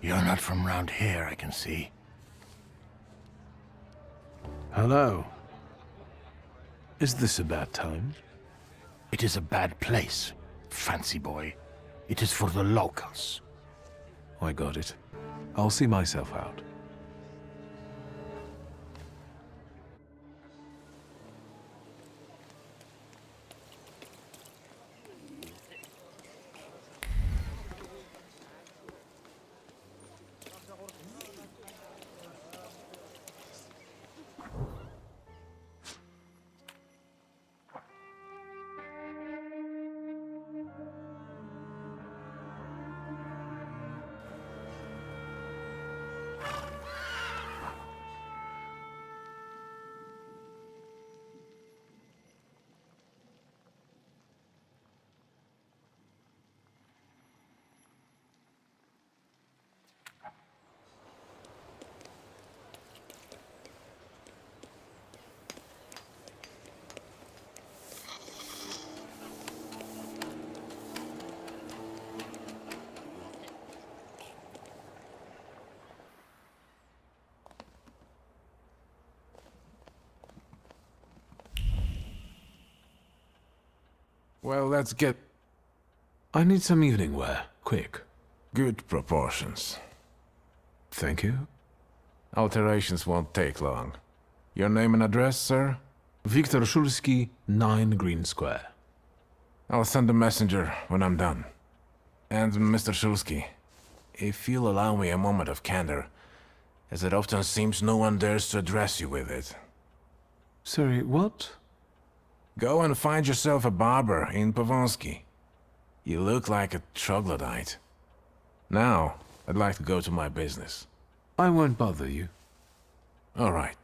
You're not from round here, I can see.
Hello. Is this a bad time?
It is a bad place, fancy boy. It is for the locals.
I got it. I'll see myself out.
Well, let's get...
I need some evening wear, quick.
Good proportions.
Thank you.
Alterations won't take long. Your name and address, sir?
Viktor Szulski, 9 Green Square.
I'll send a messenger when I'm done. And Mr. Szulski, if you'll allow me a moment of candor, as it often seems no one dares to address you with it.
Sorry, what?
Go and find yourself a barber in Pavonsky. You look like a troglodyte. Now, I'd like to go to my business.
I won't bother you.
All right.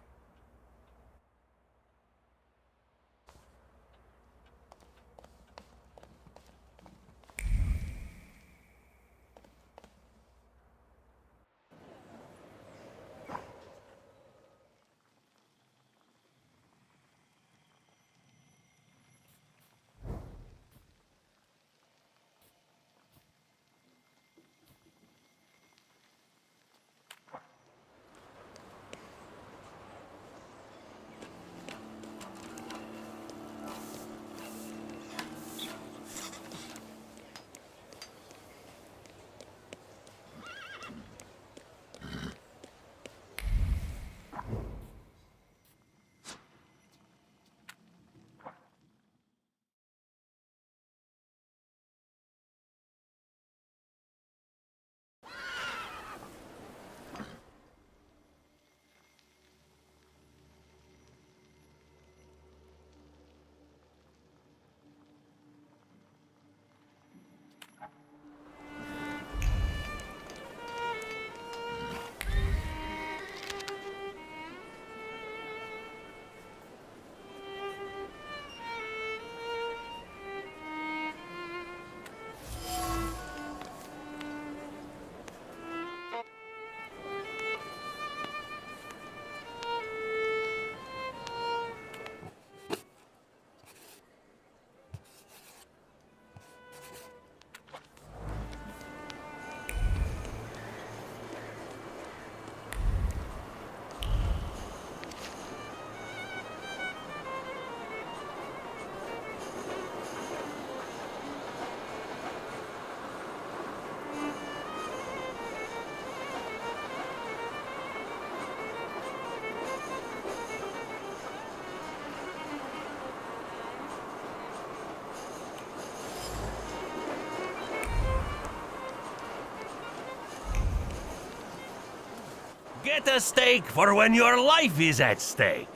Get a steak for when your life is at stake.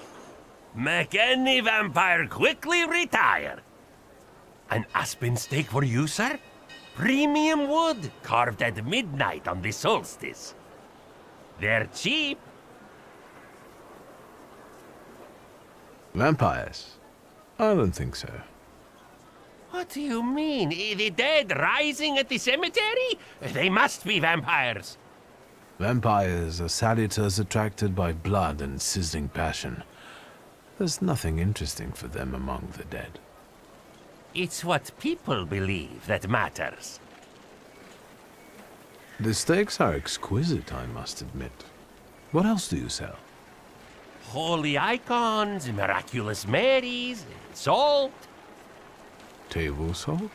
Make any vampire quickly retire. An aspen steak for you, sir? Premium wood, carved at midnight on the solstice. They're cheap.
Vampires? I don't think so.
What do you mean? The dead rising at the cemetery? They must be vampires.
Vampires are salutors attracted by blood and sizzling passion. There's nothing interesting for them among the dead.
It's what people believe that matters.
The steaks are exquisite, I must admit. What else do you sell?
Holy icons, miraculous Marys, salt.
Table salt?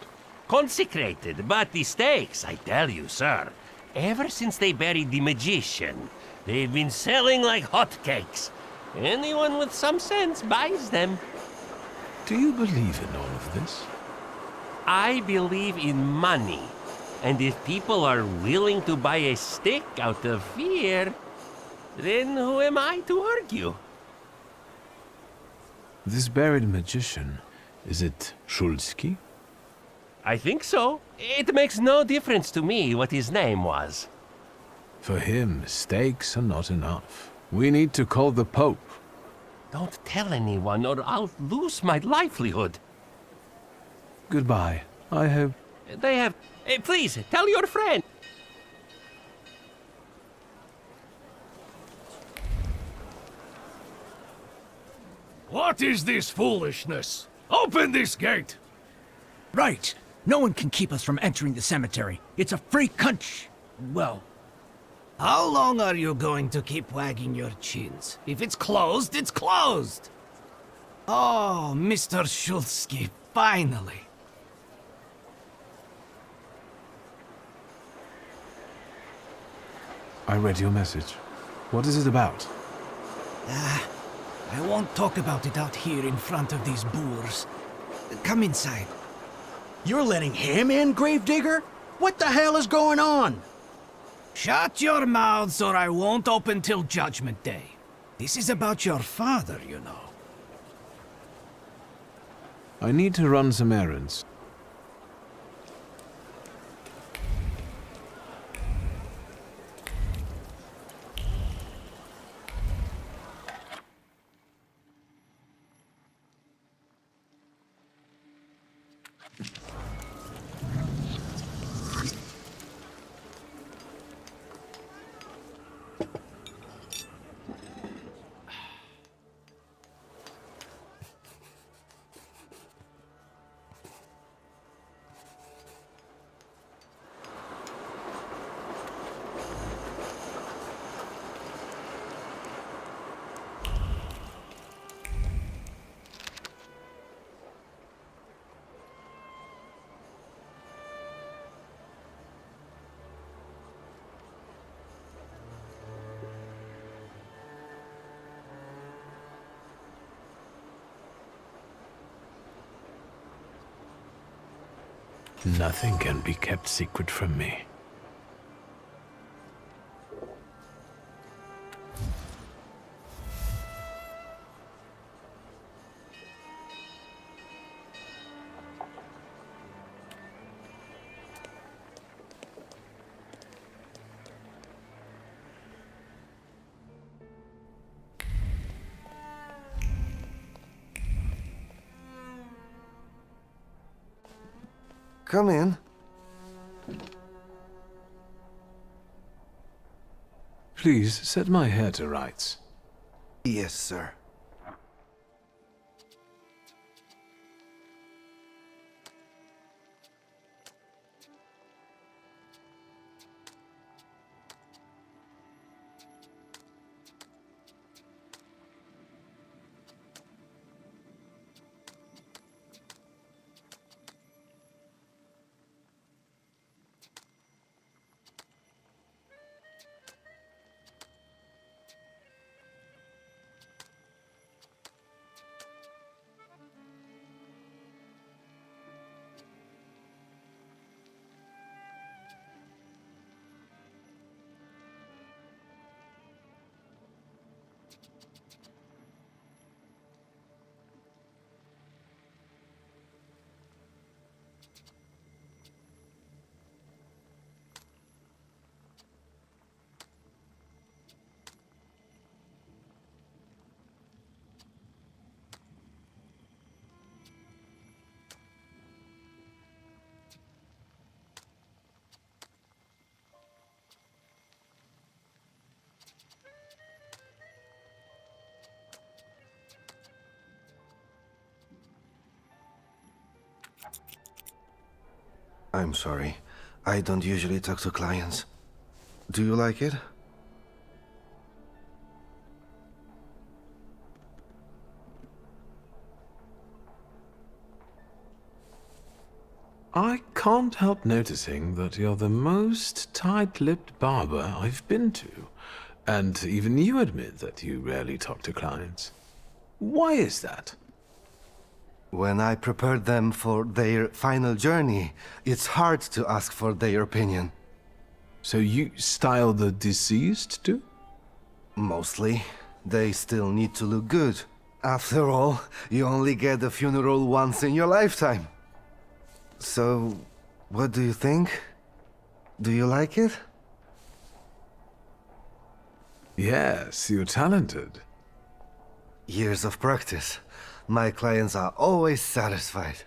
Consecrated, but the steaks, I tell you, sir, ever since they buried the magician, they've been selling like hotcakes. Anyone with some sense buys them.
Do you believe in all of this?
I believe in money. And if people are willing to buy a stick out of fear, then who am I to argue?
This buried magician, is it Szulski?
I think so. It makes no difference to me what his name was.
For him, steaks are not enough. We need to call the Pope.
Don't tell anyone or I'll lose my livelihood.
Goodbye. I hope...
They have... please, tell your friend.
What is this foolishness? Open this gate!
Right. No one can keep us from entering the cemetery. It's a free country. Well, how long are you going to keep wagging your chins? If it's closed, it's closed! Oh, Mr. Szulski, finally.
I read your message. What is it about?
I won't talk about it out here in front of these boors. Come inside.
You're letting him in, Gravedigger? What the hell is going on?
Shut your mouths or I won't open till Judgment Day. This is about your father, you know.
I need to run some errands. Nothing can be kept secret from me.
Come in.
Please, set my hair to rights.
Yes, sir. I'm sorry. I don't usually talk to clients. Do you like it?
I can't help noticing that you're the most tight-lipped barber I've been to. And even you admit that you rarely talk to clients. Why is that?
When I prepared them for their final journey, it's hard to ask for their opinion.
So you style the deceased too?
Mostly. They still need to look good. After all, you only get a funeral once in your lifetime. So, what do you think? Do you like it?
Yes, you're talented.
Years of practice. My clients are always satisfied.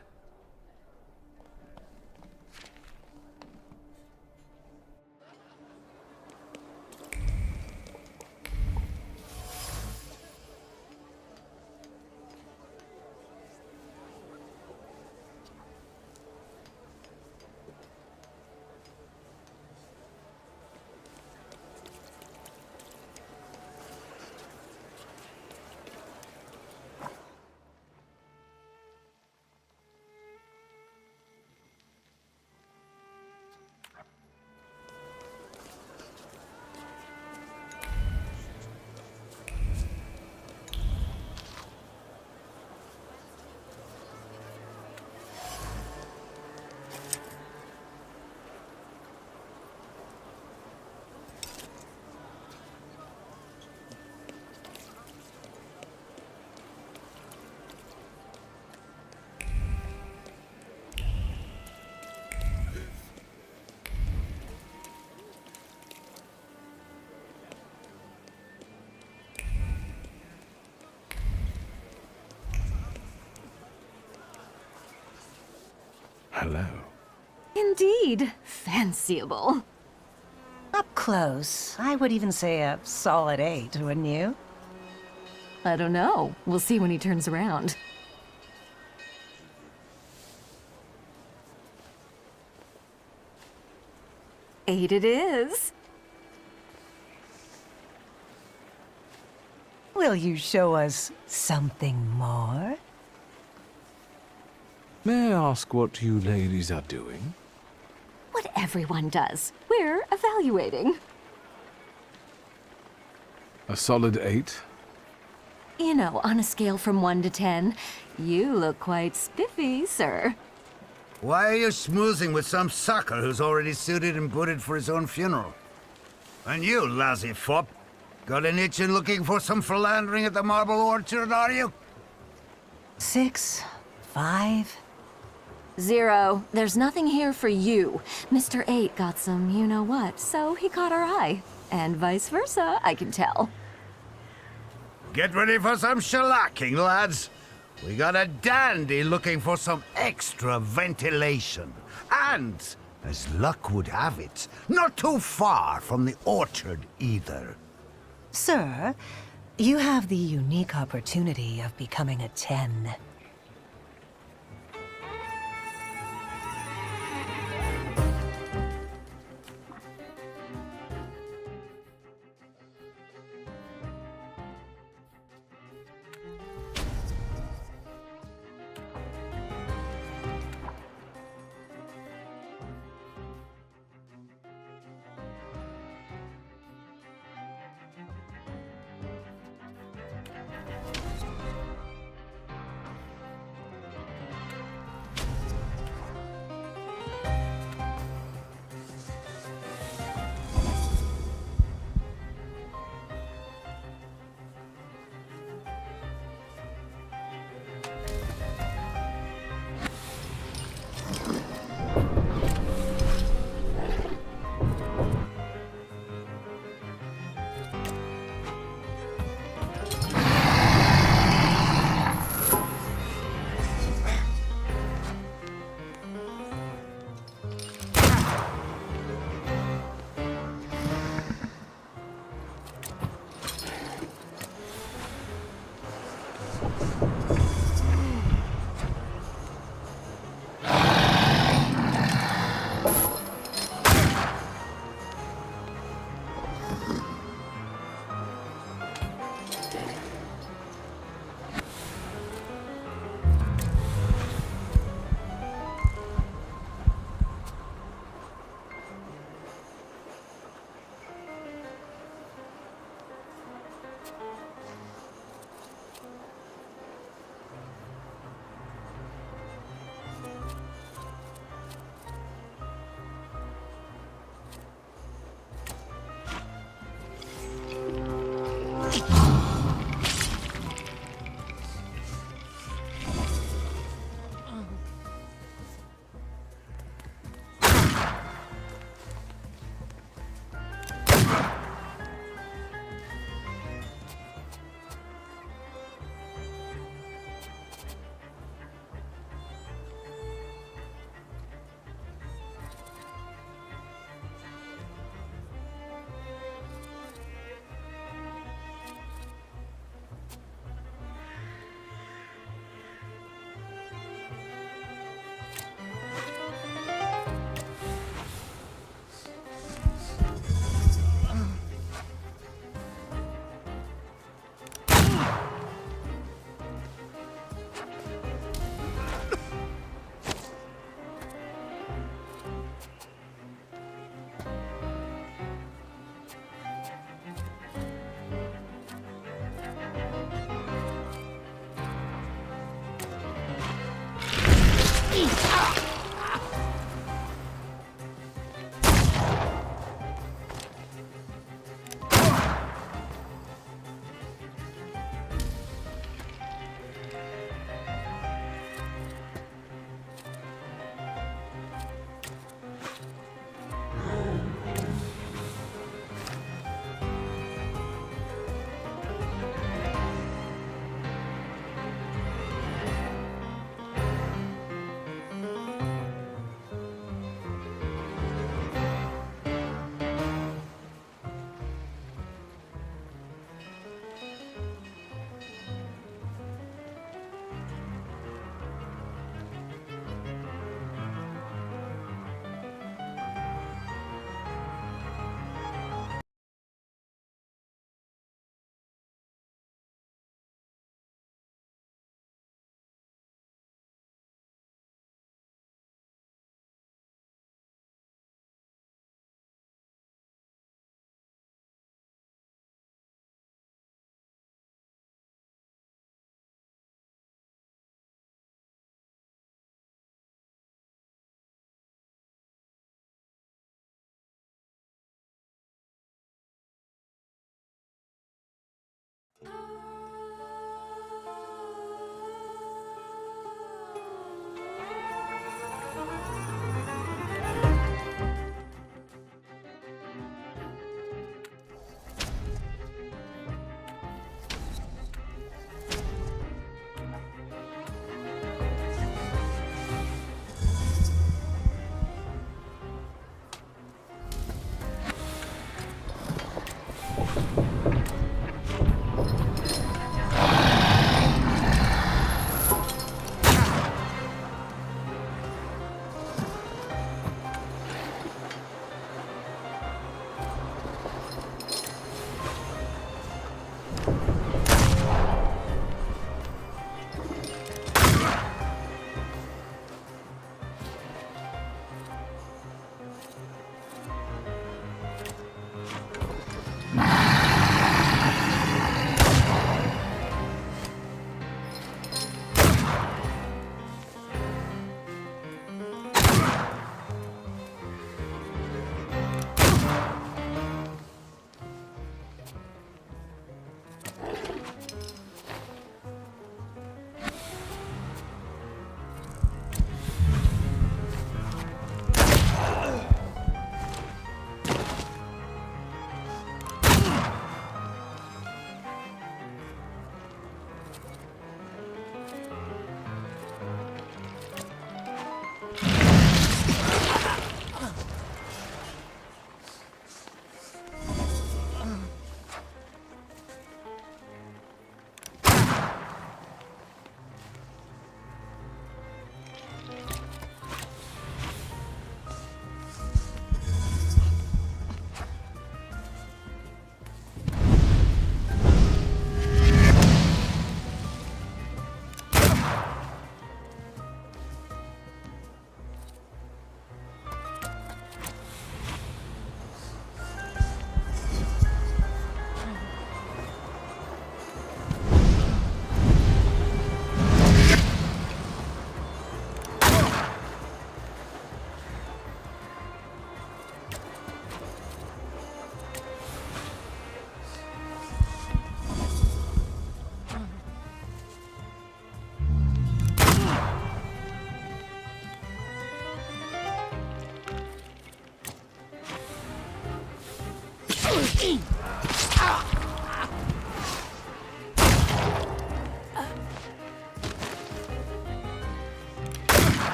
Hello.
Indeed. Fanciable.
Up close, I would even say a solid 8, wouldn't you?
I don't know. We'll see when he turns around. Eight it is.
Will you show us something more?
May I ask what you ladies are doing?
What everyone does. We're evaluating.
A solid 8?
You know, on a scale from 1 to 10, you look quite spiffy, sir.
Why are you schmoozing with some sucker who's already suited and booted for his own funeral? And you, lousy fop, got an itch in looking for some philandering at the Marble Orchard, are you?
6, 5...
0. There's nothing here for you. Mr. 8 got some you-know-what, so he caught our eye. And vice versa, I can tell.
Get ready for some shellacking, lads. We got a dandy looking for some extra ventilation. And, as luck would have it, not too far from the orchard either.
Sir, you have the unique opportunity of becoming a 10.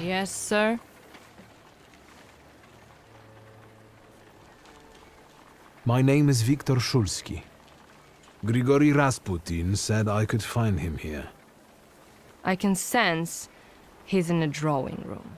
Yes, sir?
My name is Viktor Shulsky. Grigory Rasputin said I could find him here.
I can sense he's in the drawing room.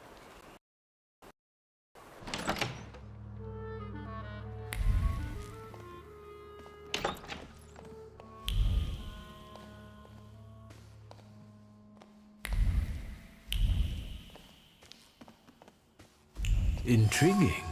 Intriguing.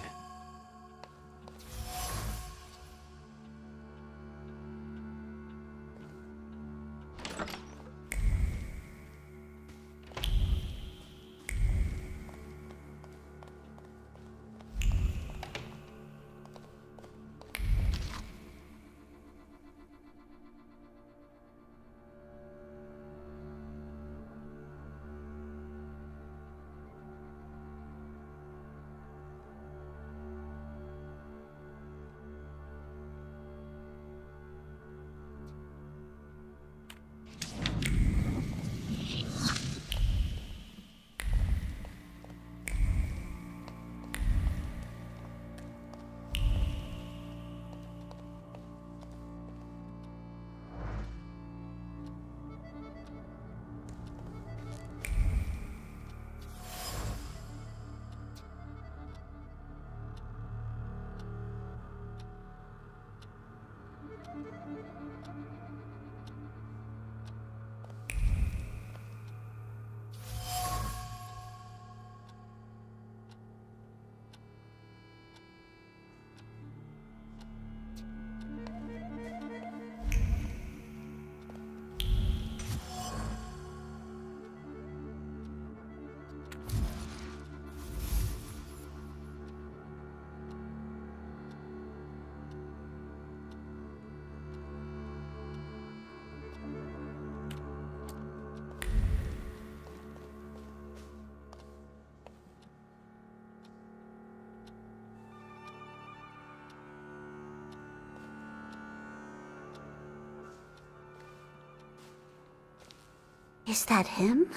Is that him?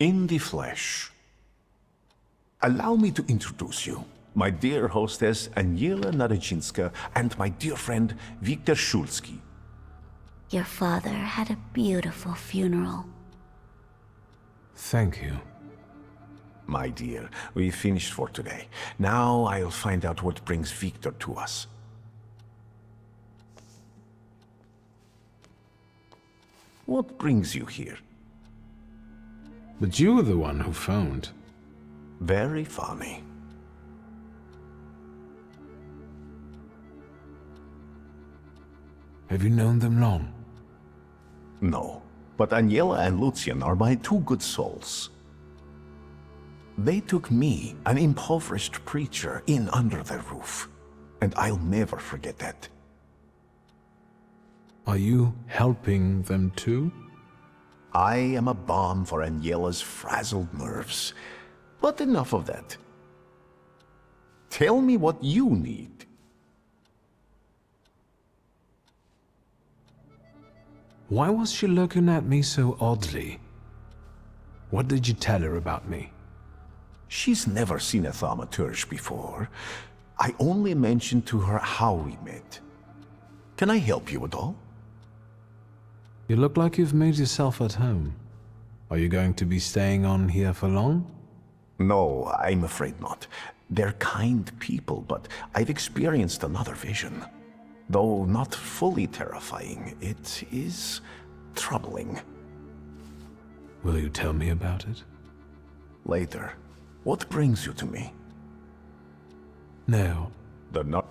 In the flesh. Allow me to introduce you. My dear hostess, Aniela Nadezhinska, and my dear friend, Viktor Shulsky.
Your father had a beautiful funeral.
Thank you.
My dear, we finished for today. Now I'll find out what brings Viktor to us. What brings you here?
But you were the one who phoned.
Very funny.
Have you known them long?
No, but Aniela and Lucian are my two good souls. They took me, an impoverished preacher, in under their roof, and I'll never forget that.
Are you helping them too?
I am a balm for Aniela's frazzled nerves, but enough of that. Tell me what you need.
Why was she looking at me so oddly? What did you tell her about me?
She's never seen a Thaumaturge before. I only mentioned to her how we met. Can I help you at all?
You look like you've made yourself at home. Are you going to be staying on here for long?
No, I'm afraid not. They're kind people, but I've experienced another vision. Though not fully terrifying, it is troubling.
Will you tell me about it?
Later. What brings you to me?
No.
The no-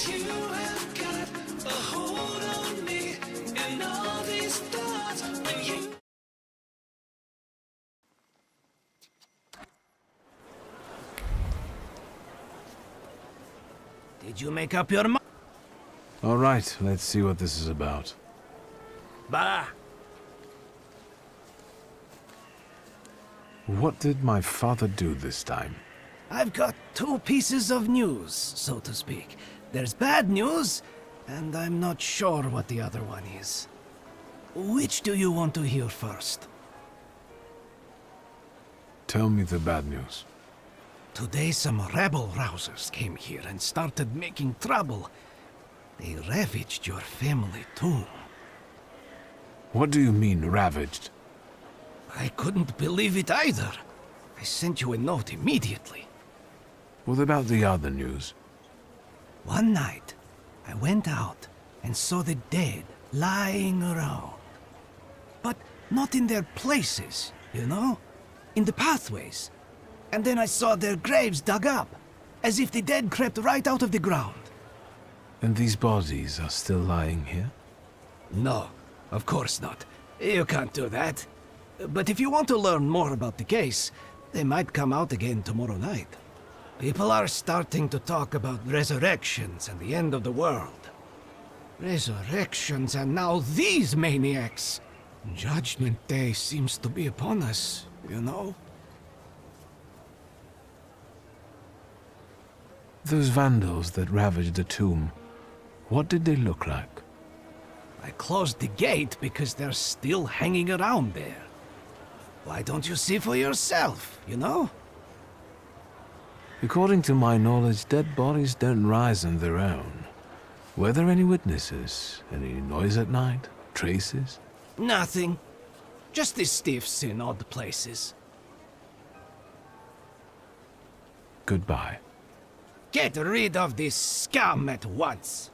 you have got a hold on me, and all these thoughts when you.
Did you make up your mind?
All right, let's see what this is about.
Bah!
What did my father do this time?
I've got two pieces of news, so to speak. There's bad news, and I'm not sure what the other one is. Which do you want to hear first?
Tell me the bad news.
Today some rebel-rousers came here and started making trouble. They ravaged your family tomb.
What do you mean, ravaged?
I couldn't believe it either. I sent you a note immediately.
What about the other news?
One night, I went out and saw the dead lying around. But not in their places, you know? In the pathways. And then I saw their graves dug up, as if the dead crept right out of the ground.
And these bodies are still lying here?
No, of course not. You can't do that. But if you want to learn more about the case, they might come out again tomorrow night. People are starting to talk about resurrections and the end of the world. Resurrections and now these maniacs. Judgment Day seems to be upon us, you know?
Those vandals that ravaged the tomb, what did they look like?
I closed the gate because they're still hanging around there. Why don't you see for yourself, you know?
According to my knowledge, dead bodies don't rise on their own. Were there any witnesses? Any noise at night? Traces?
Nothing. Just the stiffs in odd places.
Goodbye.
Get rid of this scum at once.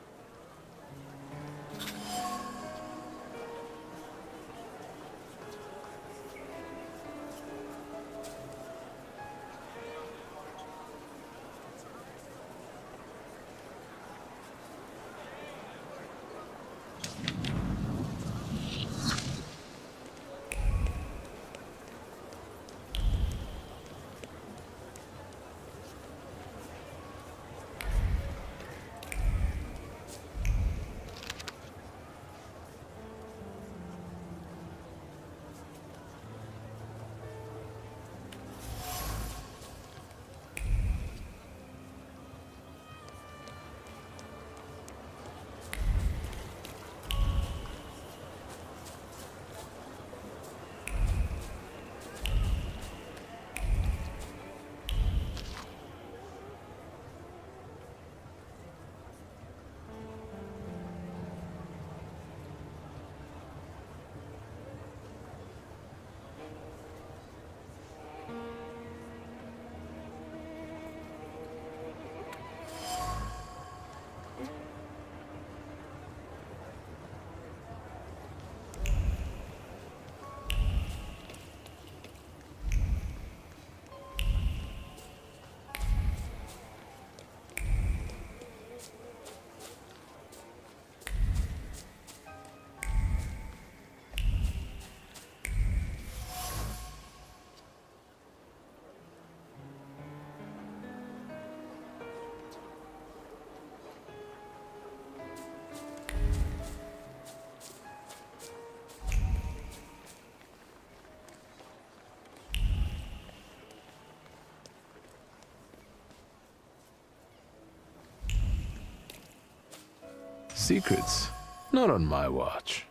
Secrets? Not on my watch.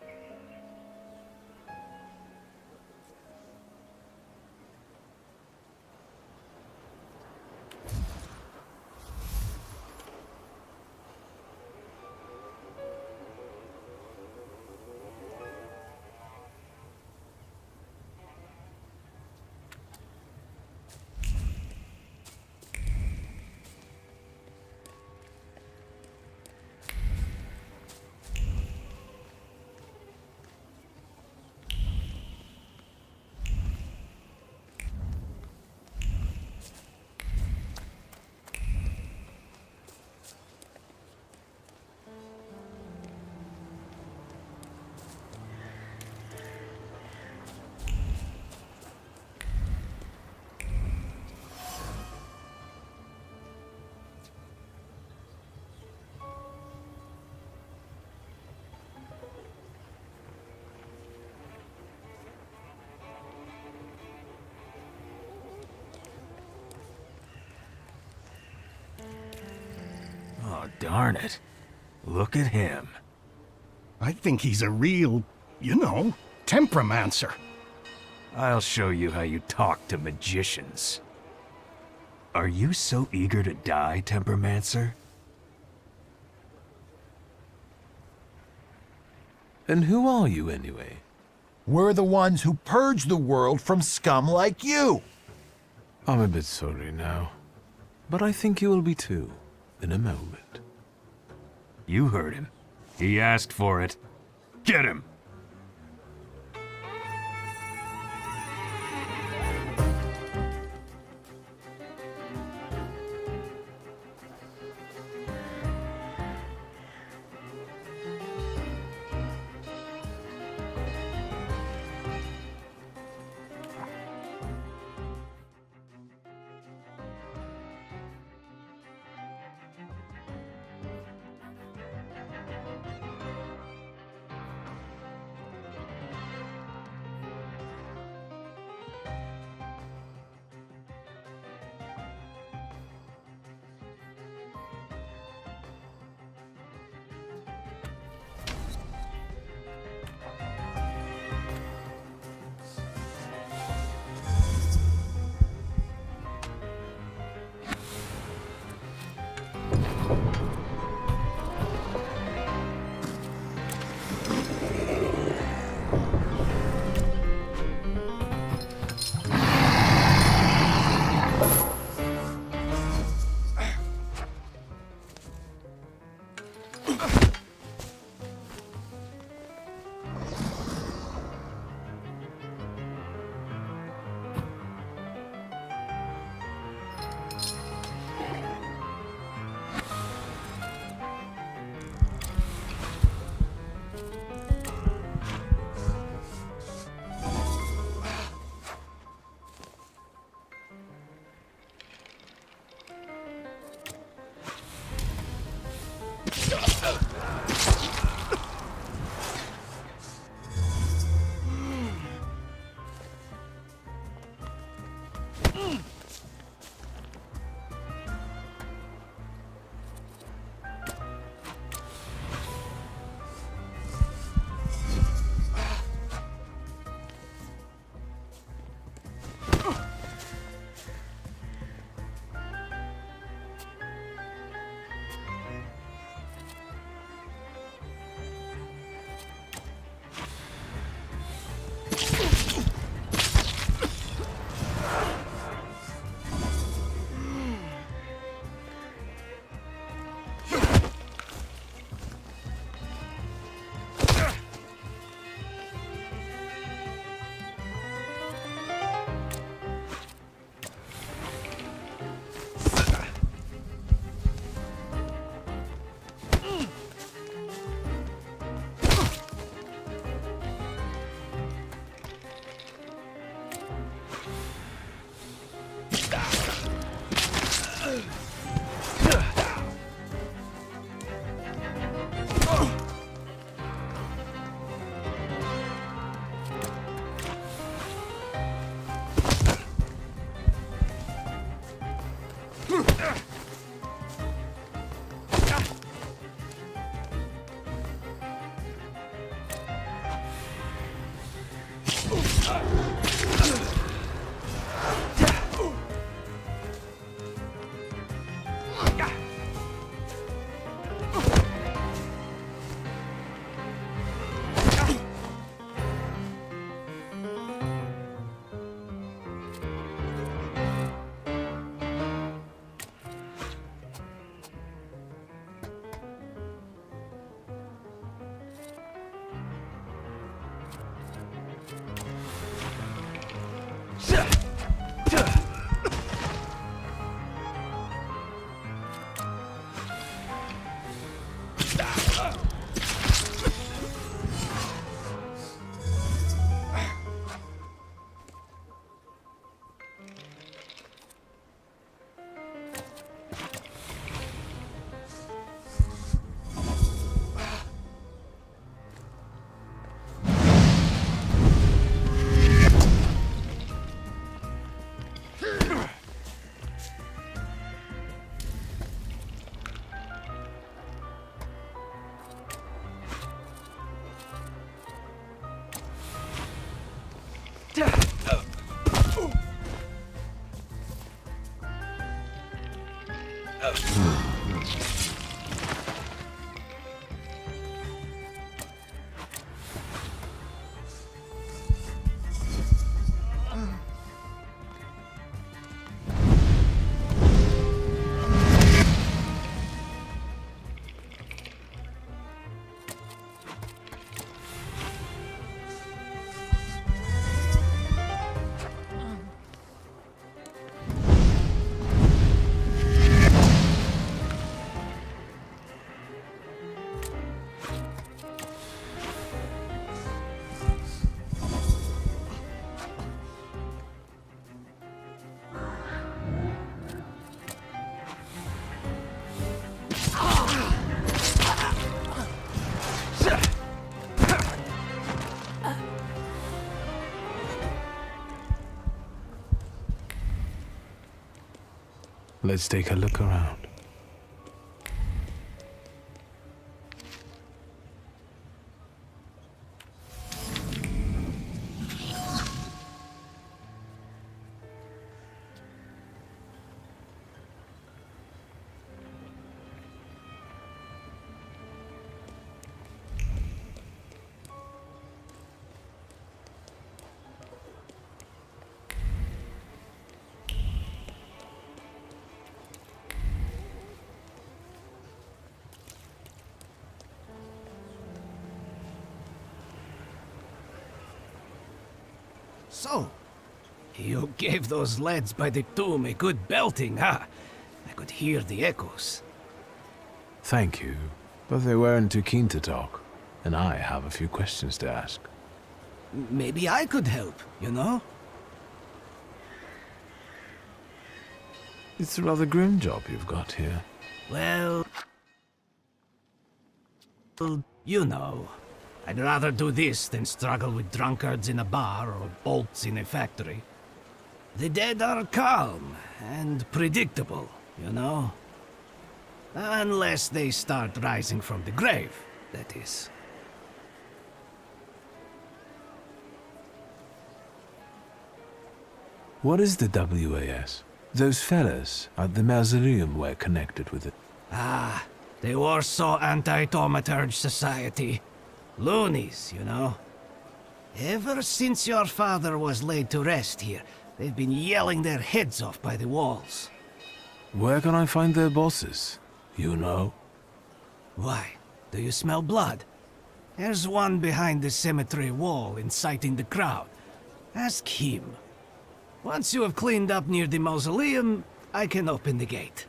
darn it. Look at him.
I think he's a real, temperamencer.
I'll show you how you talk to magicians. Are you so eager to die, Tempermancer? And who are you, anyway?
We're the ones who purge the world from scum like you.
I'm a bit sorry now, but I think you will be too, in a moment.
You heard him. He asked for it. Get him!
Let's take a look around.
So, you gave those lads by the tomb a good belting, huh? I could hear the echoes.
Thank you, but they weren't too keen to talk, and I have a few questions to ask.
Maybe I could help, you know?
It's a rather grim job you've got here.
Well, you know. I'd rather do this than struggle with drunkards in a bar or bolts in a factory. The dead are calm and predictable, you know? Unless they start rising from the grave, that is.
What is the WAS? Those fellas at the mausoleum were connected with it.
Ah, the Warsaw Anti-Thaumaturge Society. Loonies, you know. Ever since your father was laid to rest here, they've been yelling their heads off by the walls.
Where can I find their bosses? You know?
Why? Do you smell blood? There's one behind the cemetery wall inciting the crowd. Ask him. Once you have cleaned up near the mausoleum, I can open the gate.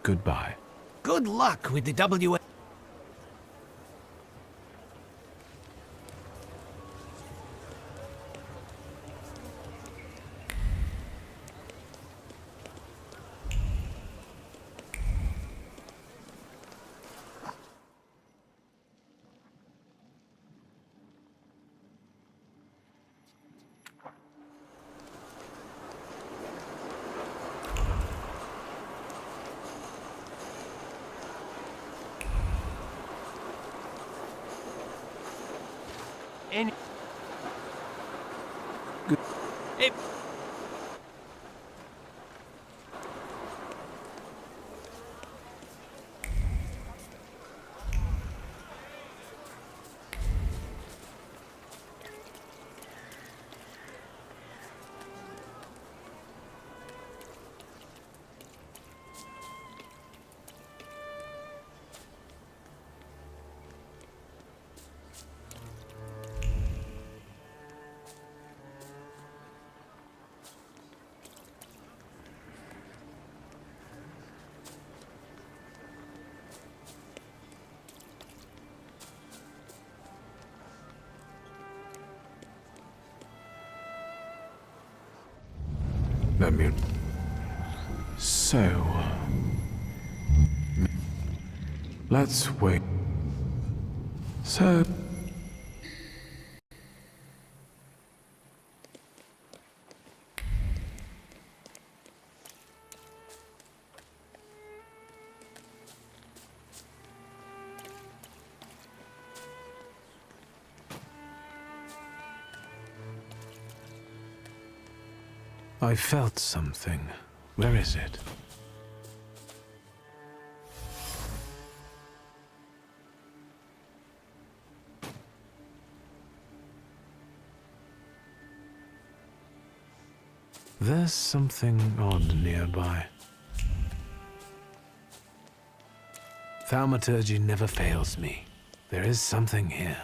Goodbye.
Good luck with the WA.
Good.
Hey.
So, let's wait. So, I felt something. Where is it? There's something odd nearby. Thaumaturge never fails me. There is something here.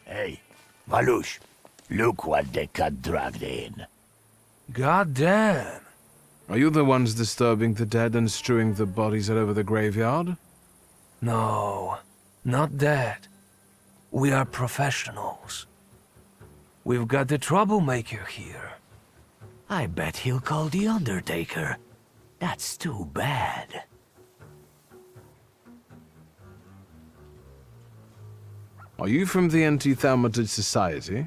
Hey, Valush, look what they got dragged in.
God damn! Are you the ones disturbing the dead and strewing the bodies all over the graveyard?
No, not that. We are professionals. We've got the troublemaker here. I bet he'll call the Undertaker. That's too bad.
Are you from the Anti-Thaumaturge Society?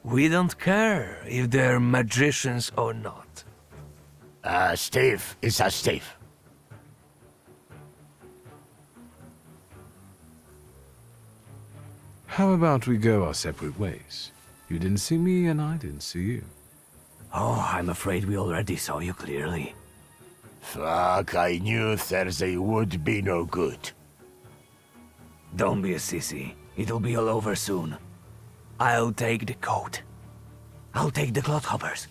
We don't care if they're magicians or not.
Steve, it's Steve.
How about we go our separate ways? You didn't see me and I didn't see you.
Oh, I'm afraid we already saw you clearly.
Fuck, I knew Thursday would be no good.
Don't be a sissy. It'll be all over soon. I'll take the coat. I'll take the clodhoppers.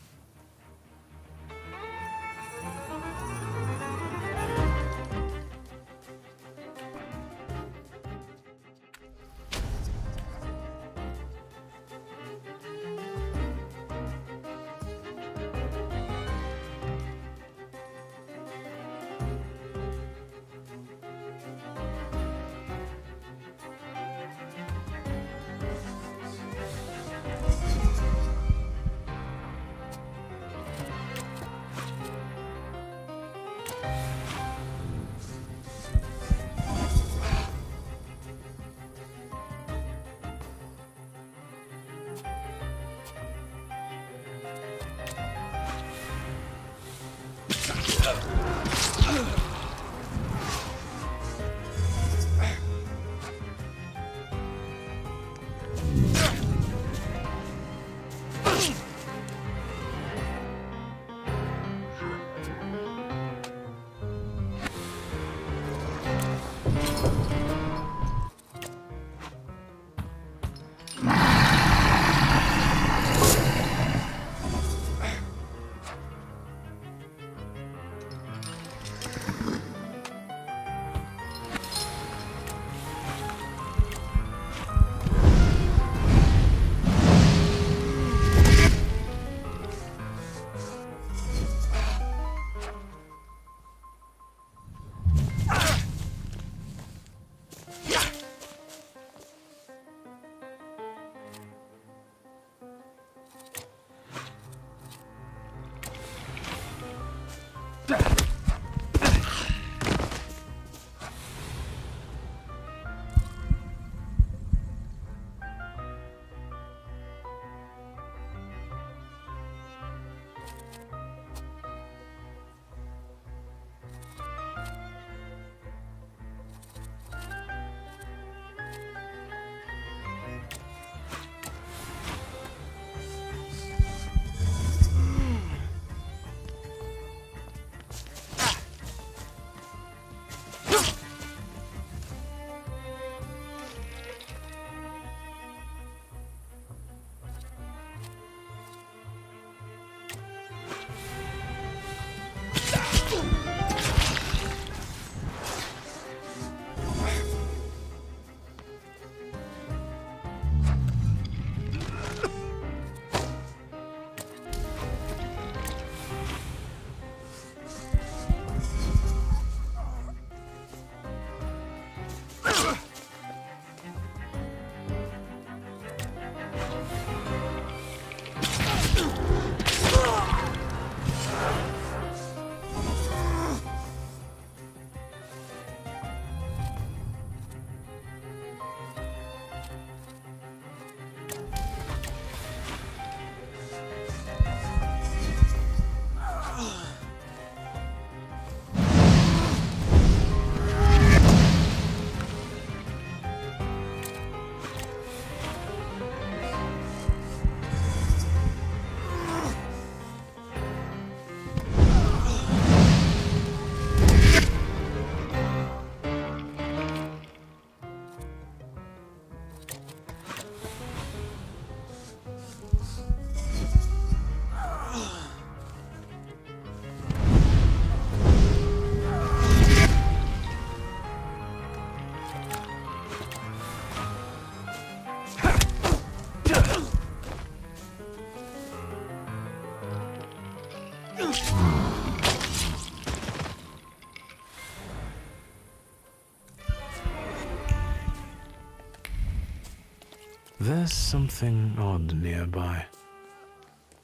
There's something odd nearby.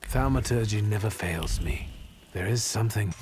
Thaumaturge never fails me. There is something...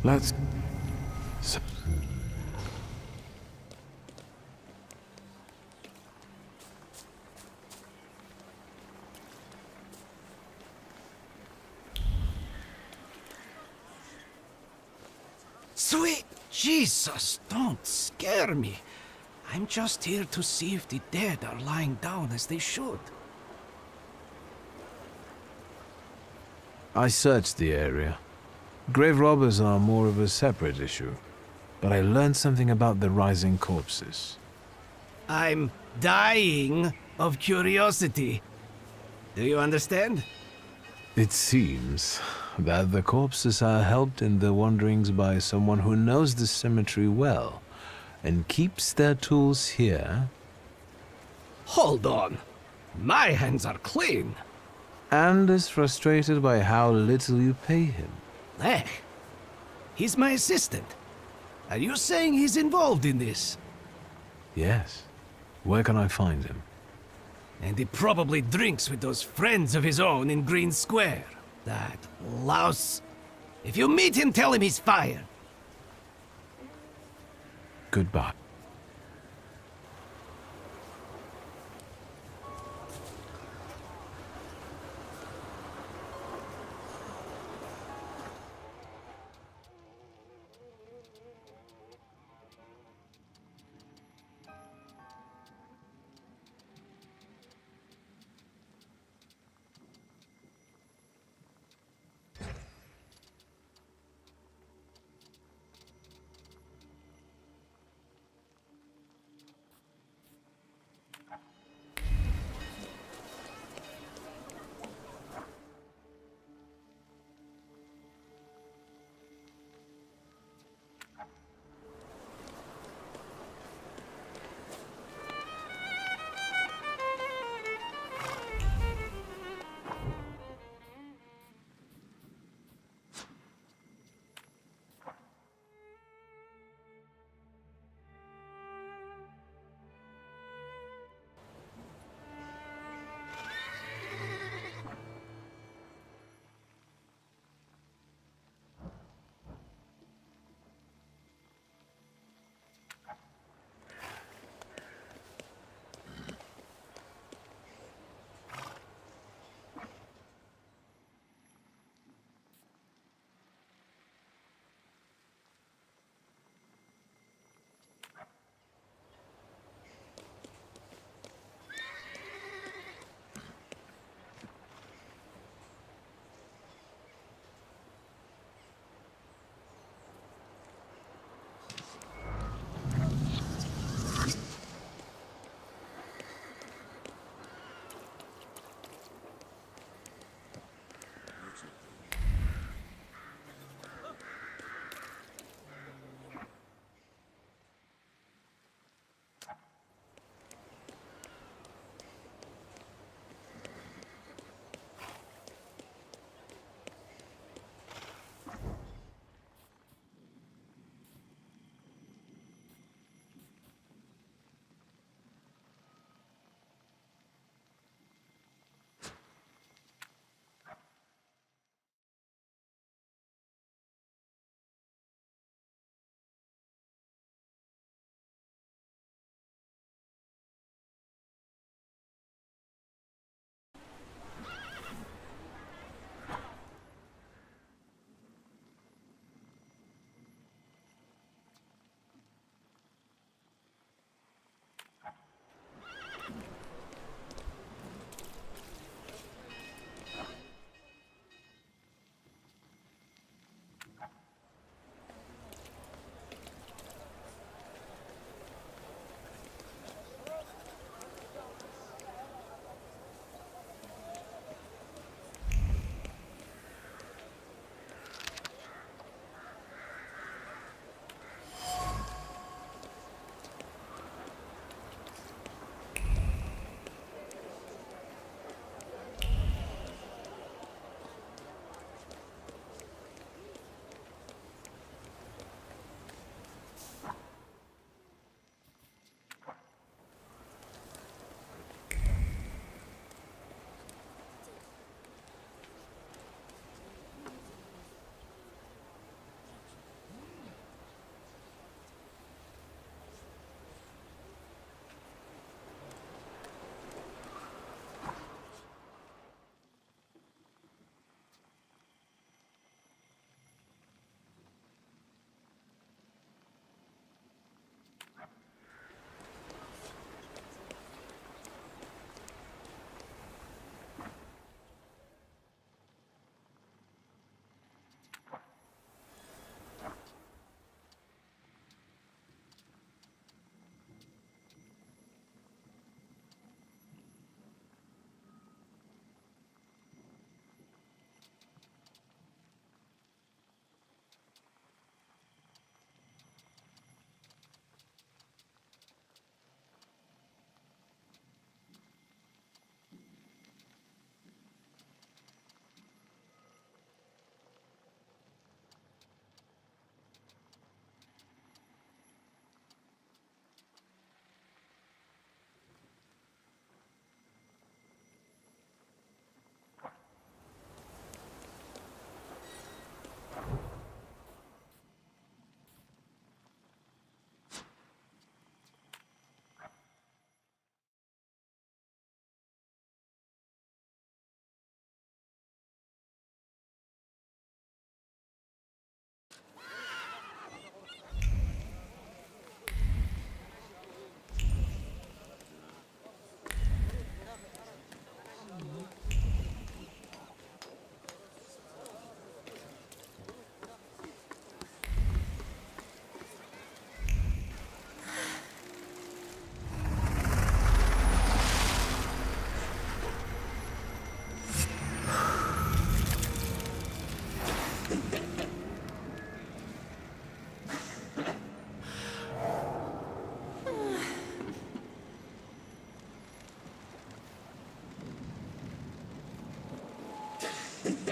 Let's...
Sweet Jesus, don't scare me. I'm just here to see if the dead are lying down as they should.
I searched the area. Grave robbers are more of a separate issue, but I learned something about the rising corpses.
I'm dying of curiosity. Do you understand?
It seems that the corpses are helped in their wanderings by someone who knows the cemetery well and keeps their tools here.
Hold on. My hands are clean.
And is frustrated by how little you pay him.
Eh? He's my assistant. Are you saying he's involved in this?
Yes. Where can I find him?
And he probably drinks with those friends of his own in Green Square. That louse. If you meet him, tell him he's fired.
Goodbye.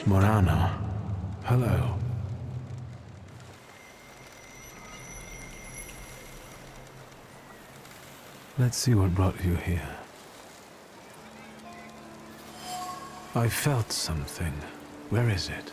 Morana. Hello. Let's see what brought you here. I felt something. Where is it?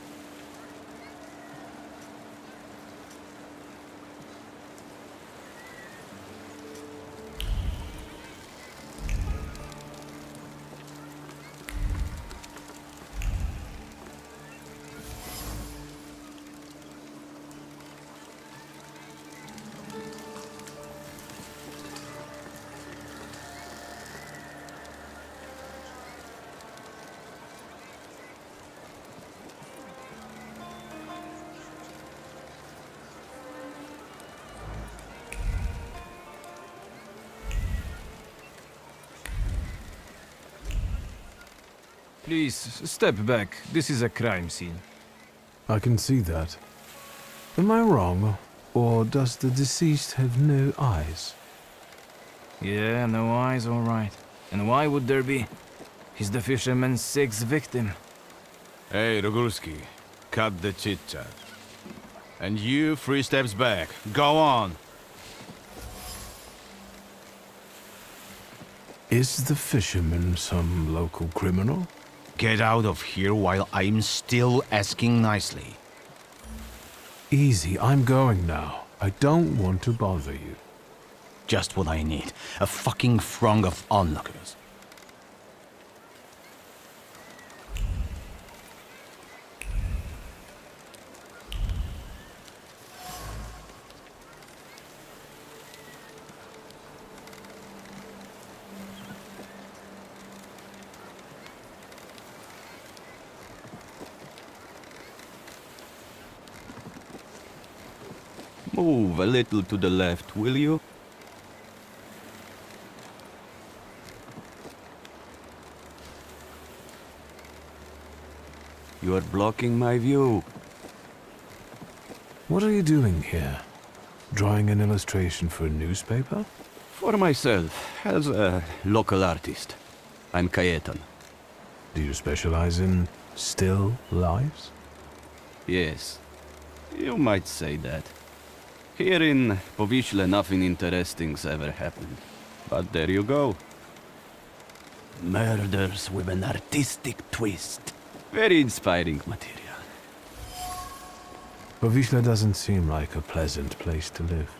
Please, step back. This is a crime scene.
I can see that. Am I wrong, or does the deceased have no eyes?
Yeah, no eyes, all right. And why would there be? He's the fisherman's sixth victim.
Hey, Rogulski, cut the chit-chat. And you, 3 steps back. Go on!
Is the fisherman some local criminal?
Get out of here while I'm still asking nicely.
Easy, I'm going now. I don't want to bother you.
Just what I need. A fucking throng of onlookers.
Move a little to the left, will you? You are blocking my view.
What are you doing here? Drawing an illustration for a newspaper?
For myself, as a local artist. I'm Cayetan.
Do you specialize in still lives?
Yes, you might say that. Here in Povishla, nothing interesting's ever happened. But there you go. Murders with an artistic twist. Very inspiring material.
Povishla doesn't seem like a pleasant place to live.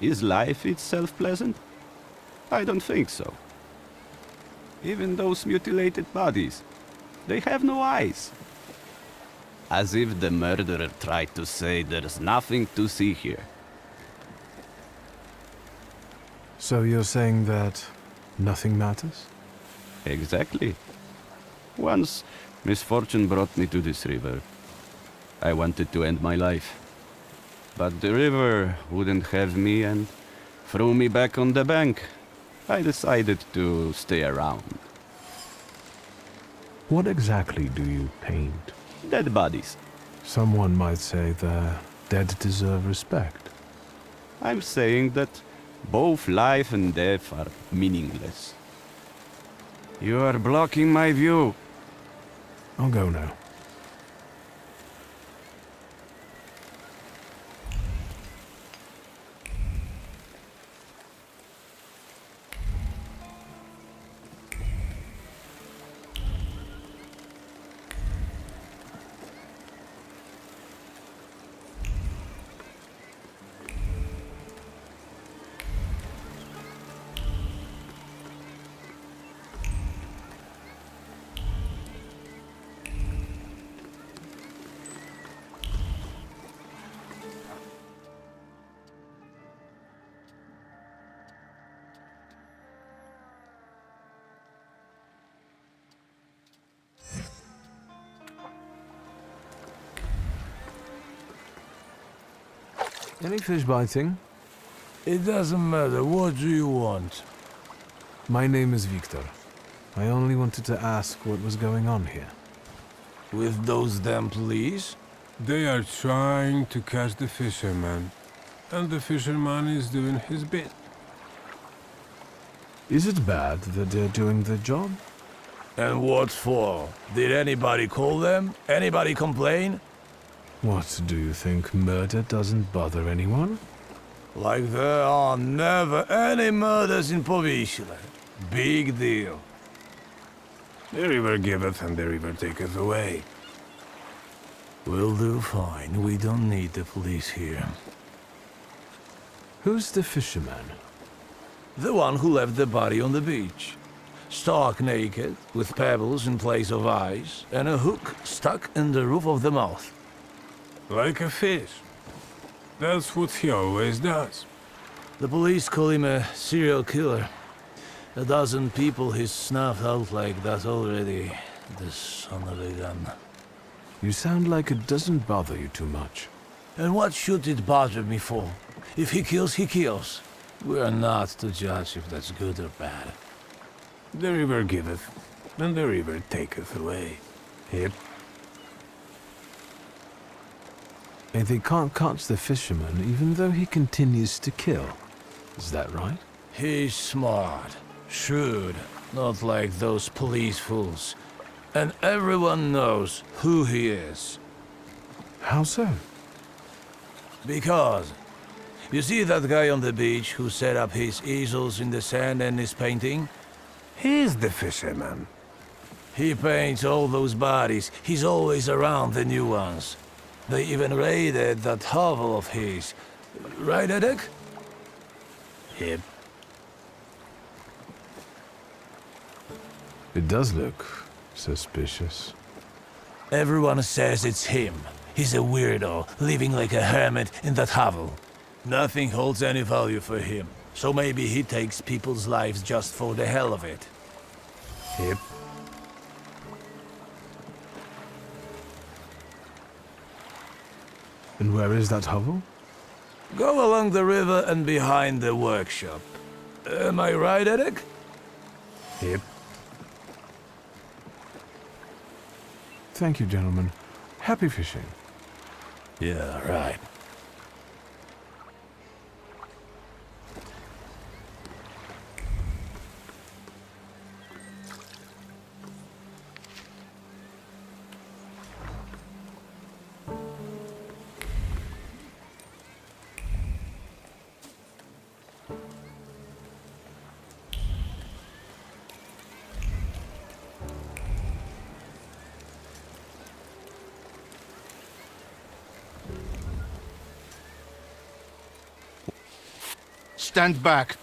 Is life itself pleasant? I don't think so. Even those mutilated bodies, they have no eyes. As if the murderer tried to say there's nothing to see here.
So you're saying that nothing matters?
Exactly. Once, misfortune brought me to this river. I wanted to end my life. But the river wouldn't have me and threw me back on the bank. I decided to stay around.
What exactly do you paint?
Dead bodies.
Someone might say the dead deserve respect.
I'm saying that both life and death are meaningless. You are blocking my view.
I'll go now. Any fish biting?
It doesn't matter. What do you want?
My name is Victor. I only wanted to ask what was going on here.
With those damn police?
They are trying to catch the fisherman, and the fisherman is doing his bit.
Is it bad that they're doing their job?
And what for? Did anybody call them? Anybody complain?
What, do you think murder doesn't bother anyone?
Like there are never any murders in Povishla. Big deal.
The river giveth and the river taketh away.
We'll do fine. We don't need the police here.
Who's the fisherman?
The one who left the body on the beach. Stark naked, with pebbles in place of eyes, and a hook stuck in the roof of the mouth.
Like a fish. That's what he always does.
The police call him a serial killer. A dozen people he's snuffed out like that already. The son of a gun.
You sound like it doesn't bother you too much.
And what should it bother me for? If he kills, he kills. We are not to judge if that's good or bad.
The river giveth, and the river taketh away. Yep.
And they can't catch the fisherman even though he continues to kill. Is that right?
He's smart, shrewd, not like those police fools. And everyone knows who he is.
How so?
Because, you see that guy on the beach who set up his easels in the sand and is painting?
He's the fisherman.
He paints all those bodies. He's always around the new ones. They even raided that hovel of his. Right, Edek?
Yep.
It does look suspicious.
Everyone says it's him. He's a weirdo, living like a hermit in that hovel. Nothing holds any value for him, so maybe he takes people's lives just for the hell of it.
Yep.
And where is that hovel?
Go along the river and behind the workshop. Am I right, Eric?
Yep. Thank you, gentlemen. Happy fishing.
Yeah, right.
Stand back.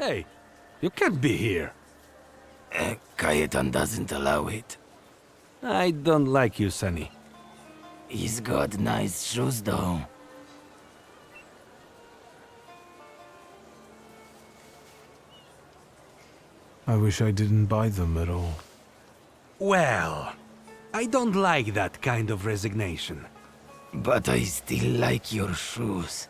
Hey, you can't be here.
Cayetan doesn't allow it.
I don't like you, Sonny.
He's got nice shoes, though.
I wish I didn't buy them at all.
Well, I don't like that kind of resignation.
But I still like your shoes.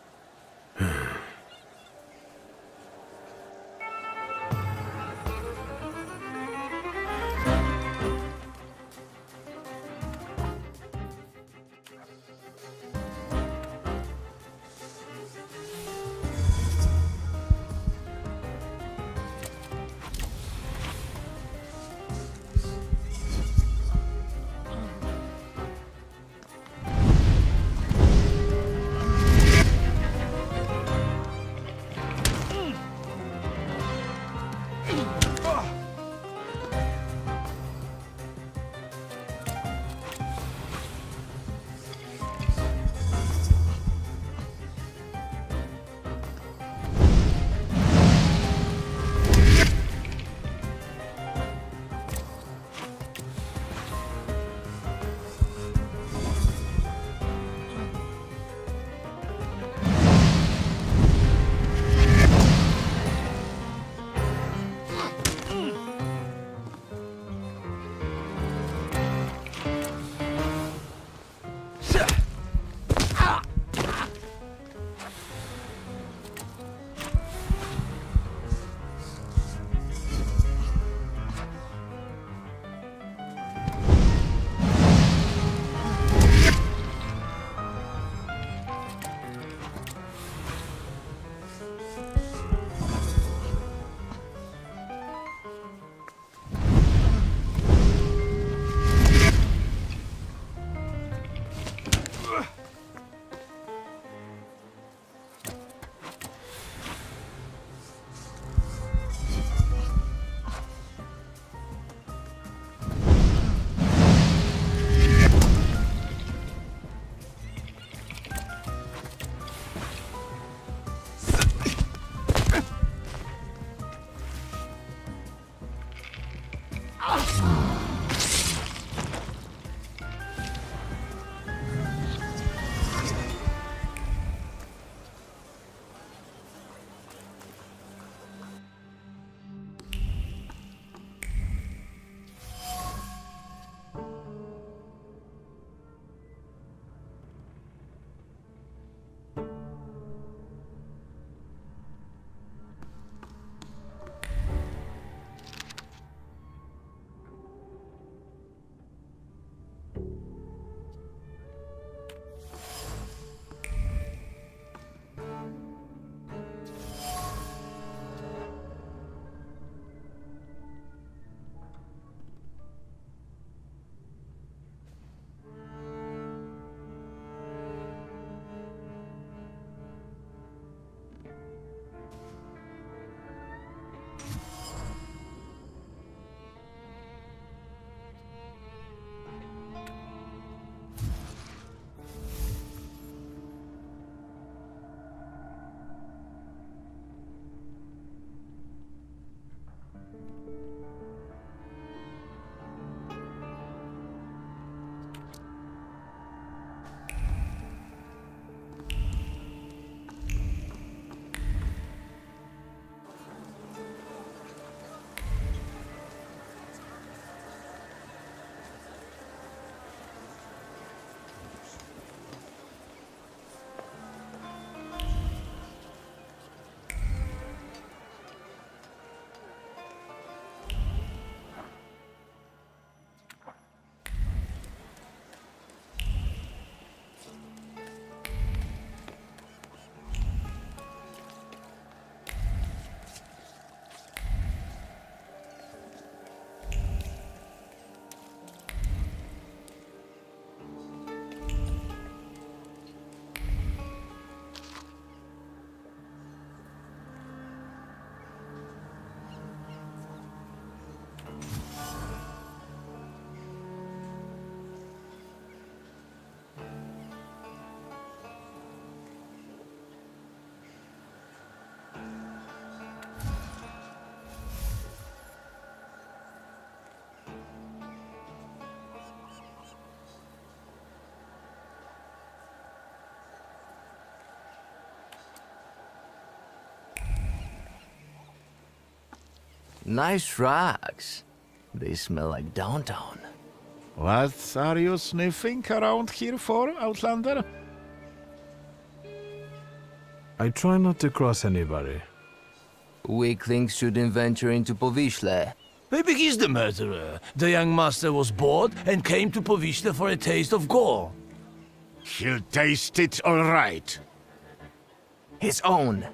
Nice rugs. They smell like downtown.
What are you sniffing around here for, Outlander?
I try not to cross anybody.
Weaklings shouldn't venture into Povishla.
Maybe he's the murderer. The young master was bored and came to Povishla for a taste of gore.
He'll taste it all right.
His own.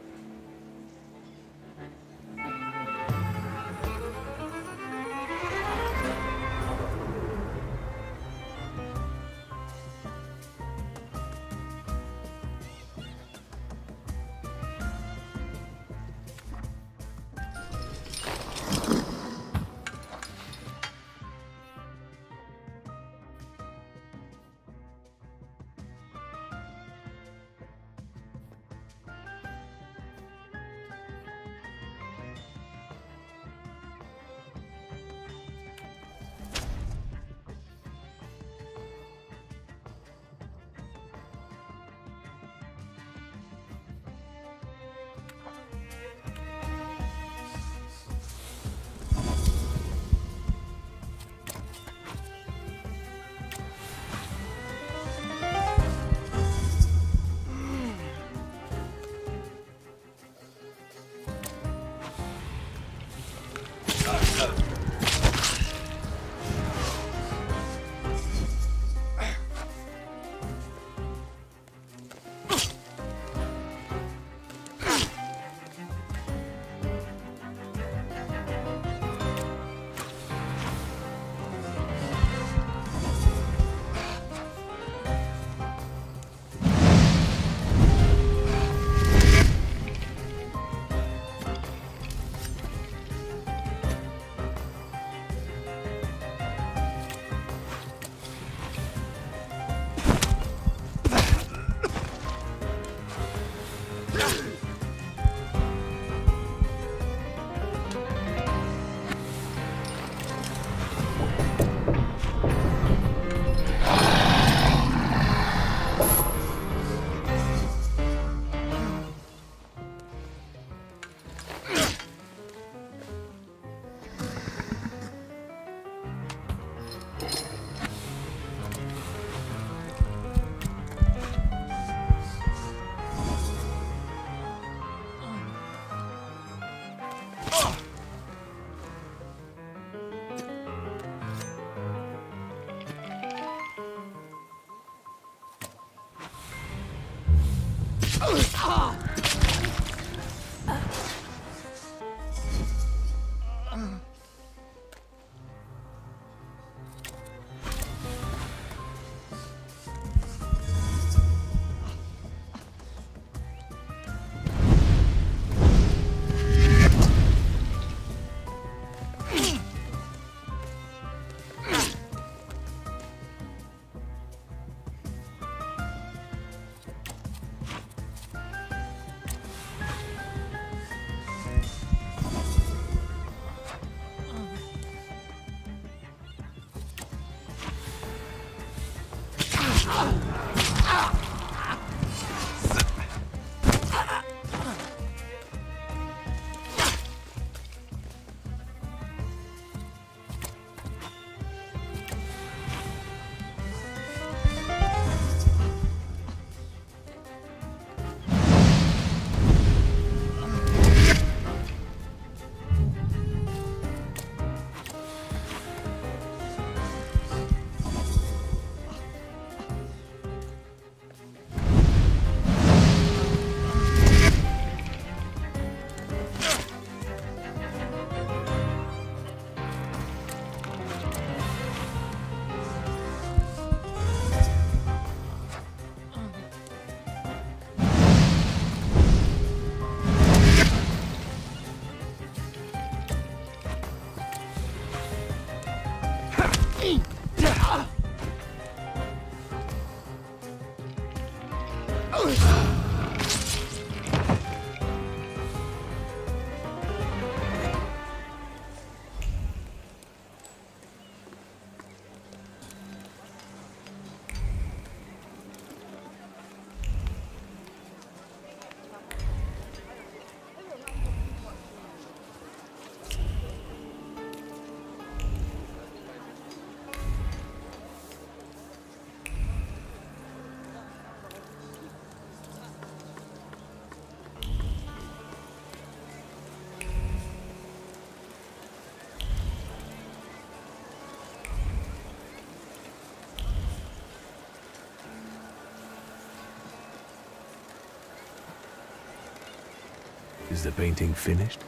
Is the painting finished?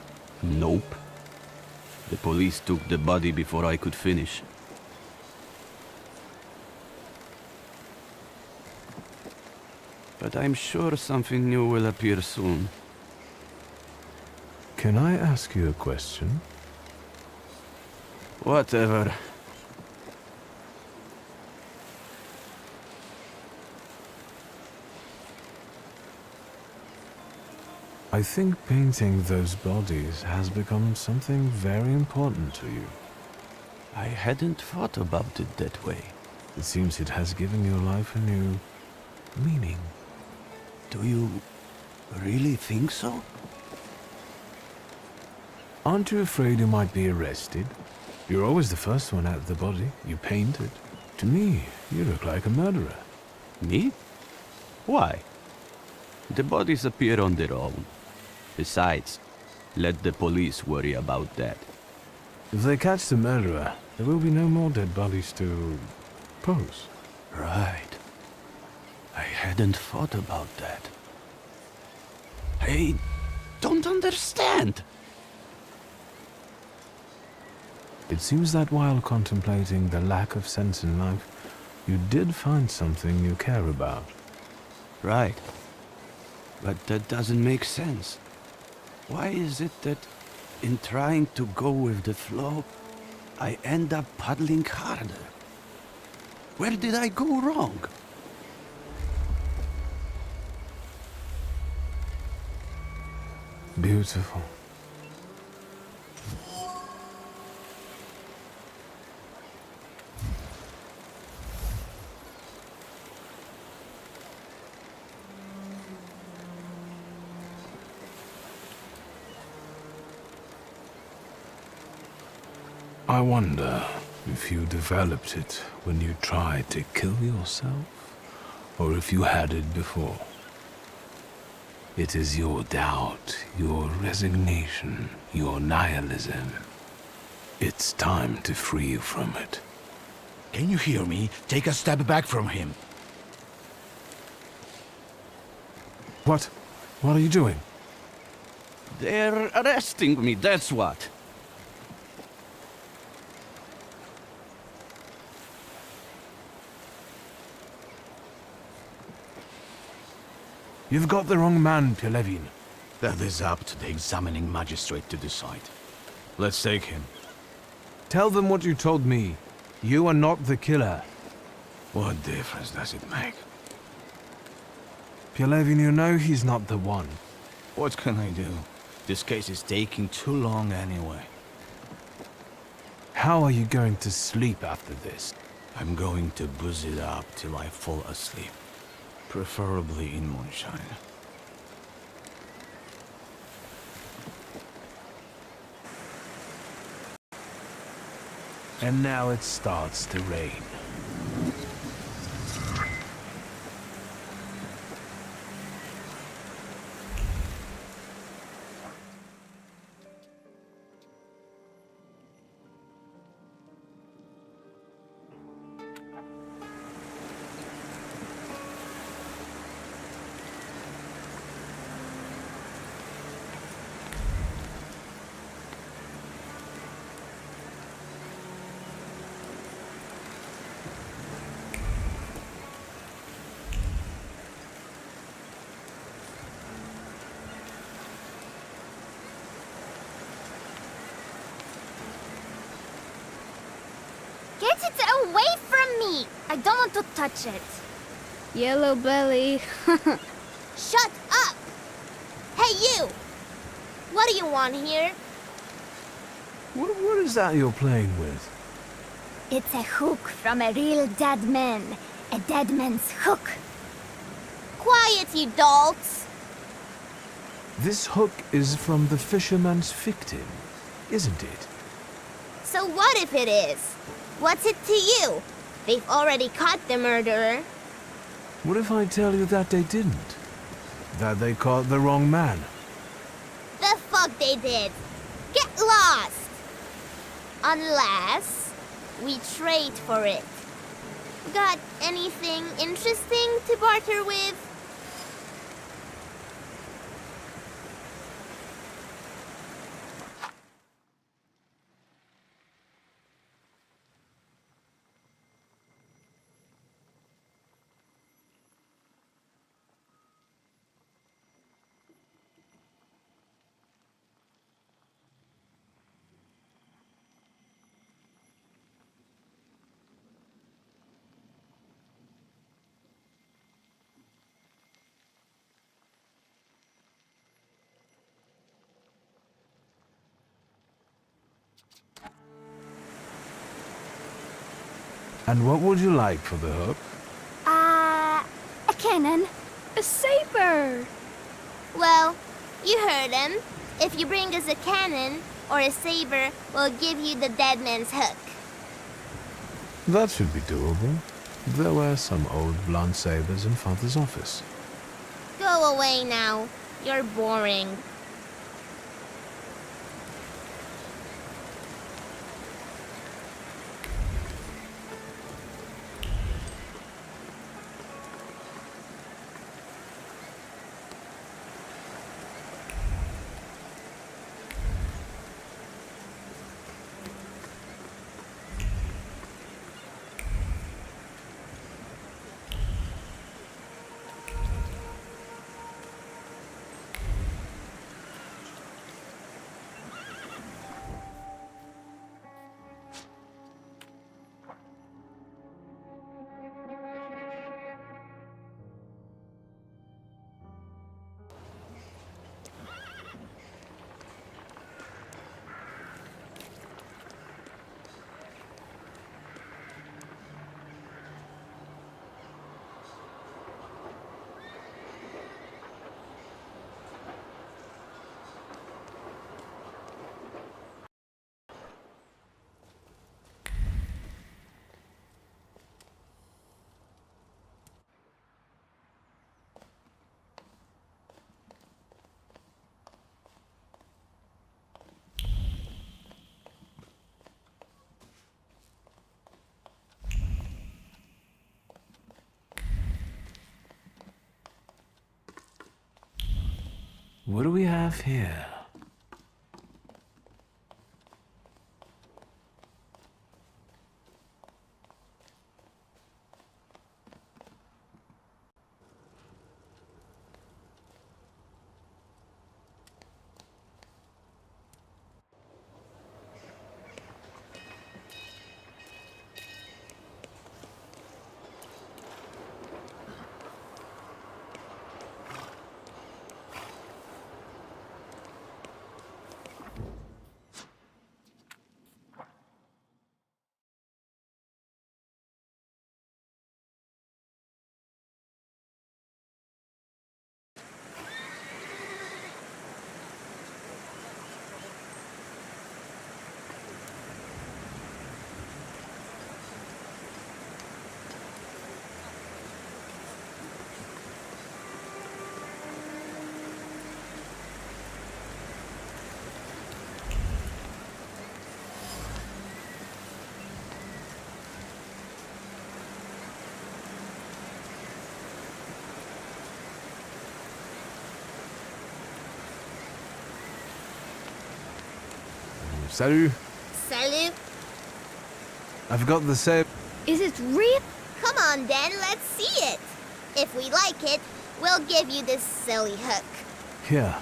Nope. The police took the body before I could finish. But I'm sure something new will appear soon.
Can I ask you a question?
Whatever.
I think painting those bodies has become something very important to you.
I hadn't thought about it that way.
It seems it has given your life a new meaning.
Do you really think so?
Aren't you afraid you might be arrested? You're always the first one at the body. You painted. To me, you look like a murderer.
Me? Why? The bodies appear on their own. Besides, let the police worry about that.
If they catch the murderer, there will be no more dead bodies to pose.
Right. I hadn't thought about that. I don't understand.
It seems that while contemplating the lack of sense in life, you did find something you care about.
Right. But that doesn't make sense. Why is it that, in trying to go with the flow, I end up paddling harder? Where did I go wrong?
Beautiful. I wonder if you developed it when you tried to kill yourself, or if you had it before. It is your doubt, your resignation, your nihilism. It's time to free you from it.
Can you hear me? Take a step back from him.
What? What are you doing?
They're arresting me, that's what.
You've got the wrong man, Pelevin.
That is up to the examining magistrate to decide. Let's take him.
Tell them what you told me. You are not the killer.
What difference does it make?
Pelevin, you know he's not the one.
What can I do? This case is taking too long anyway.
How are you going to sleep after this?
I'm going to booze it up till I fall asleep. Preferably in moonshine.
And now it starts to rain.
Get it away from me! I don't want to touch it.
Yellow belly.
Shut up! Hey, you! What do you want here?
What is that you're playing with?
It's a hook from a real dead man. A dead man's hook. Quiet, you dolts!
This hook is from the fisherman's victim, isn't it?
So what if it is? What's it to you? They've already caught the murderer.
What if I tell you that they didn't? That they caught the wrong man?
The fuck they did? Get lost! Unless we trade for it. Got anything interesting to barter with?
And what would you like for the hook?
A cannon.
A saber!
Well, you heard him. If you bring us a cannon or a saber, we'll give you the dead man's hook.
That should be doable. There were some old blunt sabers in Father's office.
Go away now. You're boring.
What do we have here? Salut.
Salut.
I've got the saber.
Is it real? Come on then, let's see it. If we like it, we'll give you this silly hook.
Here.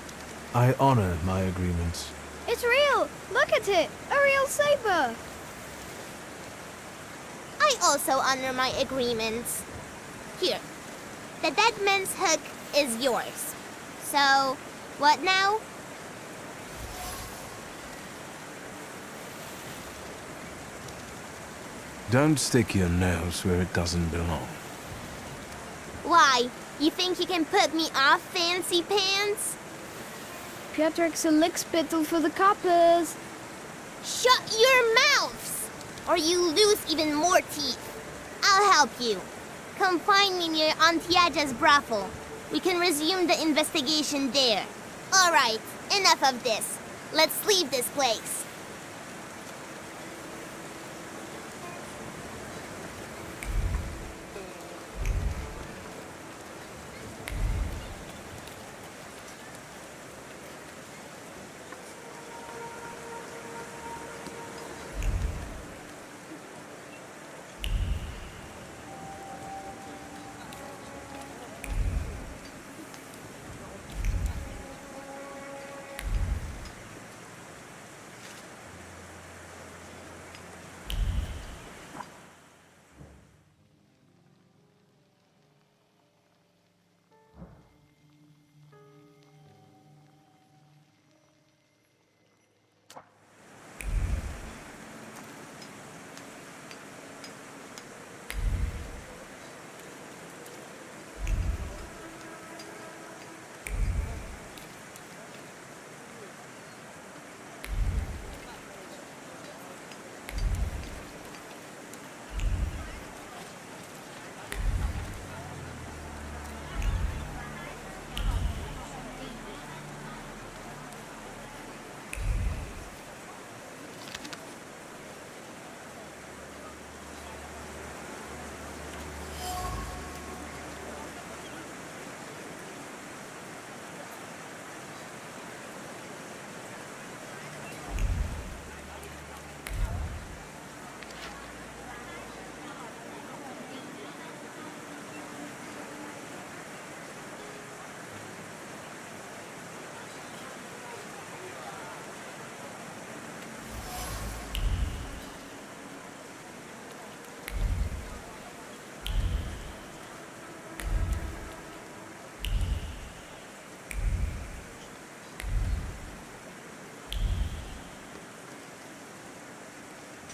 I honor my agreements.
It's real! Look at it! A real saber!
I also honor my agreements. Here. The dead man's hook is yours. So, what now?
Don't stick your nose where it doesn't belong.
Why? You think you can put me off, fancy pants?
Pietrik's a lickspittle for the coppers.
Shut your mouths! Or you lose even more teeth. I'll help you. Come find me near Antiaja's brothel. We can resume the investigation there. All right, enough of this. Let's leave this place.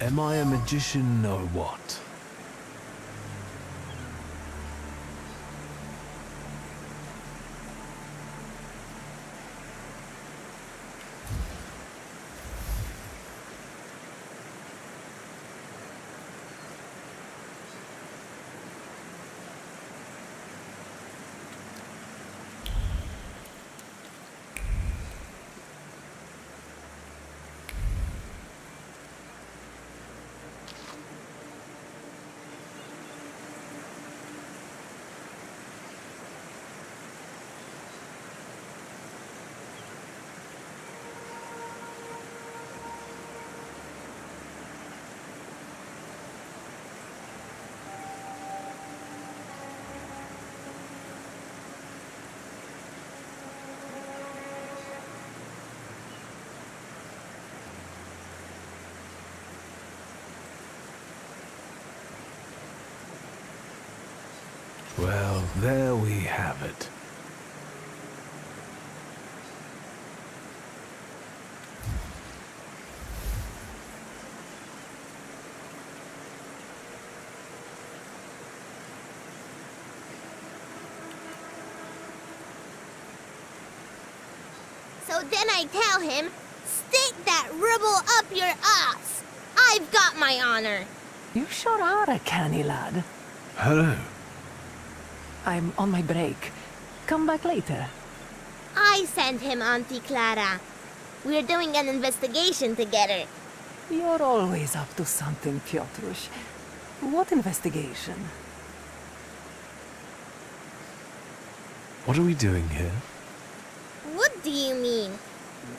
Am I a magician or what? Well, there we have it.
So then I tell him, stick that rubble up your ass. I've got my honor.
You sure are a canny lad.
Hello.
I'm on my break. Come back later.
I sent him, Auntie Clara. We're doing an investigation together.
You're always up to something, Piotrush. What investigation?
What are we doing here?
What do you mean?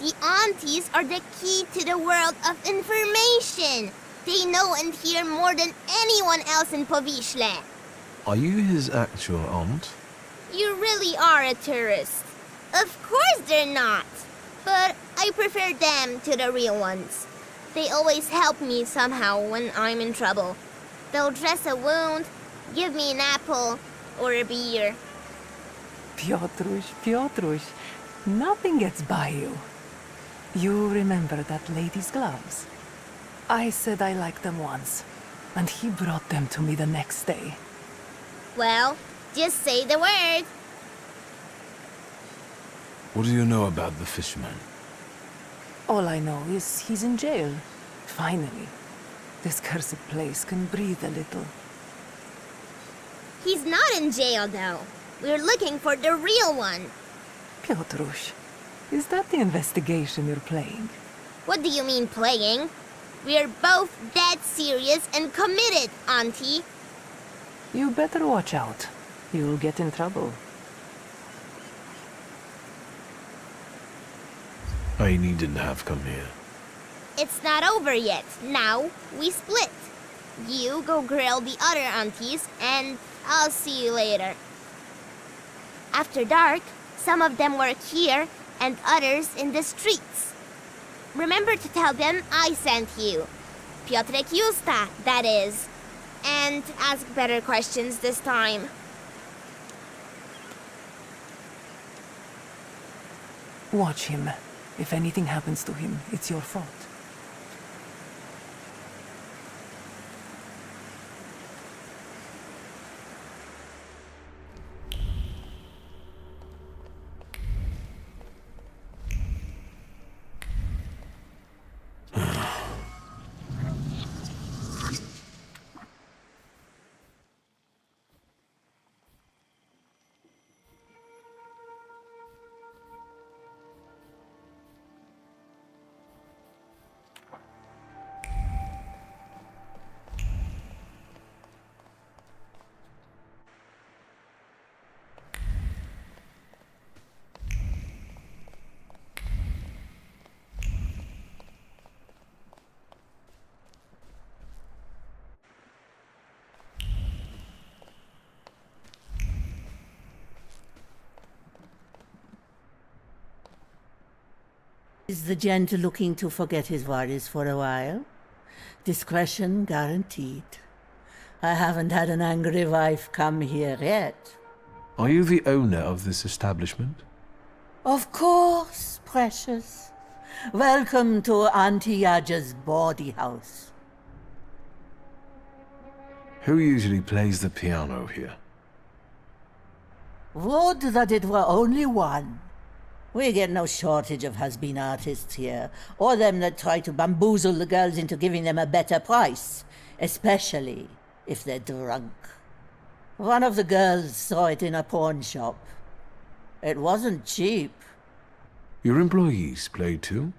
The aunties are the key to the world of information. They know and hear more than anyone else in Powiśle.
Are you his actual aunt?
You really are a tourist. Of course they're not. But I prefer them to the real ones. They always help me somehow when I'm in trouble. They'll dress a wound, give me an apple, or a beer.
Piotrush, nothing gets by you. You remember that lady's gloves? I said I liked them once, and he brought them to me the next day.
Well, just say the word.
What do you know about the fisherman?
All I know is he's in jail. Finally. This cursed place can breathe a little.
He's not in jail, though. We're looking for the real one.
Piotrush, is that the investigation you're playing?
What do you mean, playing? We're both dead serious and committed, Auntie.
You better watch out. You'll get in trouble.
I needn't have come here.
It's not over yet. Now, we split. You go grill the other aunties, and I'll see you later. After dark, some of them work here, and others in the streets. Remember to tell them I sent you. Piotrek Justa, that is. And ask better questions this time.
Watch him. If anything happens to him, it's your fault.
Is the gent looking to forget his worries for a while? Discretion guaranteed. I haven't had an angry wife come here yet.
Are you the owner of this establishment?
Of course, precious. Welcome to Auntie Yaja's bawdy house.
Who usually plays the piano here?
Would that it were only one. We get no shortage of has-been artists here, or them that try to bamboozle the girls into giving them a better price, especially if they're drunk. One of the girls saw it in a pawn shop. It wasn't cheap.
Your employees play too?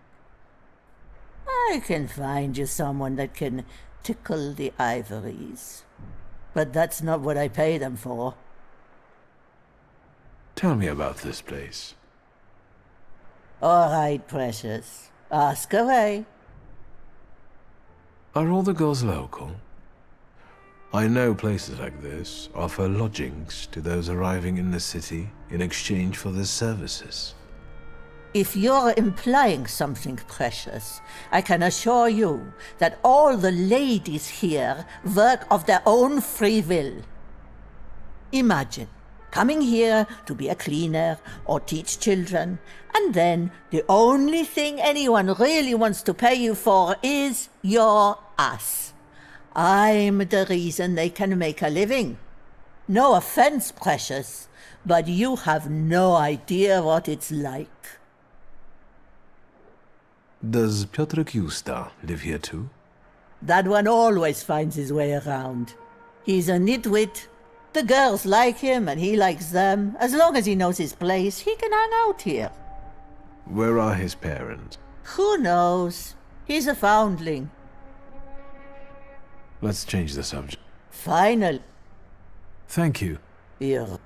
I can find you someone that can tickle the ivories. But that's not what I pay them for.
Tell me about this place.
All right, precious. Ask away.
Are all the girls local? I know places like this offer lodgings to those arriving in the city in exchange for their services.
If you're implying something precious, I can assure you that all the ladies here work of their own free will. Imagine coming here to be a cleaner or teach children, and then the only thing anyone really wants to pay you for is your ass. I'm the reason they can make a living. No offense, precious, but you have no idea what it's like.
Does Piotr Justa live here too?
That one always finds his way around. He's a nitwit. The girls like him and he likes them. As long as he knows his place, he can hang out here.
Where are his parents?
Who knows? He's a foundling.
Let's change the subject.
Final.
Thank you.
You're